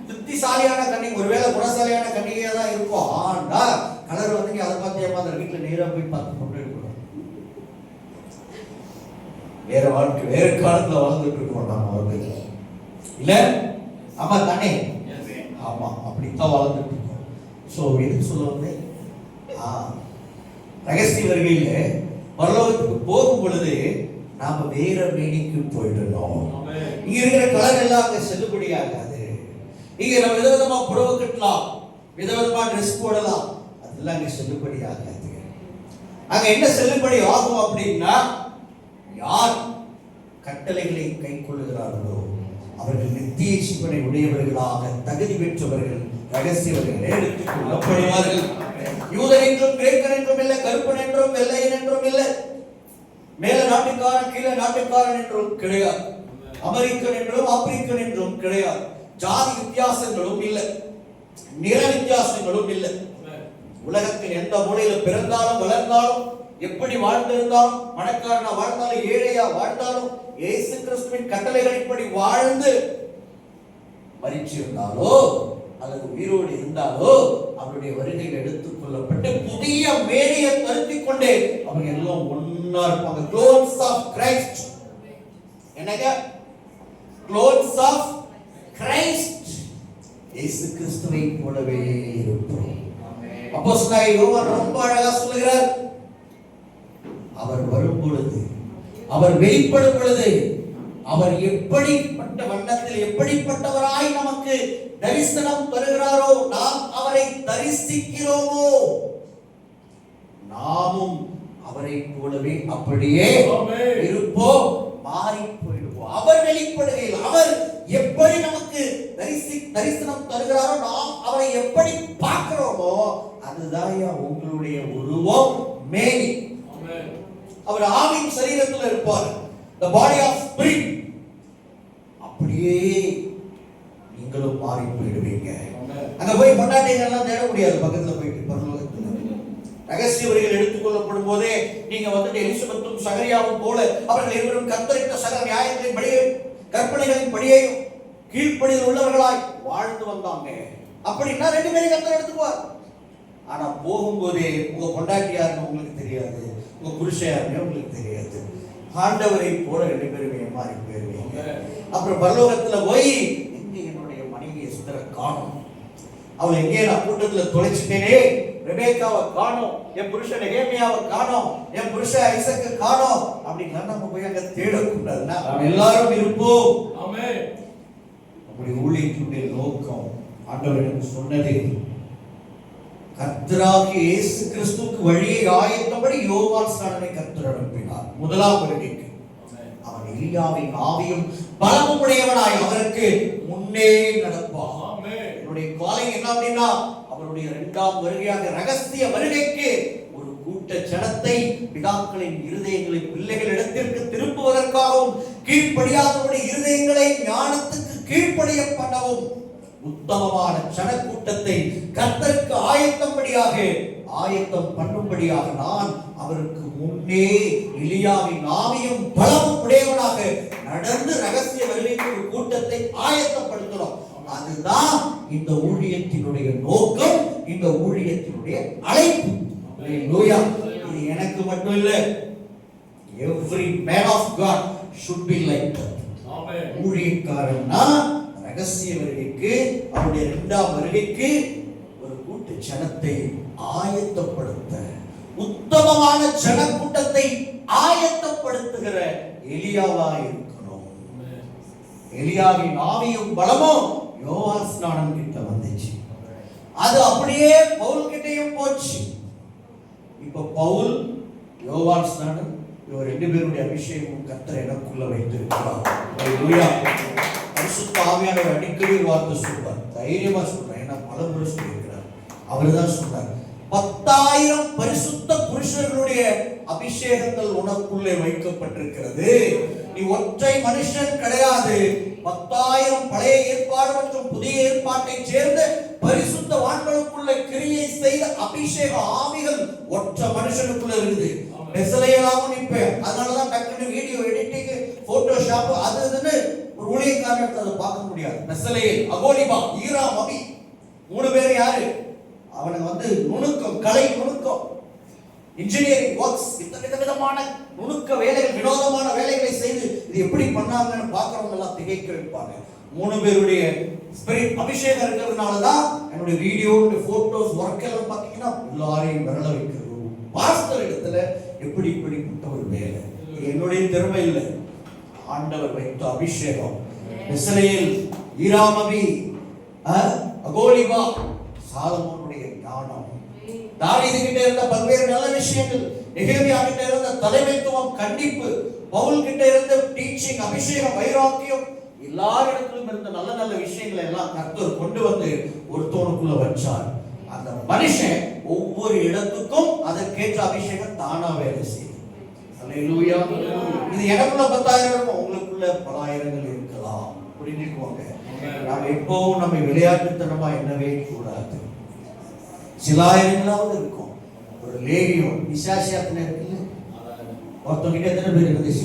புத்திசாலியான கன்னிகை, ஒருவேளை குணசாலியான கன்னிகையா தான் இருக்கும். ஆனா கலர் வந்து நீ அதை பார்த்து ஏமாந்த வீட்டுல நேரா போய் பார்த்து கொண்டு இருக்கணும். வேற வாழ்க்கை வேற காலத்துல வாழ்ந்துட்டு இருக்கோம் நாம வந்து இல்ல. ஆமா தானே, ஆமா அப்படித்தான் வாழ்ந்துட்டு இருக்கோம். சோ எதுக்கு சொல்ல வந்தேன், ரகசிய வருகையில பரலோகத்துக்கு போகும் பொழுது நாம வேற மேனிக்கு போயிடணும். இங்க இருக்கிற கலர் எல்லாம் அங்க செல்லுபடியாகாது. இங்க நம்ம விதவிதமா புடவை கட்டலாம், விதவிதமா ட்ரெஸ் போடலாம், அதெல்லாம் அங்க செல்லுபடியாகாது. அங்க என்ன செல்லுபடி ஆகும் அப்படின்னா, யார் கட்டளைகளை கை கொள்ளுகிறார்களோ அவர்கள் நித்திய ஜீவனை உடையவர்களாக தகுதி பெற்றவர்கள் ரகசியவர்கள் எடுத்துக் கொள்ளப்படுவார்கள். யூதன் என்றும் கிரேக்கன் என்றும் இல்லை, கருப்பன் என்றும் வெள்ளையன் என்றும் இல்லை, மேல நாட்டுக்காரன் கீழே நாட்டுக்காரன் என்றும் கிடையாது, அமெரிக்கன் என்றும் ஆப்பிரிக்கன் என்றும் கிடையாது, ஜாதி வித்தியாசங்களும் இல்லை, நிற வித்தியாசங்களும் இல்லை. உலகத்தின் எந்த மூலையில பிறந்தாலும் வளர்ந்தாலும், எப்படி வாழ்ந்திருந்தாலும், பணக்காரனா வாழ்ந்தாலும் ஏழையா வாழ்ந்தாலும், இயேசு கிறிஸ்துவின் கட்டளைகளின்படி வாழ்ந்து மரிச்சிருந்தாலோ அல்லது உயிரோடு இருந்தாலோ அவருடைய வருகையில் எடுத்துக் கொள்ளப்பட்டு புதிய மேனியை பருத்திக் கொண்டே அவங்க எல்லாம் ஒன்னா இருப்பாங்க. Clothes of Christ. என்னங்க க்ளோத்ஸ் ஆஃப் கிரைஸ்ட், இயேசு கிறிஸ்துவை போலவே இருப்போம். அப்போஸ்தலனாகிய யோவான் ரொம்ப அழகா சொல்லுகிறார், அவர் வரும் பொழுது, அவர் வெளிப்படும் பொழுது, அவர் எப்படிப்பட்ட வண்ணத்தில் எப்படிப்பட்டவராய் நமக்கு தரிசனம் தருகிறாரோ, நாம் அவரை தரிசிக்கிறோமோ, நாமும் அவரை போலவே அப்படியே இருப்போம், மாறி போயிடுவோம். அவர் வெளிப்படுகையில் அவர் எப்படி நமக்கு தரிசனம் தருகிறாரோ, நாம் அவரை எப்படி பார்க்கிறோமோ அதுதான் உங்களுடைய உருவம், மேனி. அவர் ஆவின் சரீரத்தில் இருப்பார், the body of spirit. அப்படியே நீங்களும் மாறி போயிடுவீங்க. அங்க போய் பொண்டாட்டிகள் எல்லாம் தேட முடியாது, பக்கத்துல போயிட்டு பரலோகத்துல ரகசிய வரிகள் எடுத்துக்கொள்ளப்படும் போதே நீங்க வந்துட்டு எலிசபெத்தும் சகரியாவும் போல அவர்கள் இருவரும் கர்த்தரிட்ட சகல நியாயங்களின் படியையும் கற்பனைகளின் படியையும் கீழ்ப்படியில் உள்ளவர்களாய் வாழ்ந்து வந்தாங்க. அப்படின்னா ரெண்டு பேரும் கர்த்தர் எடுத்துக்குவார். ஆனா போகும்போதே உங்க பொண்டாட்டி யாருன்னு உங்களுக்கு தெரியாது, உங்க புருஷன் யாருன்னு உங்களுக்கு தெரியாது. ஆண்டவரை போல ரெண்டு பேருமே மாறி போயிருவீங்க. அப்புறம் பரலோகத்துல போய் எங்க என்னுடைய மனைவி எஸ்தரை காணோம், அவளை எங்கே நான் கூட்டத்துல தொலைச்சிட்டேனே, ரெபேக்காவை காணோம், என் புருஷன் நெகேமியாவை காணோம், என் புருஷன் ஐசக்கை காணோம் அப்படின்னா நம்ம போய் அங்க தேடக்கூடாதுன்னா எல்லாரும் இருப்போம். நம்முடைய ஊழியத்தினுடைய நோக்கம் ஆண்டவரிடம் சொன்னதே, கர்த்தராகிய இயேசு கிறிஸ்துவுக்கு வழியை ஆயத்தபடி யோவான் ஸ்நானனை கர்த்தர் அனுப்பினார் முதலாம் வருகைக்கு. அவன் எலியாவின் ஆவியும் பலமும் உடையவனாய் அவருக்கு முன்னே நடப்பான். என்னுடைய காலிங் என்ன அப்படின்னா, அவருடைய இரண்டாம் வருகையாக ரகசிய வருகைக்கு ஒரு கூட்ட ஜனத்தை பிதாக்களின் இருதயங்களை பிள்ளைகளிடத்திற்கு திருப்புவதற்காகவும் கீழ்ப்படியாதவருடைய இருதயங்களை ஞானத்துக்கு கீழ்ப்படிய பண்ணவும் உத்தமமான ஜனக்கூட்டத்தை கர்த்தருக்கு ஆயத்தம் பண்ணும்படியாக நான் அவருக்கு முன்னே எலியாவின் ஆவியும் பலமும் உடையவனாக நடந்து ரகசிய வருகைக்கு ஒரு கூட்டத்தை ஆயத்தப்படுத்துறோம். அதுதான் இந்த ஊழியத்தினுடைய நோக்கம், இந்த ஊழியத்தினுடைய அழைப்பு. ஹalleluya. இது எனக்கு மட்டும் இல்ல, every man of God should be like that. ஆமென். ஊழியக்காரன்னா ரகசிய வருகைக்கு, அவருடைய இரண்டாம் வருகைக்கு ஒரு கூட்ட ஜனத்தை ஆயத்தப்படுத்த, உத்தமமான ஜனக்கூட்டத்தை ஆயத்தப்படுத்துகிற எலியாவா இருக்கணும். எலியாவின் ஆவியும் பலமும் யோவான் ஸ்நானன் கிட்ட வந்துச்சு. அது அப்படியே பவுல் கிட்டையும் போச்சு. இப்ப பவுல், யோவான் ஸ்நானன், இவர் ரெண்டு பேருடைய அபிஷேகம் கர்த்தர் எனக்குள்ள வைத்திருக்கிறார். ஹalleluya. பரிசுத்த ஆவியானவர் அடிக்கடி வார்த்தை சொல்றார், தைரியமா சொல்றார். ஏன்னா பல முறை சொல்லியிருக்கிறார். அவர் தான் சொல்றார், 10,000 பரிசுத்த புருஷர்களுடைய அபிஷேகங்கள் உனக்குள்ளே வைக்கப்பட்டிருக்கிறது. நீ ஒற்றை மனுஷன் கிடையாது, 10,000 பழைய ஏற்பாடு மற்றும் புதிய ஏற்பாட்டை சேர்ந்த பரிசுத்தவான்களுக்குள்ள கிரியை செய்த அபிஷேக ஆவிகள் ஒற்ற மனுஷனுக்குள்ள இருக்குது. பெசலேயலாவும் இப்ப அதனாலதான் டக்குனு வீடியோ எடிட்டிங், போட்டோஷாப் அது இதுன்னு ஒரு ஊழியக்காரன் அதை பார்க்க முடியாது. பெசலேயல், அகோலிபா, ஈராம், அபி 3 பேர் யாரு? அவனுக்கு நுணுக்கம், கலை நுணுக்கம், இன்ஜினியரிங் ஒர்க்ஸ், விதமான நுணுக்க வேலைகள், வினோதமான வேலைகளை செய்து இது எப்படி பண்ணாங்கன்னு பார்க்கறவங்க எல்லாம் திகைக்க வைப்பாங்க. 3 பேருடைய ஸ்பிரிட் அபிஷேகம் இருக்கிறதுனாலதான் என்னுடைய வீடியோ, போட்டோஸ், ஒர்க் எல்லாம் பார்த்தீங்கன்னா எல்லாரையும் விரல வைக்கிறது. பாஸ்டர் இடத்துல எப்படிப்பட்ட ஒரு வேலை, என்னுடைய திறமை இல்லை, ஆண்டவர் வைத்த அபிஷேகம். பெசலேயல், ஈராமபி, அகோலிபா, சாலமோனுடைய ஞானம், தாவீது கிட்ட இருந்த பல்வேறு நல்ல விஷயங்கள், நெகேமியா கிட்ட இருந்த தலைமைத்துவம், கண்டிப்பு, பவுல் கிட்ட இருந்த டீச்சிங், அபிஷேகம், வைராக்கியம், எல்லாரிடத்திலும் இருந்த நல்ல நல்ல விஷயங்களை எல்லாம் கர்த்தர் கொண்டு வந்து ஒருத்தவனுக்குள்ள வச்சார். அந்த மனுஷன் ஒவ்வொரு இடத்துக்கும் அதற்கேற்ற அபிஷேகம் தானா வேலை செய்யும். அல்லேலூயா. இது எனக்குள்ள 10,000, உங்களுக்குள்ள பல ஆயிரங்கள் இருக்கலாம். புரிஞ்சுக்குவாங்க. நாம் எப்பவும் நம்ம விளையாட்டுத்தனமா எண்ணவே கூடாது. சில ஆயிரங்களாவது இருக்கும். ஒரு லேகியம் விசாசியாத்தின இருக்குல்ல, ஒருத்தவங்க எத்தனை பேர் இருந்துச்சு?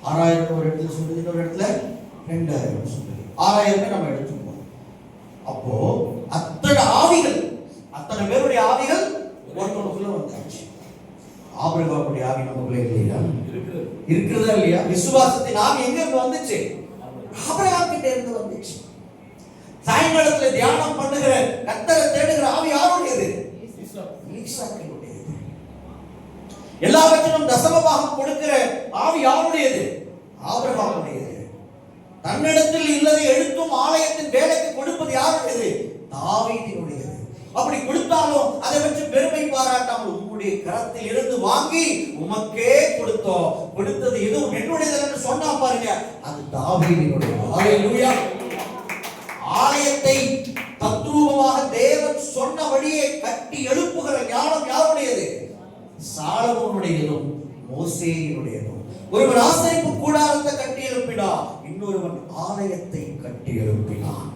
6,000 ஒரு இடத்துல சொல்லுது, இன்னொரு இடத்துல 2,000 சொல்லுது. 6,000 நம்ம எடுத்துக்கோம். அப்போ அத்தனை ஆவிகள், அத்தனை பேருடைய ஆவிகள் ஒருத்தவனுக்குள்ள வந்தாச்சு. ஆபிரகாமுடைய ஆவி நமக்குள்ள இல்லையா? இருக்கிறதா இல்லையா? விசுவாசத்தின் ஆவி எங்க இருந்து வந்துச்சு? ஆபிரகாம் கிட்ட இருந்து வந்துச்சு. சாயங்காலத்துல தியானம் பண்ணுகிற, கர்த்தரை தேடுகிற ஆவி யாருடையது? ஈசாக்கினுடையது. எல்லாவற்றிலும் தசமபாகம் கொடுக்கிற ஆவி யாருடையது? ஆபிரகாமுடையது. தன்னிடத்தில் இல்லதை எடுத்தும் ஆலயத்தின் வேலைக்கு கொடுப்பது யாருடையது? தாவீதினுடையது. அப்படி கொடுத்தாலும் அதை வச்சு பெருமை பாராட்டாமல் உங்களுடைய கரத்தில் இருந்து வாங்கி உமக்கே கொடுத்தோம், கொடுத்தது எதுவும் என்னுடையது என்று சொன்னா பாருங்க, அது தாவீதினுடையது. ஹல்லேலூயா. ஆலயத்தை தத்ரூபமாக தேவன் சொன்னபடியே கட்டி எழுப்புகிற ஞானம் யாருடையது? சாலமோனுடையதும் மோசேயினுடையதும். ஒருவன் ஆசரிப்பு கூடாரத்தை கட்டி எழுப்பினான், இன்னொருவன் ஆலயத்தை கட்டி எழுப்பினான்.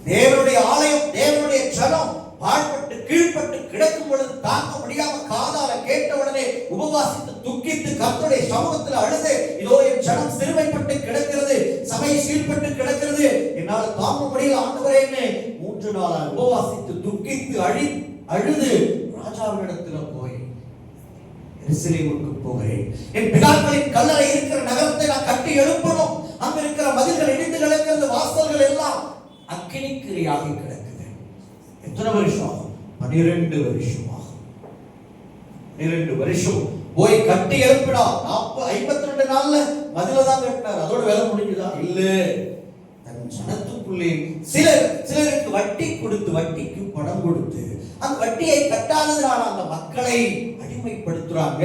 தேவனுடைய ஆலயம், தேவனுடைய ஜனம் பாழ்பட்டு கீழ்பட்டு கிடக்கும் பொழுது தாங்க முடியாம காதால கேட்டவுடனே உபவாசித்து துக்கித்து கர்த்தருடைய சமூகத்தில் அழுது, இதோ என் ஜனம் சிறுமைப்பட்டு கிடக்கிறது, சபை சீழ்பட்டு கிடக்கிறது, என்னால் தாங்க முடியல ஆண்டவரே, 3 நாள் உபவாசித்து துக்கித்து அழுது ராஜாவினிடத்தில் போய் எருசலேமுக்கு போகிறேன், என் பிதாக்களின் கல்லறை இருக்கிற நகரத்தை நான் கட்டி எழுப்பணும், அங்க இருக்கிற மதில்கள் இடிந்து கிடக்கிறது, வாசல்கள் எல்லாம் அக்கினிக்கிரையாகி கிடக்குது. எத்தனை வருஷம் ஆகும்? 12 வருஷம் ஆகும். 12 வருஷம் போய் கட்டி எழுப்பினா 52 நாள்ல மதில தான் கட்டினார். அதோட வேலை முடிஞ்சுதா? இல்ல, தன் ஜனத்துக்குள்ளே சிலருக்கு வட்டி கொடுத்து, வட்டிக்கு பணம் கொடுத்து அந்த வட்டியை கட்டாததுனால அந்த மக்களை அடிமைப்படுத்துறாங்க.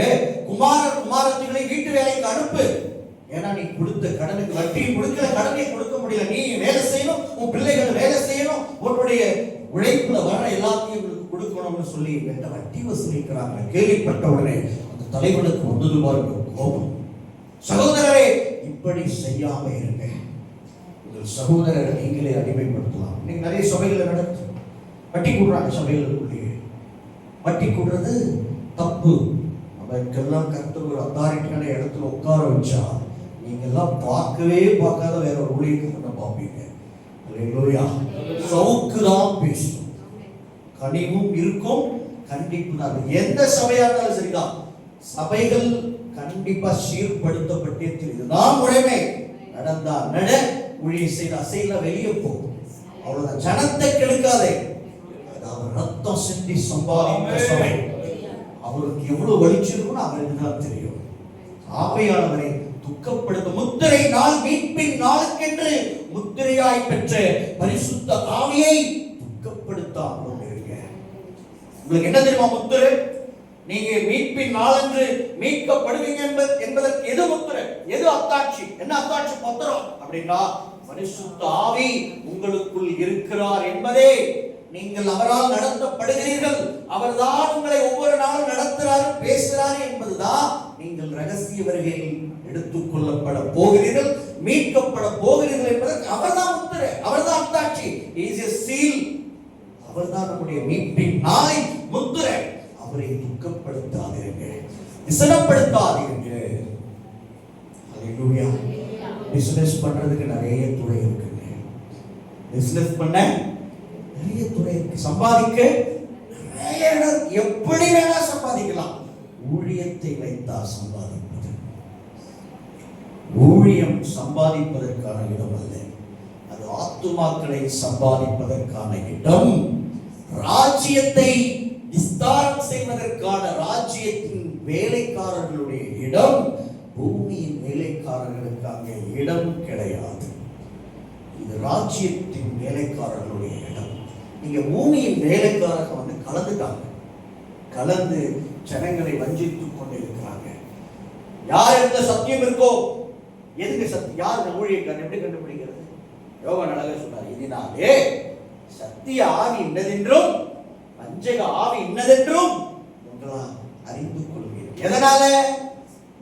குமாரத்திகளை வீட்டு வேலைக்கு அனுப்பு, ஏன்னா நீ கொடுத்த கடனுக்கு வட்டியை கொடுக்கல, கடனை கொடுக்க முடியல, நீ வேலை செய்யணும், உன் பிள்ளைகள் வேலை செய்யணும், உன்னுடைய உழைப்புல வர எல்லாத்தையும் கொடுக்கணும்னு சொல்லி வட்டி வசூலிக்கிறாங்க. கேள்விப்பட்ட உடனே அந்த தலைவனுக்கு வந்தது பாருங்க கோபம். சகோதரரே, இப்படி செய்யாம இருங்க, உங்கள் சகோதரரை நீங்களே அடிமைப்படுத்தலாம். நீங்க நிறைய சபைகளை நடத்து வட்டி கூடுறாங்க, சபைகளுக்குள்ளேயே வட்டி கூடுறது தப்பு. அவருக்கெல்லாம் கர்த்தர் ஒரு அத்தாரிட்டியான இடத்துல உட்கார வச்சா நீங்க எல்லாம் பார்க்கவே பார்க்காத வேற ஒரு ஊழியத்தை பார்ப்பீங்க. அல்லேலூயா. சவுக்கு தான் பேசும், கனிவும் இருக்கும், கண்டிப்பு தான். எந்த சபையா இருந்தாலும் சரிதான், சபைகள் கண்டிப்பா சீர்படுத்தப்பட்டே இதுதான் முறைமை. நடந்தா நட, ஊழியம் செய்தா செய்யல, வெளியே போ, அவ்வளவுதான். ஜனத்தை கெடுக்காதே. அதாவது ரத்தம் சிந்தி சம்பாதித்த சபை, அவருக்கு எவ்வளவு வலிச்சிருக்கும் அவருக்கு தான் தெரியும். ஆவியானவரை துக்கப்படுத்த முத்திரை நாள், மீட்பின் நாளுக்கென்று முத்திரையாய் பெற்ற பரிசுத்த ஆவியை துக்கப்படுத்தாமல் இருங்க. உங்களுக்கு என்ன தெரியுமா முத்திரை? நீங்க மீட்பின் நாளன்று மீட்கப்படுவீங்க என்பதற்கு எது முத்திரை, எது அத்தாட்சி? என்ன அத்தாட்சி? பத்திரம். அப்படின்னா பரிசுத்த ஆவி உங்களுக்குள் இருக்கிறார் என்பதே நீங்கள் அவரால் நடத்தப்படுகிறீர்கள், அவர்தான் உங்களை ஒவ்வொரு நாளும் நடத்துகிறார், பேசுகிறார் என்பதுதான் நீங்கள் ரகசிய வருகையில் எடுத்துக்கொள்ளப்பட போகிறீர்கள். மீட்கப்பட போகிறீர்கள் என்பதற்கு அவர்தான் முத்திரை, அவர்தான் அத்தாட்சி. Is a seal. அவர்தான் நம்முடைய மீட்பின் நாய், முத்திரை. அவரை துக்கப்படுத்தாதீர்கள், விசனப்படுத்தாதீர்கள். ஹல்லேலூயா. பிசினஸ் பண்றதுக்கு நிறைய துறை இருக்குங்க. பிசினஸ் பண்ண நிறைய துறை இருக்கு. சம்பாதிக்க நிறைய இடம், எப்படி வேணா சம்பாதிக்கலாம். ஊழியத்தை வைத்தா சம்பாதிப்பது. ஊழியம் சம்பாதிப்பதற்கான இடம் அல்ல, அது ஆத்துமாக்களை சம்பாதிப்பதற்கான இடம். ராஜ்யத்தை விஸ்தாரம் செய்வதற்கான ராஜ்யத்தின் வேலைக்காரர்களுடைய இடம். பூமியின் வேலைக்காரர்களுக்கு அங்கே இடம் கிடையாது. இது ராஜ்யத்தின் வேலைக்காரர்களுடைய இடம். நீங்க பூமியின் வேலைக்காரர்கள் வந்து கலந்துட்டாங்க, கலந்து ஜனங்களை வஞ்சித்துக் கொண்டிருக்கிறாங்க. யார் எந்த சத்தியம் இருக்கோ, எதுக்கு சத்தியம், யார் ஊழியக்காரன் எப்படி கண்டுபிடிக்கிறது? யோவான் அழகா சொன்னார், இதனாலே சத்திய ஆவி இன்னதென்றும் வஞ்சக ஆவி இன்னதென்றும் உங்களால் அறிந்து கொள்வீர்கள். எதனால?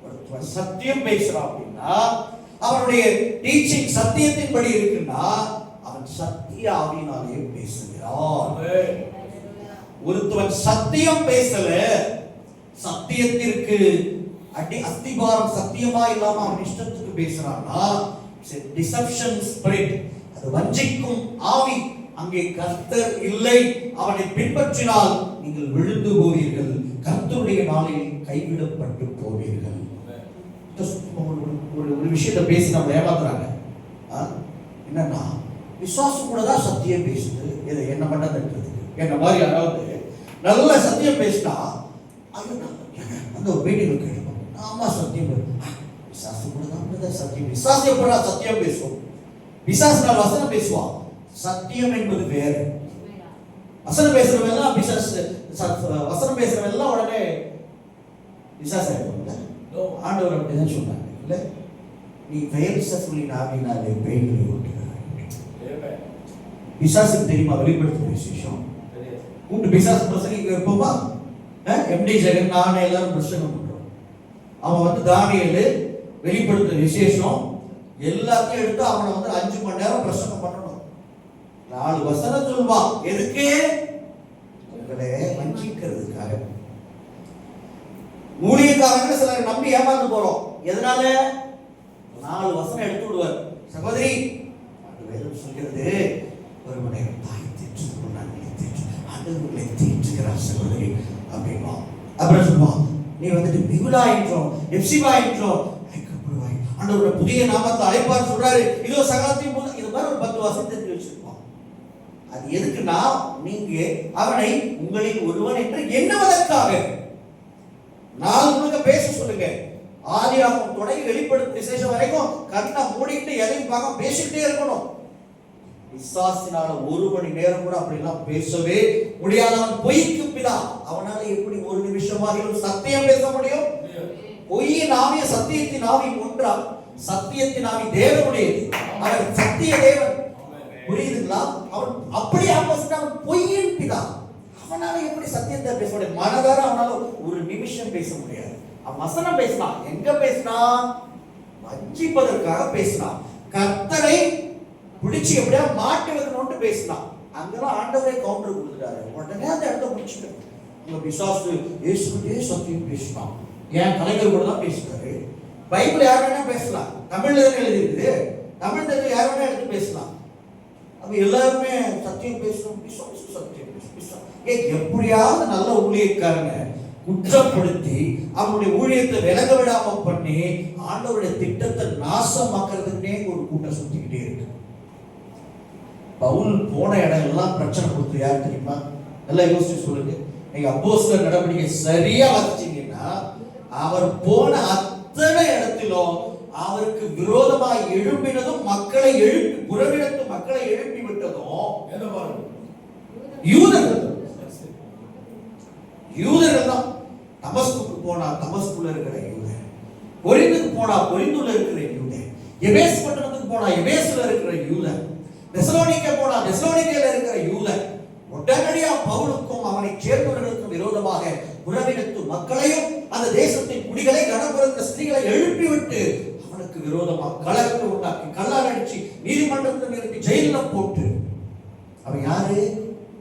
ஒருத்தர் சத்தியம் பேசுறான் அப்படின்னா, அவனுடைய டீச்சிங் சத்தியத்தின்படி இருக்குன்னா, அவன் சத்திய ஆவியினாலே பேசுகிறான். ஒருத்தவன் சத்தியம் பேசல, சத்தியத்திற்கு அஸ்திபாரம் சத்தியமா இல்லாம அவன் இஷ்டத்துக்கு பேசுறான்னா, டிசெப்ஷன் ஸ்பிரிட், அது வஞ்சிக்கும் ஆவி. அங்கே கர்த்தர் இல்லை. அவனை பின்பற்றினால் நீங்கள் விழுந்து போவீர்கள், கர்த்தருடைய நாளில் கைவிடப்பட்டு போவீர்கள். ஒரு விஷயத்தை பேசி நம்ம ஏமாத்துறாங்க. என்னன்னா, விசுவாசம் கூட தான் சத்தியம் பேசுது. இதை என்ன பண்ண தட்டுறதுக்கு என்ன மாதிரி யாராவது நல்ல சத்தியம் பேசினா அந்த ஒரு மீட்டிங் கேட்போம். ஆமா சத்தியம், விசுவாசம் கூட தான் சத்தியம். விசுவாசம் எப்படா சத்தியம் பேசுவோம்? விசுவாசனால் வசனம் பேசுவான். சத்தியம் என்பது வேறு. வசனம் பேசுறவெல்லாம் வசனம் பேசுறவெல்லாம் உடனே விசுவாசம் ஆயிடுவாங்க. ஆண்டவர் அப்படிதான் சொன்னாங்க, இல்ல நீ பெயர்சலின் ஆவியினாலே பெயர்களை ஓட்டுகிறாய். பிசாசுக்கு தெரியுமா வெளிப்படுத்துற விசேஷம்? கூட்டு பிசாசு பிரசங்க இருப்போமா? எம்டி ஜெகன் நானே எல்லாரும் பிரசங்கம் பண்றோம். அவன் வந்து தானியேல் வெளிப்படுத்துற விசேஷம் எல்லாத்தையும் எடுத்து அவனை வந்து 5 மணி நேரம் பிரசங்கம் பண்ணணும். 4 வசனம் சொல்வான். எதுக்கு? உங்களை வஞ்சிக்கிறதுக்காக. ஊழியக்காரங்க சிலர் நம்பி ஏமாந்து போறோம். எதனால? 4 வசனம் எடுத்து விடுவார். சகோதரி, வேதம் சொல்கிறது, ஒருவனை தாய் தேற்றுகிறார், ஆண்டவர்களை தேற்றுகிறார் சகோதரி அப்படின்னா. அப்புறம் சொல்லுவான், நீ வந்துட்டு பிகுலா என்றோம் எப்சிபா என்றோம் அழைக்கப்படுவாய், ஆண்டவரோட புதிய நாமத்தை அழைப்பார் சொல்றாரு. இதோ சகலத்தையும் போது இது மாதிரி ஒரு 10 வசனம் தெரிஞ்சு வச்சிருப்பான். அது எதுக்குன்னா, நீங்க அவனை உங்களில் ஒருவன் என்று எண்ணுவதற்காக. நாலு முழுக்க பேச சொல்லுங்க. ஆதியாகமம் தொடங்கி வெளிப்படுத்தும் விசேஷம் வரைக்கும் கண்ணை மூடிட்டு எதையும் பார்க்க பேசிக்கிட்டே இருக்கணும். விசுவாசினால 1 மணி நேரம் கூட அப்படிலாம் பேசவே முடியாதவன் பொய்க்கு பிதா. அவனால எப்படி 1 நிமிஷமாகிலும் சத்தியம் பேச முடியும்? பொய்யின் ஆவிய சத்தியத்தின் ஆவி ஒன்றா? சத்தியத்தின் ஆவி தேவனுடையது. அவன் சத்திய தேவன். புரியுதுங்களா? அவன் அப்படி ஆப்போசிட், அவன் பொய்யின் பிதா. அவனால எப்படி சத்தியத்தை பேச முடியும்? மனதார அவனால 1 நிமிஷம் பேச முடியாது. அவன் வசனம் பேசினான். எங்க பேசினான்? வஞ்சிப்பதற்காக பேசினான். கர்த்தரை பிடிச்சி எப்படியா மாட்டி வைக்கணும்னு பேசினான். அங்கெல்லாம் ஆண்டவரே கவுண்டர் கொடுத்துட்டாரு. உடனே அந்த இடத்த பிடிச்சிட்டு உங்க பிசாசு இயேசுவே சத்தியம் பேசினான். ஏன் கலைஞர் கூட தான் பேசுறாரு. பைபிள் யார் வேணா பேசலாம். தமிழ்ல தானே எழுதிருக்குது. தமிழ் தெரிஞ்சு யார் வேணா எடுத்து பேசலாம். அப்ப எல்லாருமே சத்தியம் பேசணும், பிசாசு சத்தியம் பேசணும். எப்படியாவது நல்ல ஊழியக்காரங்க குற்றப்படுத்தி அவனுடைய ஊழியத்தை விலக விடாம பண்ணி ஆண்டவருடைய திட்டத்தை நாசமாக்குறதுக்குனே ஒரு கூட்டம் சுத்திக்கிட்டே இருக்கு. பவுல் போன இடம் எல்லாம் பிரச்சனை கொடுத்து யார் தெரியுமா? நல்லா யோசிச்சு சொல்லுங்க. நீங்க அப்போஸ்தலர் நடவடிக்கை சரியா வாசிச்சீங்கன்னா, அவர் போன அத்தனை இடத்திலும் அவருக்கு விரோதமாக எழுப்பினதும் மக்களை எழுப்பி புறவிடத்து மக்களை எழுப்பி விட்டதும் யூதர்கள் தான். தமஸ்குக்கு போனா தமஸ்குல இருக்கிற யூதன், கொரிந்துக்கு போனா கொரிந்துல இருக்கிற யூதன், எபேஸ் பட்டணத்துக்கு போனா எபேஸ்ல இருக்கிற யூதன், தெசலோனிக்கே போனா தெசலோனிக்கேல இருக்கிற யூதன். உடனடியா பவுலுக்கும் அவனை சேர்ந்தவர்களுக்கும் விரோதமாக புறவிடத்து மக்களையும் அந்த தேசத்தின் குடிகளை கனப்படுத்த ஸ்திரீகளை எழுப்பிவிட்டு அவனுக்கு விரோதமா கலக்கத்தை உண்டாக்கி கல்லால் அடிச்சு நீதிமன்றத்தில் நிறுத்தி ஜெயில போட்டு அவன் யாரு?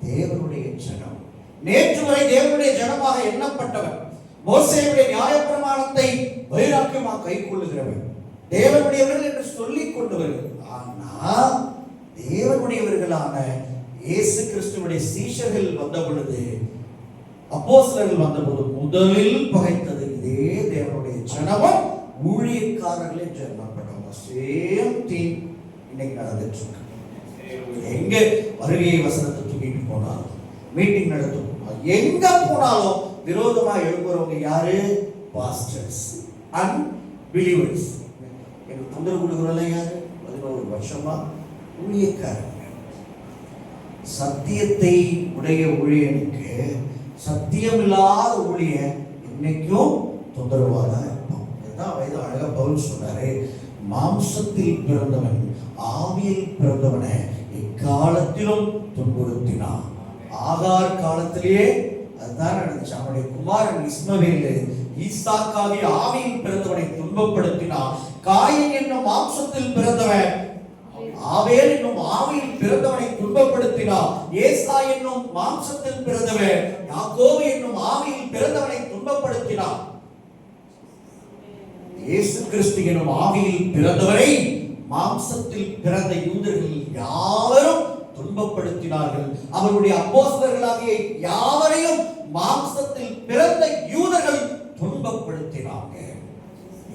தேவனுடைய ஜனம். நேற்று வரை தேவனுடைய ஜனமாக எண்ணப்பட்டவன், மோசேயுடைய நியாயப்பிரமாணத்தை வைராக்கியமாக கை கொள்ளுகிறவன், தேவனுடையவர்கள் என்று சொல்லிக் கொண்டவர்கள். ஆனால் தேவனுடையவர்களான இயேசு கிறிஸ்துவுடைய சீஷர்கள் வந்த பொழுது, அப்போஸ்தலர்கள் வந்தபோது முதலில் பகைத்தது இதே தேவனுடைய ஜனமும் ஊழியக்காரர்களே ஜென்மப்பட்டவங்க. சேம் திங் இன்னைக்கு நடந்துட்டு இருக்கு. எங்க வருகை வசனத்தை தூக்கிட்டு போனாலும், மீட்டிங் நடத்த போனாலும், எங்க போனாலும் விரோதமா எழுப்புறவங்க யாரு? Pastors and believers. எனக்கு தொந்தரவு கொடுக்குறவங்க யாரு? 11 வருஷமா ஊழியக்காரங்க. சத்தியத்தை உடைய ஊழியனுக்கு சத்தியமில்லாத ஊழியன் என்னைக்கும் தொந்தரவாக இருப்பான். இதுதான் வயது அழகா பவுல் சொன்னாரு, மாம்சத்தில் பிறந்தவன் ஆவியில் பிறந்தவனை எக்காலத்திலும் துன்புறுத்தினான். ஆகார் காலத்திலேயே அதுதான் நடந்துச்சு. அவனுடைய குமாரன் இஸ்மவேல் ஈசாக்காகிய ஆவியில் பிறந்தவனை துன்பப்படுத்தினான். காயின் என்னும் மாம்சத்தில் பிறந்தவன் ஆபேல் என்னும் ஆவியில் பிறந்தவனை துன்பப்படுத்தினான். ஏசா என்னும் மாம்சத்தில் பிறந்தவன் யாக்கோபு என்னும் ஆவியில் பிறந்தவனை துன்பப்படுத்தினான். இயேசு கிறிஸ்து என்னும் ஆவியில் பிறந்தவரை மாம்சத்தில் பிறந்த யூதர்கள் யாவரும் துன்பப்படுத்தினார்கள். அவருடைய அப்போஸ்தலர்களாகிய யாவரையும் மாம்சத்தில் பிறந்த யூதர்கள் துன்பப்படுத்தினாங்க.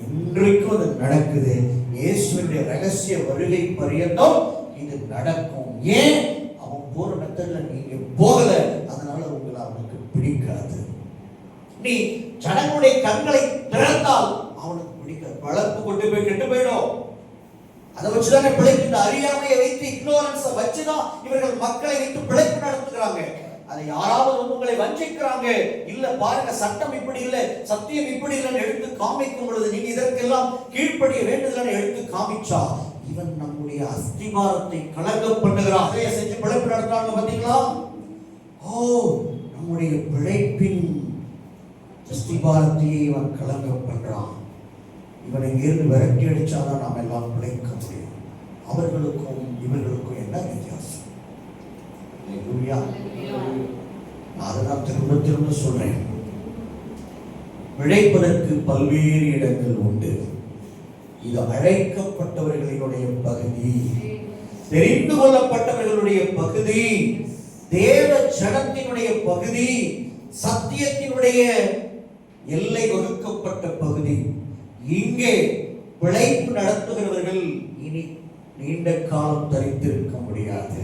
இன்றைக்கும் அது நடக்குது. இயேசுவினுடைய ரகசிய வருகை பரியந்தம் இது நடக்கும். ஏன்? அவன் போற மெத்தட்ல நீங்க போகல, அதனால உங்களை அவனுக்கு பிடிக்காது. நீ ஜனங்களுடைய கண்களை திறந்தால் அவனுக்கு பிடிக்காது. வளர்ப்பு கொண்டு போய் கெட்டு போயிடும். அதை வச்சுதானே பிழைப்பு, இந்த அறியாமையை வைத்து இக்னோரன்ஸை வச்சுதான் இவர்கள் மக்களை வைத்து பிழைப்பு நடத்துகிறாங்க. அதை யாராவது உங்களை வஞ்சிக்கிறாங்க, இல்ல பாருங்க சட்டம் இப்படி இல்லை, சத்தியம் இப்படி இல்லைன்னு எடுத்து காமிக்கும் பொழுது நீங்க இதற்கெல்லாம் கீழ்ப்படிய வேண்டுதல் எடுத்து காமிச்சா இவன் நம்முடைய அஸ்திவாரத்தை கலங்க பண்ணுகிறான். அதைய செஞ்சு பிழைப்பு நடத்துறாங்க பாத்தீங்களா? ஓ, நம்முடைய பிழைப்பின் அஸ்திவாரத்தையே இவன் கலங்க பண்றான். இவனை இங்கிருந்து விரட்டி அடிச்சாதான் நாம் எல்லாம் பிழைக்க முடியும். அவர்களுக்கும் இவர்களுக்கும் என்ன வித்தியாசம்? அதுதான் திரும்ப திரும்ப சொல்றேன், பிழைப்பதற்கு பல்வேறு இடங்கள் உண்டு. இது அழைக்கப்பட்டவர்களுடைய பகுதி, தெரிந்து கொள்ளப்பட்டவர்களுடைய பகுதி, தேவ ஜனத்தினுடைய பகுதி, சத்தியத்தினுடைய எல்லை வகுக்கப்பட்ட பகுதி. இங்கே பிழைப்பு நடத்துகிறவர்கள் இனி நீண்ட காலம் தரித்திருக்க முடியாது.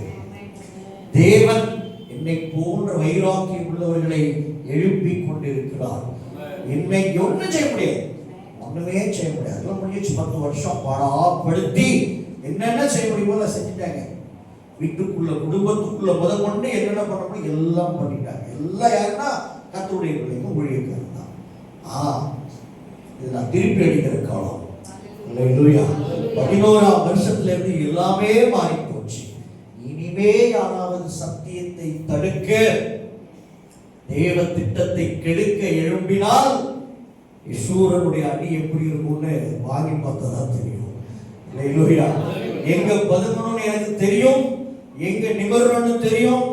தேவன் என்னை போன்ற வைராக்கியம் உள்ளவர்களை எழுப்பிக் கொண்டிருக்கிறார். என்னை ஒன்றும் செய்ய முடியாது, ஒண்ணுமே செய்ய முடியாது. அதெல்லாம் முடிஞ்சு 10 வருஷம் பாடாப்படுத்தி என்னென்ன செய்ய முடியுமோ செஞ்சுட்டாங்க. வீட்டுக்குள்ள குடும்பத்துக்குள்ள முதற்கொண்டு என்னென்ன பண்ண முடியும் எல்லாம் பண்ணிட்டாங்க. எல்லாம் யாருன்னா கர்த்தருடைய பிள்ளைங்க, ஊழியக்காரர் தான். இது நான் திருப்பி அடிக்கிற காலம். 11ஆம் வருஷத்துல இருந்து எல்லாமே மாறி போச்சு. இனிமே யாராவது சத்தியத்தை தடுக்க, தேவ திட்டத்தை கெடுக்க எழும்பினால் யசூரனுடைய அடி எப்படி இருக்கும்னு வாங்கி பார்த்ததா தெரியும். அல்லேலூயா. எங்க பதுங்கணும்னு எனக்கு தெரியும், எங்க நிமிரணும்னு தெரியும்,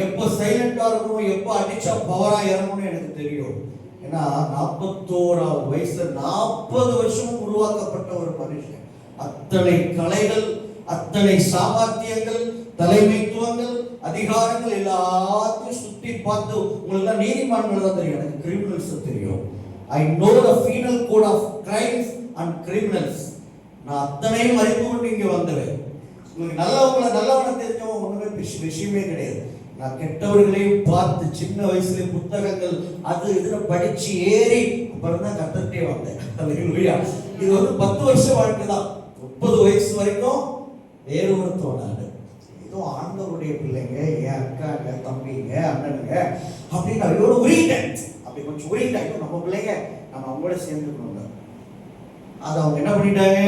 எப்ப சைலண்டா இருக்கணும், எப்ப அடிச்சா பவரா இறங்கணும்னு எனக்கு தெரியும். ஏன்னா 41ஆவது வயசுல 40 வருஷம் உருவாக்கப்பட்ட ஒரு மனுஷன். அத்தனை கலைகள், அத்தனை சாமர்த்தியங்கள், தலைமைத்துவங்கள், அதிகாரங்கள் எல்லாத்தையும் சுத்தி பார்த்து, உங்களுக்கு நீதிமான்கள் தான் தெரியும், எனக்கு கிரிமினல்ஸ் தெரியும். I know the penal code of crimes and criminals. நான் அத்தனையும் அறிந்து கொண்டு இங்க வந்தேன். உங்களுக்கு நல்லவனை தெரிஞ்சவங்க ஒண்ணுமே விஷயமே கிடையாது. நான் கெட்டவர்களையும் பார்த்து சின்ன வயசுல புத்தகங்கள் அது இதுல படிச்சு ஏறி அப்புறம் தான் கர்த்தர்கிட்டே வந்தேன். அல்லேலூயா. இது வந்து 10 வருஷம் வாழ்க்கை தான். 30 வயசு வரைக்கும் வேறு ஒரு தோணாது. ஏதோ ஆண்டவருடைய பிள்ளைங்க, என் அக்காங்க, தம்பிங்க, அண்ணனுங்க அப்படின்னு அவரோட உரியிட்டேன். அப்படி கொஞ்சம் உரியிட்டேன். இப்போ நம்ம பிள்ளைங்க நம்ம அவங்களோட சேர்ந்துக்கணும். அதை அவங்க என்ன பண்ணிட்டாங்க,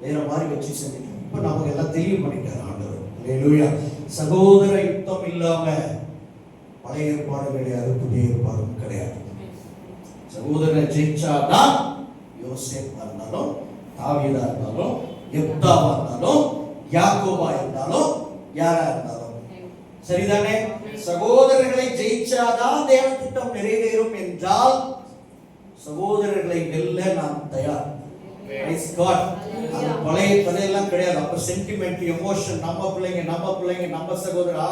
வேற மாதிரி வச்சு செஞ்சுட்டாங்க. இப்போ நமக்கு எல்லாம் தெளிவு பண்ணிட்டாரு ஆண்டவர். அல்லேலூயா. சகோதர யுத்தம் இல்லாம பழைய ஏற்பாடு கிடையாது, புதிய ஏற்பாடும் கிடையாது. சகோதரனை ஜெயிச்சாதான் யோசேப்பு இருந்தாலும் தாவீதா இருந்தாலும், யெப்தாவா இருந்தாலும், யாக்கோபா இருந்தாலும், யாரா இருந்தாலும் சரிதானே? சகோதரர்களை ஜெயிச்சாதான் தேவ திட்டம் நிறைவேறும் என்றால் சகோதரர்களை வெல்ல நாம் தயார். Praise God. அது பழைய கதையெல்லாம் கிடையாது. அப்ப சென்டிமெண்ட், எமோஷன், நம்ம பிள்ளைங்க நம்ம சகோதரா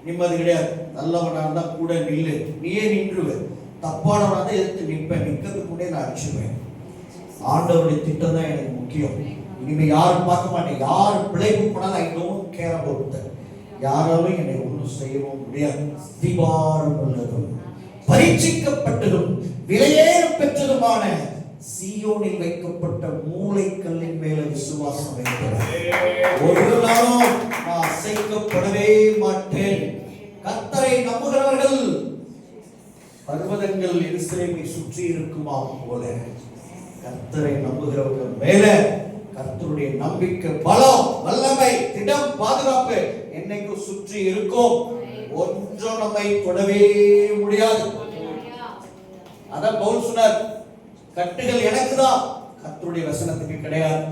நிம்மதி கிடையாது. நல்லவனா இருந்தா கூட நில்லு, நீயே நின்றுவ. தப்பானவனா தான் எதிர்த்து நிற்பேன், நிற்கிறது கூட நான் அடிச்சுவேன். ஆண்டவருடைய திட்டம் தான் எனக்கு முக்கியம். இனிமே யாரும் பார்க்க மாட்டேன். யார் பிழைப்பு போனாலும் I don't care about that. யாராலும் என்னை ஒன்றும் செய்யவும் முடியாது. திவாரம் உள்ளதும் பரீட்சிக்கப்பட்டதும் விலையேற பெற்றதுமான சீயோனில் வைக்கப்பட்ட மூளைக்கல்லின் மேல விசுவாசம் வைக்கிறேன். ஒரு நாளும் நான் அசைக்கப்படவே மாட்டேன். கர்த்தரை நம்புகிறவர்கள் பர்வதங்கள் எருசலேமை சுற்றி இருக்குமா போல கர்த்தரை நம்புகிறவர்கள் மேல கர்த்தருடைய நம்பிக்கை, பலம், வல்லமை, திடம், பாதுகாப்பு என்னைக்கும் சுற்றி இருக்கும். ஒன்றும் நம்மை தொடவே முடியாது. அதான் பவுல் சொன்னார், கட்டுகள் எனக்கு தான், கர்த்தருடைய வசனத்துக்கு கிடையாது.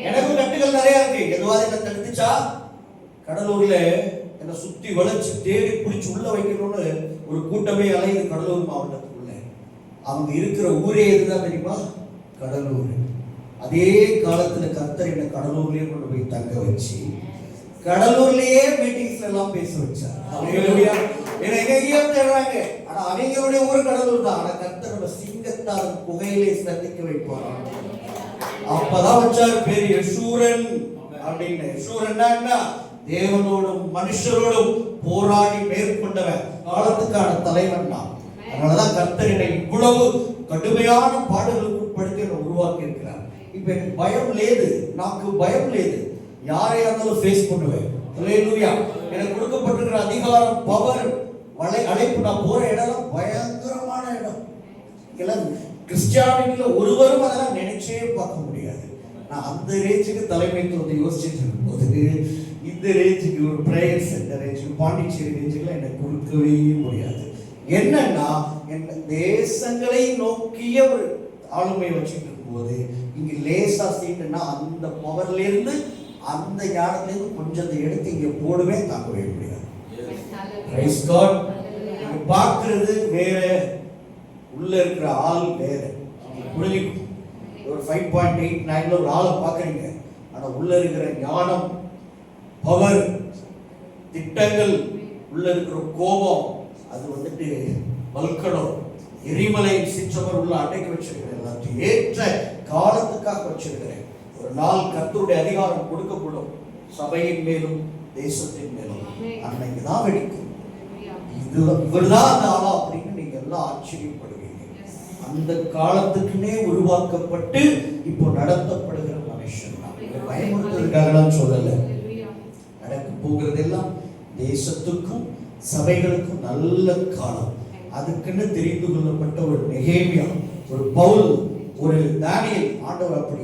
எனக்கும் கட்டுகள் நிறைய இருக்கு. எதுவாது என்ன தடுத்துச்சா? கடலூர்ல என்ன சுத்தி வளைச்சு தேடி பிடிச்சு உள்ள வைக்கணும்னு ஒரு கூட்டமே அலையுது கடலூர் மாவட்டத்துக்குள்ள. அவங்க இருக்கிற ஊரே எதுதான் தெரியுமா? கடலூர். அதே காலத்துல கர்த்தர் என்ன கடலூர்லயே கொண்டு போய் தங்க வச்சு கடலூர்லயே மீட்டிங்ஸ்ல எல்லாம் பேச வச்சார். ஹல்லேலூயா. எங்கேயோ தேடுறாங்க, ஆனா அவங்களுடைய ஊர் கடலூர் தான். ஆனா கர்த்தர் நம்ம சிங்கத்தார் குகையிலே சந்திக்க வைப்பார். அப்பதான் வச்சார் பேர் யெஷூரன் அப்படின்னு. யெஷூரன்னா என்ன? தேவனோடும் மனுஷரோடும் போராடி மேற்கொண்டவன், காலத்துக்கான தலைவன் தான். அதனாலதான் கர்த்தர் என்னை இவ்வளவு கடுமையான பாடுகளுக்கு உட்படுத்தி என்னை உருவாக்கி இருக்கிறார். இப்ப எனக்கு பயம் லேது, నాకు பயம் லேது. யாரையா இருந்தாலும் ஃபேஸ் பண்ணுவேன். ஹல்லேலூயா. எனக்கு கொடுக்கப்பட்டிருக்கிற அதிகாரம், பவர், அழைப்பு, நான் போற இடம் பயங்கரமான இடம். இதெல்லாம் கிறிஸ்டியானிட்டியில ஒருவரும் அதெல்லாம் நினைச்சே பார்க்க முடியாது. நான் அந்த ரேஞ்சுக்கு தலைமைத்துவத்தை யோசிச்சுட்டு இருக்கும்போது இந்த ரேஞ்சுக்கு ஒரு பிரேயர் சென்டர் ரேஞ்சுக்கு, பாண்டிச்சேரி ரேஞ்சுக்குலாம் என்னை கொடுக்கவே முடியாது. என்னன்னா என்ன தேசங்களை நோக்கிய ஒரு ஆளுமை வச்சுட்டு இருக்கும்போது இங்க லேசா சீட்டுன்னா அந்த பவர்ல இருந்து அந்த ஞானத்துல இருந்து கொஞ்சத்தை எடுத்து இங்க போடுவே தாக்கவே முடியாது. Praise God. நீங்க பார்க்கிறது வேற, உள்ள இருக்கிற ஆள் வேற. புரிஞ்சுக்கும். ஒரு 5.89ல ஒரு ஆளை பார்க்குறீங்க, ஆனா உள்ள இருக்கிற ஞானம், பவர், திட்டங்கள், உள்ள இருக்கிற கோபம், அது வந்துட்டு வல்கனோ எரிமலை சிற்றவர் உள்ள அடைக்க வச்சிருக்கிறேன். எல்லாத்தையும் ஏற்ற காலத்துக்காக வச்சிருக்கிறேன். ஒரு நாள் கர்த்தருடைய அதிகாரம் கொடுக்கப்படும் சபையின் மேலும் தேசத்தின் மேலும். அன்னைக்கு தான் வெடிக்கும். இது இவர்தான் அந்த ஆளா அப்படின்னு நீங்க எல்லாம் ஆச்சரியப்படுவீங்க. அந்த காலத்துக்குன்னே உருவாக்கப்பட்டு இப்போ நடத்தப்படுகிற மனுஷன் தான். பயமுறுத்துறதுக்காக சொல்லல. நடக்க போகிறதெல்லாம் தேசத்துக்கும் சபைகளுக்கும் நல்ல காலம். அதுக்குன்னு தெரிந்து கொள்ளப்பட்ட ஒரு நெகேமியா, ஒரு பவுல், ஒரு தானியேல். ஆண்டவர் அப்படி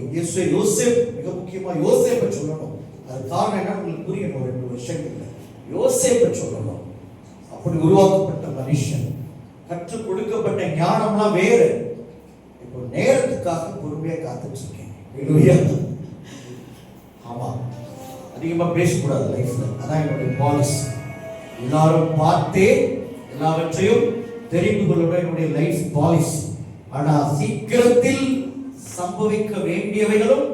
யோசேப், மிக முக்கியமா யோசேப்பை சொல்லணும். அது காரணம் என்ன உங்களுக்கு புரியணும். ஒரு 2 வருஷங்கள்ல யோசேப்பை சொல்லணும். அப்படி உருவாக்கப்பட்ட மனுஷன், கற்றுக் கொடுக்கப்பட்ட ஞானம்லாம் வேறு. இப்போ நேரத்துக்காக பொறுமையா காத்துட்டு இருக்கேன். ஆமா, அதிகமா பேசக்கூடாது லைஃப்ல. அதான் என்னுடைய பாலிசி. எல்லாரும் பார்த்தே எல்லாவற்றையும் தெரிந்து கொள்ள என்னுடைய லைஃப் பாலிசி. ஆனா சீக்கிரத்தில் சம்பவிக்க வேண்டியவைகளும்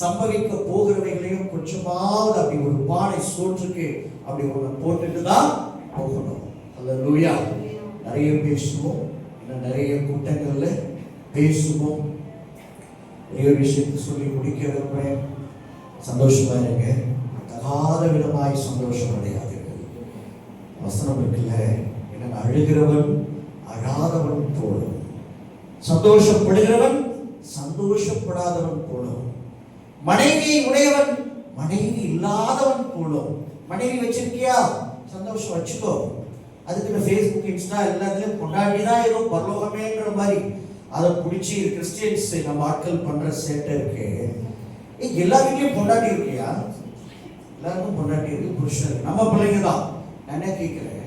சம்பவிக்க போகிறவைகளையும் கொஞ்சமாவது அப்படி ஒரு பானை சோற்றுக்கு அப்படி ஒன்று போட்டுட்டு தான் போகணும். அல்லேலூயா. நிறைய பேசுவோம், இன்னும் நிறைய கூட்டங்கள்ல பேசுவோம். ஒரே விஷயத்தை சொல்லி முடிக்க விரும்புகிறேன். சந்தோஷமா இருங்க, தகாத விதமாய் சந்தோஷம் அடையாதீர்கள். வசனம் இருக்குல்ல, என்ன அழுகிறவன் அழாதவன் போலும், சந்தோஷப்படுகிறவன் சந்தோஷப்படாதவன் போலும், மனைவி உடையவன் மனைவி இல்லாதவன் போலும். மனைவி வச்சிருக்கியா? சந்தோஷம் வச்சுக்கோ. அதுக்கு ஃபேஸ்புக், இன்ஸ்டா எல்லாத்துலயும் கொண்டாடி தான் ஏதோ பரலோகமேங்கிற மாதிரி அதை பிடிச்சி கிறிஸ்டியன்ஸ் நம்ம ஆட்கள் பண்ற சேட்டை இருக்கு. எல்லா வீட்லயும் கொண்டாடி இருக்கியா? எல்லாருக்கும் கொண்டாடி இருக்கு. புருஷன் நம்ம பிள்ளைங்க தான். நான் என்ன கேட்கிறேன்,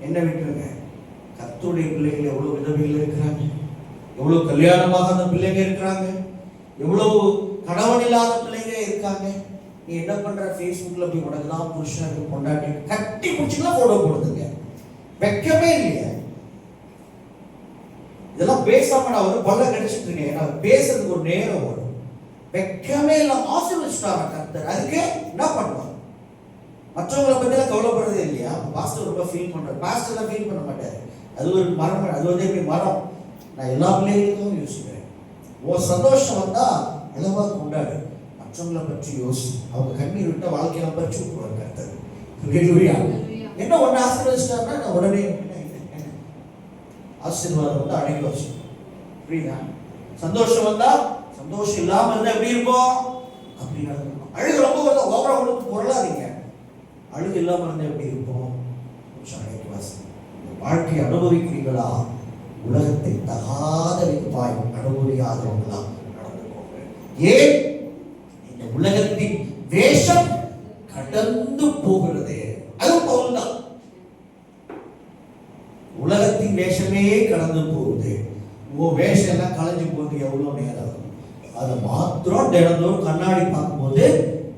என்ன விட்டுருங்க. கர்த்தருடைய பிள்ளைகள் எவ்வளவு விதவைகள் இருக்கிறாங்க, எவ்வளவு கல்யாணமாகாத பிள்ளைங்க இருக்கிறாங்க, எவ்வளவு கணவன் இல்லாத பிள்ளைங்க இருக்காங்க. நீ என்ன பண்ற? ஃபேஸ்புக்ல போய் உனக்கு தான் புருஷன் இருக்கு பொண்டாட்டி கட்டி பிடிச்சிக்கலாம் போட்டோ போடுதுங்க. வெக்கமே இல்லையா? இதெல்லாம் பேசாம நான் வந்து பல்ல கடிச்சிட்டு இருக்கேன். நான் பேசுறதுக்கு ஒரு நேரம் வரும். வெக்கமே இல்லாம ஆசீர்வதிச்சிட்டாங்க கர்த்தர். அதுக்கு என்ன பண்ணுவாங்க? மற்றவங்களை பத்தி எல்லாம் கவலைப்படுறதே இல்லையா? பாஸ்டர் ரொம்ப ஃபீல் பண்றாரு. பாஸ்டர் எல்லாம் ஃபீல் பண்ண மாட்டாரு. அது ஒரு மரம். அது வந்து எப்படி மரம்? நான் எல்லா பிள்ளைகளுக்கும் யோசிக்கிறேன். ஒரு சந்தோஷம் வந்தா அளவா கொண்டாடு. மற்றவங்களை பற்றி யோசி. அவங்க கண்ணீர் விட்ட வாழ்க்கையெல்லாம் பறிச்சு விட்டுருவாங்க கர்த்தர். என்ன ஒண்ணு ஆசீர்வதிச்சிட்டாருன்னா நான் உடனே ஆசீர்வாதம் வந்து அடங்கி வச்சு புரியுதா? சந்தோஷம் வந்தா சந்தோஷம் இல்லாம இருந்தா எப்படி இருக்கும்? அப்படி நடக்கும். அழுகு ரொம்ப வருது ஓவரா உங்களுக்கு பொருளாதீங்க. அழுகு இல்லாம இருந்தா எப்படி இருக்கும்? வாழ்க்கை அனுபவிக்கிறீங்களா? உலகத்தை தகாத விதமாய் அனுபவியாதவங்களா நடந்துக்கோங்க. ஏன்? இந்த உலகத்தின் வேஷம் கடந்து போகிறது. அது பவுல் தான். உலகத்தின் வேஷமே கடந்து போகுது. உன் வேஷம் எல்லாம் கலைஞ்சு போகுது. எவ்வளவு நேரம்? அதை மாத்திரம் தினந்தோறும் கண்ணாடி பார்க்கும்போது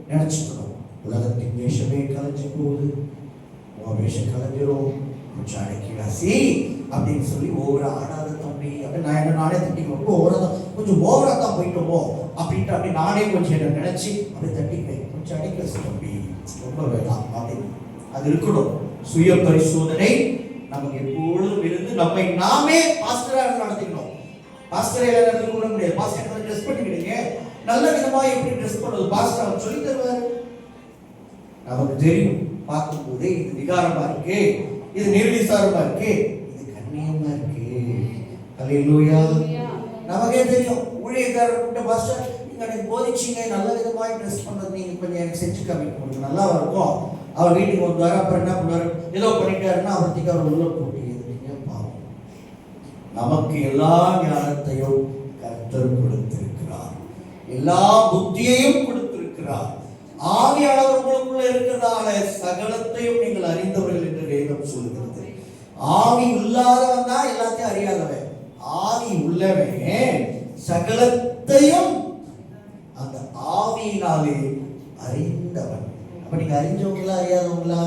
நினைச்சுக்கணும். உலகத்தின் வேஷமே கலைஞ்சு போகுது. உன் வேஷம் கலைஞ்சிரும். கொஞ்சம் அடக்கிடாசி அப்படின்னு சொல்லி ஓவரா ஆடாத தம்பி அப்படி நான் என்ன நானே தட்டிக்கிறப்போ ஓவரா கொஞ்சம் ஓவரா தான் போயிட்டோமோ அப்படின்ட்டு அப்படி நானே கொஞ்சம் என்ன நினைச்சு அப்படி தட்டிப்பேன். கொஞ்சம் அடக்கிடாசி தம்பி ரொம்ப வேண்டாம் அப்படின்னு அது இருக்கணும். சுய பரிசோதனை நமக்கு எப்பொழுதும் இருந்து நம்மை நாமே பாஸ்டரா நடத்திக்கணும். பாஸ்டரை எல்லாம் நடத்தி கூட முடியாது. பாஸ்டர் ட்ரெஸ் பண்ணிக்கிட்டீங்க நல்ல விதமா எப்படி ட்ரெஸ் பண்ணுவது பாஸ்டர் அவர் சொல்லி தருவாரு. நமக்கு தெரியும். பார்க்கும்போது இது விகாரமா இருக்கு, இது நிர்விசாரமா இருக்கு, இது கண்ணியமா இருக்கு. அல்லேலூயா. நமக்கே தெரியும். ஊழியக்காரர் கூட்ட பாஸ்டர் நீங்க எனக்கு போதிச்சீங்க நல்ல விதமா ட்ரெஸ் பண்றது நீங்க கொஞ்சம் எனக்கு செஞ்சு காமிக்க முடியும் நல்லா இருக்கும். அவர் வீட்டுக்கு வந்தாரு. அப்புறம் என்ன பண்ணாரு? ஏதோ பண்ணிட்டாருன்னா அவர்த்திக்கு அவர் உள்ள போட்டு பாவம். நமக்கு எல்லா ஞானத்தையும் கர்த்தர் கொடுத்திருக்கிறார். எல்லா புத்தியையும் கொடுத்திருக்கிறார். ஆவியானவர் உங்களுக்குள்ள இருக்கிறதால சகலத்தையும் நீங்கள் அறிந்தவர்கள் என்று வேதம் சொல்லுகிறது. ஆவி இல்லாதவன் தான் எல்லாத்தையும் அறியாதவன். ஆவி உள்ளவன் சகலத்தையும் அந்த ஆவியினாலே அறிந்தவன். அப்ப நீங்க அறிஞ்சவங்களா அறியாதவங்களா?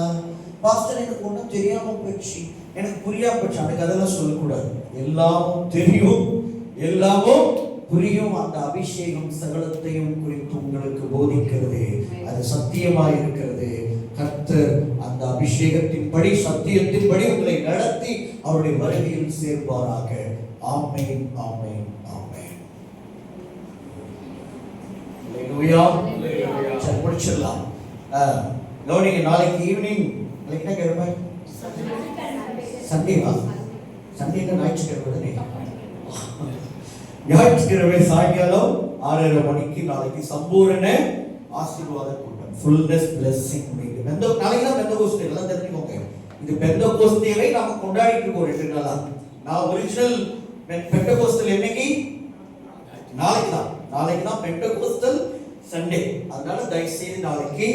பாஸ்டர் எனக்கு ஒன்றும் தெரியாம போயிடுச்சு, எனக்கு புரியாம போச்சு, எனக்கு அதெல்லாம் சொல்லக்கூடாது. எல்லாமும் தெரியும், எல்லாமும் புரியும். அந்த அபிஷேகம் சகலத்தையும் குறித்து உங்களுக்கு போதிக்கிறது. அது சத்தியமாய் இருக்கிறது. கர்த்தர் அந்த அபிஷேகத்தின்படி சத்தியத்தின்படி உங்களை நடத்தி அவருடைய வருகையில் சேர்ப்பாராக. ஆமென், ஆமென், ஆமென். அல்லேலூயா. சரி முடிச்சிடலாம். கவனிங்க. நாளைக்கு ஈவினிங் என்ன கிழமை? சண்டேவா? சண்டே ஞாயிற்றுக்கிழமை. ஞாயிற்றுக்கிழமை சாயங்காலம் 6:30 மணிக்கு நாளைக்கு சம்பூரண ஆசீர்வாத கூட்டம். Fullness blessing meeting. நாளைக்கு தான் பெந்தகோஸ்தே. எல்லாம் தெரிஞ்சுக்கோங்க. இது பெந்தகோஸ்தேவை நாம கொண்டாடிட்டு இருக்கோம் 2 நாளா. நான் ஒரிஜினல் பெந்தகோஸ்தல் என்னைக்கு? நாளைக்கு தான் பெந்தகோஸ்தல் சண்டே. அதனால தயவுசெய்து நாளைக்கு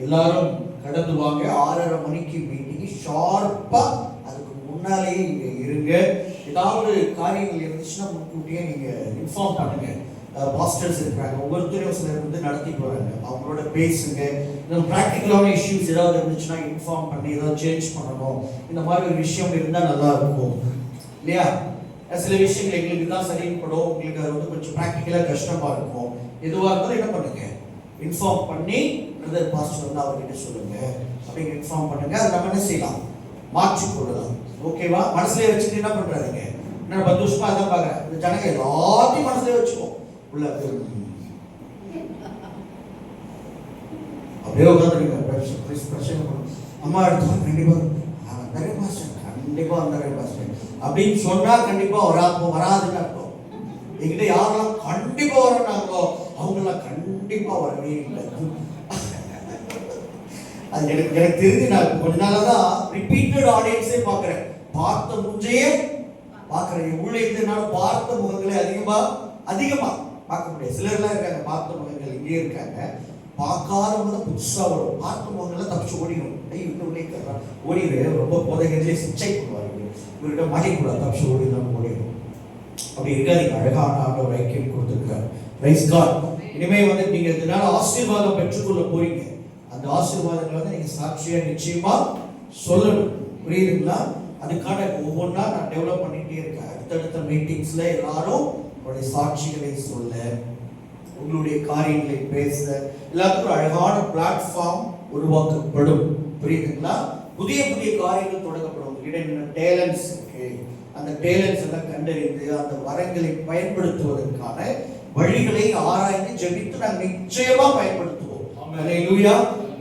எல்லாரும் கடந்து வாங்க. 6:30 மணிக்கு மீட்டிங் ஷார்ப்பா. அதுக்கு முன்னாலேயே நீங்க இருங்க. ஏதாவது காரியங்கள் இருந்துச்சுன்னா முன்கூட்டியே நீங்க இன்ஃபார்ம் பண்ணுங்க. பாஸ்டர்ஸ் இருக்காங்க, ஒவ்வொருத்தரையும் சிலர் வந்து நடத்திட்டு வராங்க. அவங்களோட பேசுங்க. இந்த ப்ராக்டிக்கலான இஷ்யூஸ் ஏதாவது இருந்துச்சுன்னா இன்ஃபார்ம் பண்ணி ஏதாவது சேஞ்ச் பண்ணணும். இந்த மாதிரி ஒரு விஷயம் இருந்தால் நல்லா இருக்கும் இல்லையா? சில விஷயங்கள் எங்களுக்கு தான் சரிப்படும், உங்களுக்கு அது வந்து கொஞ்சம் ப்ராக்டிக்கலாக கஷ்டமா இருக்கும். எதுவாக இருந்தாலும் என்ன பண்ணுங்க, இன்ஃபார்ம் பண்ணி பிரதர் பாஸ்டர் வந்து அவர்கிட்ட சொல்லுங்க அப்படின்னு இன்ஃபார்ம் பண்ணுங்க. அதை நம்ம என்ன செய்யலாம்? மாற்றிக்கொள்ளலாம். ஓகேவா? மனசுலேயே வச்சுட்டு என்ன பண்றாதீங்க. நான் 10 வருஷமா அதான் பார்க்குறேன். இந்த ஜனங்க எல்லாத்தையும் மனசுலேயே வச்சுக்கோ. உள்ள அப்படியே உட்காந்துருங்க. பிரச்சனை அம்மா எடுத்து கண்டிப்பா வந்தாரே பாஸ்டர், கண்டிப்பா வந்தாரே பாஸ்டர் அப்படின்னு சொன்னா கண்டிப்பா வராதுன்னு அர்த்தம். என்கிட்ட யாரெல்லாம் கண்டிப்பா வரனாங்களோ அவங்கெல்லாம் கண்டிப்பா வரவே இல்லை. அது எனக்கு தெரிஞ்சு நான் கொஞ்ச நாளா தான் ரிப்பீட்டட் ஆடியன்ஸே பார்க்கிறேன். பார்த்த முஞ்சையே பார்க்கிறேன். ஊழியத்தினால பார்த்த முகங்களே அதிகமா பார்க்க முடியாது. சிலர்லாம் இருக்காங்க பார்த்த முகங்கள் இங்கே இருக்காங்க. பார்க்காதவங்க புதுசா வரும். பார்த்த முகங்கள்லாம் தப்பிச்சு ஓடிடும். இன்னும் ஓடிடு ரொம்ப போதைகளே சிச்சை பண்ணுவாங்க. இவர்கிட்ட மாட்டிக்கூடாது, தப்பிச்சு ஓடிதான் ஓடிடும். அப்படி இருக்காதீங்க. அழகான ஆண்டவர் ஐக்கியம் கொடுத்துருக்காரு. Praise God. இனிமே நீங்க இதனால ஆசீர்வாதம் பெற்றுக்கொள்ள போறீங்க. அந்த ஆசீர்வாதங்களை நீங்க சாட்சியா நிச்சயமா சொல்லணும். புரியுதுங்களா? அதுக்கான ஒவ்வொன்றா நான் டெவலப் பண்ணிட்டே இருக்கேன். அடுத்தடுத்த மீட்டிங்ஸ்ல எல்லாரும் உங்களுடைய சாட்சிகளை சொல்ல, உங்களுடைய காரியங்களை பேச, எல்லாத்துக்கும் அழகான பிளாட்ஃபார்ம் உருவாக்கப்படும். புரியுதுங்களா? புதிய புதிய காரியங்கள் தொடங்கப்படும். உங்களிடம் டேலண்ட்ஸ் இருக்கு, அந்த டேலண்ட்ஸ் எல்லாம் கண்டறிந்து அந்த வரங்களை பயன்படுத்துவதற்கான வழிகளை ஆராய்ந்து ஜெபித்து நாங்கள் நிச்சயமா பயன்படுத்துவோம். அல்லேலூயா.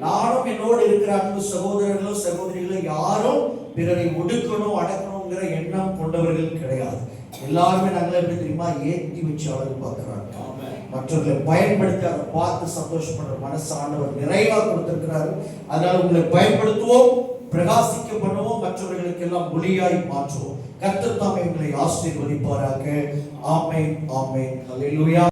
நானும் என்னோடு இருக்கிற அன்பு சகோதரர்களும் சகோதரிகளும் யாரும் பிறரை ஒடுக்கணும் அடக்கணுங்கிற எண்ணம் கொண்டவர்கள் கிடையாது. எல்லாருமே நாங்கள் எப்படி தெரியுமா ஏற்றி வச்சு அவர்கள் பார்க்கிறாங்க. மற்றவர்களை பயன்படுத்தி அதை பார்த்து சந்தோஷப்படுற மனசு ஆண்டவர் நிறைவா கொடுத்திருக்கிறாரு. அதனால உங்களை பயன்படுத்துவோம், பிரகாசிக்க பண்ணுவோம், மற்றவர்களுக்கு எல்லாம் ஒளியாய் மாற்றுவோம். கர்த்தர் தாமே உங்களை ஆசீர்வதிப்பாராக. ஆமென், ஆமென். அல்லேலூயா.